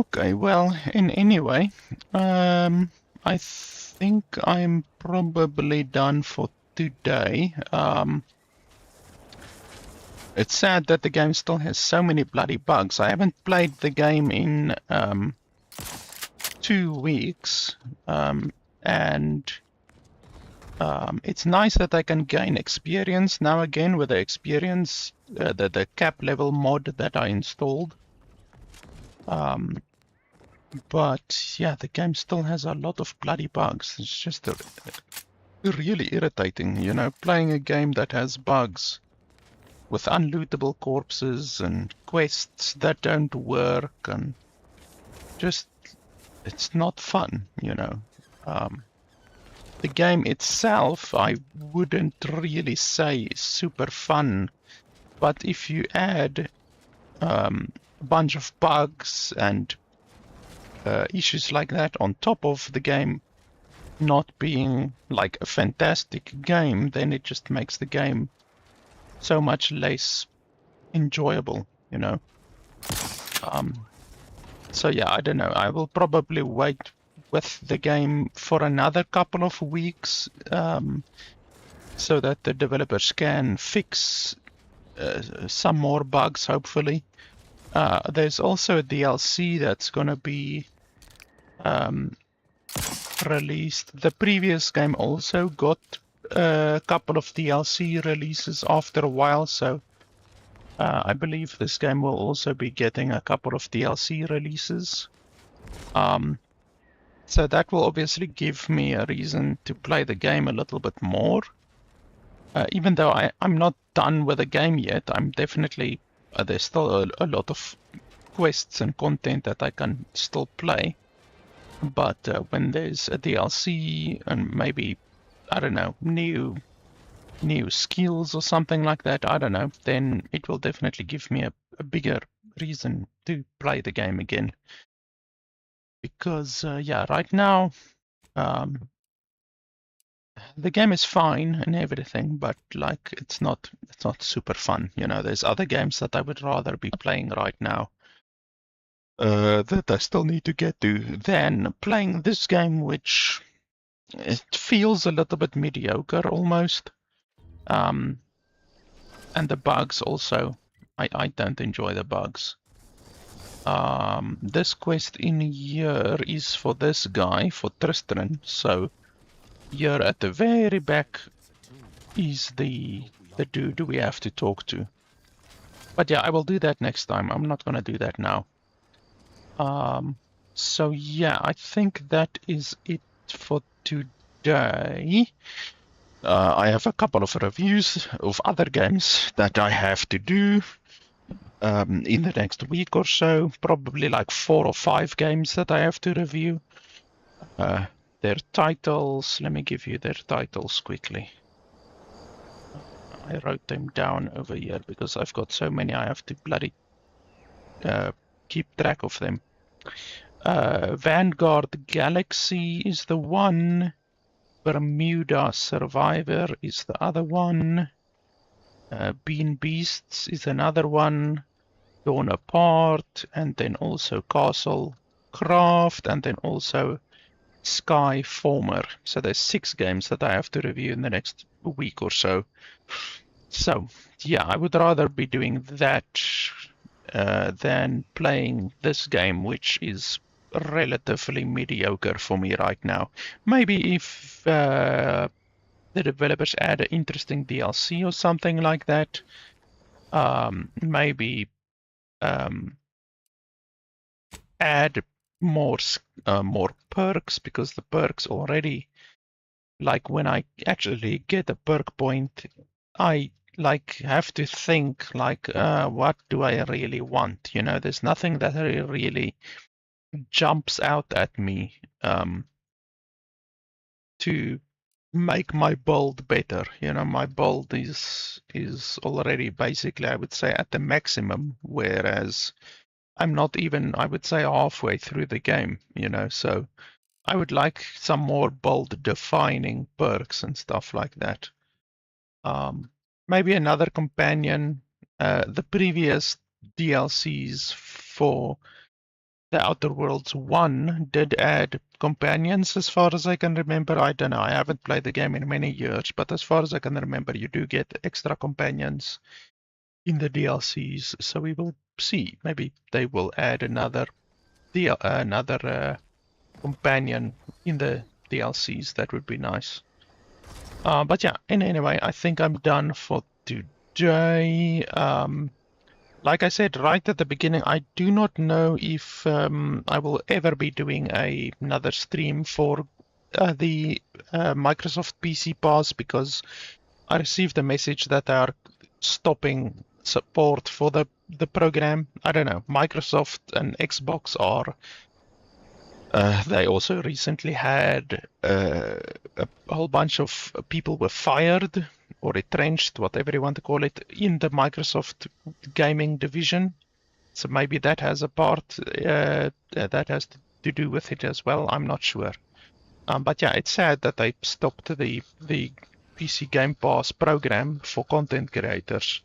Okay, well, in anyway, I think I'm probably done for today. It's sad that the game still has so many bloody bugs. I haven't played the game in 2 weeks, and it's nice that I can gain experience now again with the experience, the cap level mod that I installed. But yeah, the game still has a lot of bloody bugs. It's just really irritating, you know, playing a game that has bugs with unlootable corpses and quests that don't work, and just, it's not fun, you know. The game itself, I wouldn't really say is super fun, but if you add a bunch of bugs and issues like that on top of the game not being like a fantastic game, then it just makes the game so much less enjoyable, you know. So yeah, I don't know. I will probably wait with the game for another couple of weeks, so that the developers can fix some more bugs, hopefully. There's also a DLC that's gonna be released. The previous game also got a couple of DLC releases after a while, so I believe this game will also be getting a couple of DLC releases. So that will obviously give me a reason to play the game a little bit more. Even though I'm not done with the game yet, I'm definitely, there's still a lot of quests and content that I can still play. But when there's a DLC and maybe, I don't know, new skills or something like that, I don't know, then it will definitely give me a bigger reason to play the game again. Because yeah, right now the game is fine and everything, but like it's not super fun, you know. There's other games that I would rather be playing right now that I still need to get to than playing this game, which it feels a little bit mediocre almost. And the bugs also, I don't enjoy the bugs. This quest in here is for this guy, for Tristan, so here at the very back is the dude we have to talk to. But yeah, I will do that next time. I'm not gonna do that now. So yeah, I think that is it for today. I have a couple of reviews of other games that I have to do in the next week or so. Probably like 4 or 5 games that I have to review. Their titles, let me give you their titles quickly. I wrote them down over here because I've got so many I have to bloody keep track of them. Vanguard Galaxy is the one. Bermuda Survivor is the other one. Bean Beasts is another one. Dawn Apart, and then also Castle Craft, and then also Sky Former. So there's 6 games that I have to review in the next week or so. So yeah, I would rather be doing that than playing this game, which is relatively mediocre for me right now. Maybe if the developers add an interesting DLC or something like that, maybe add more perks, because the perks already, like when I actually get a perk point, I like have to think like, what do I really want? You know, there's nothing that really jumps out at me to make my build better. You know, my build is already basically, I would say, at the maximum, whereas I'm not even, I would say, halfway through the game, you know. So I would like some more build defining perks and stuff like that. Maybe another companion. The previous DLCs for The Outer Worlds 1 did add companions, as far as I can remember. I don't know, I haven't played the game in many years, but as far as I can remember, you do get extra companions in the DLCs. So we will see. Maybe they will add another companion in the DLCs. That would be nice. But yeah, anyway, I think I'm done for today. Like I said right at the beginning, I do not know if I will ever be doing another stream for the Microsoft PC Pass, because I received a message that they are stopping support for the program. I don't know. Microsoft and Xbox are. They also recently had a whole bunch of people were fired or retrenched, whatever you want to call it, in the Microsoft gaming division. So maybe that has a part that has to do with it as well. I'm not sure. But yeah, it's sad that they stopped the PC Game Pass program for content creators.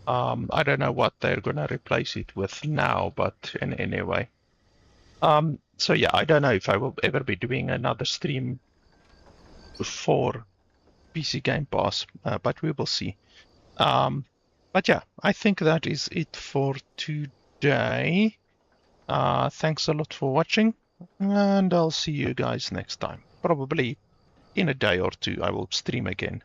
I don't know what they're gonna replace it with now, but anyway. So yeah, I don't know if I will ever be doing another stream for PC Game Pass, but we will see. But yeah, I think that is it for today. Thanks a lot for watching, and I'll see you guys next time. Probably in a day or two I will stream again.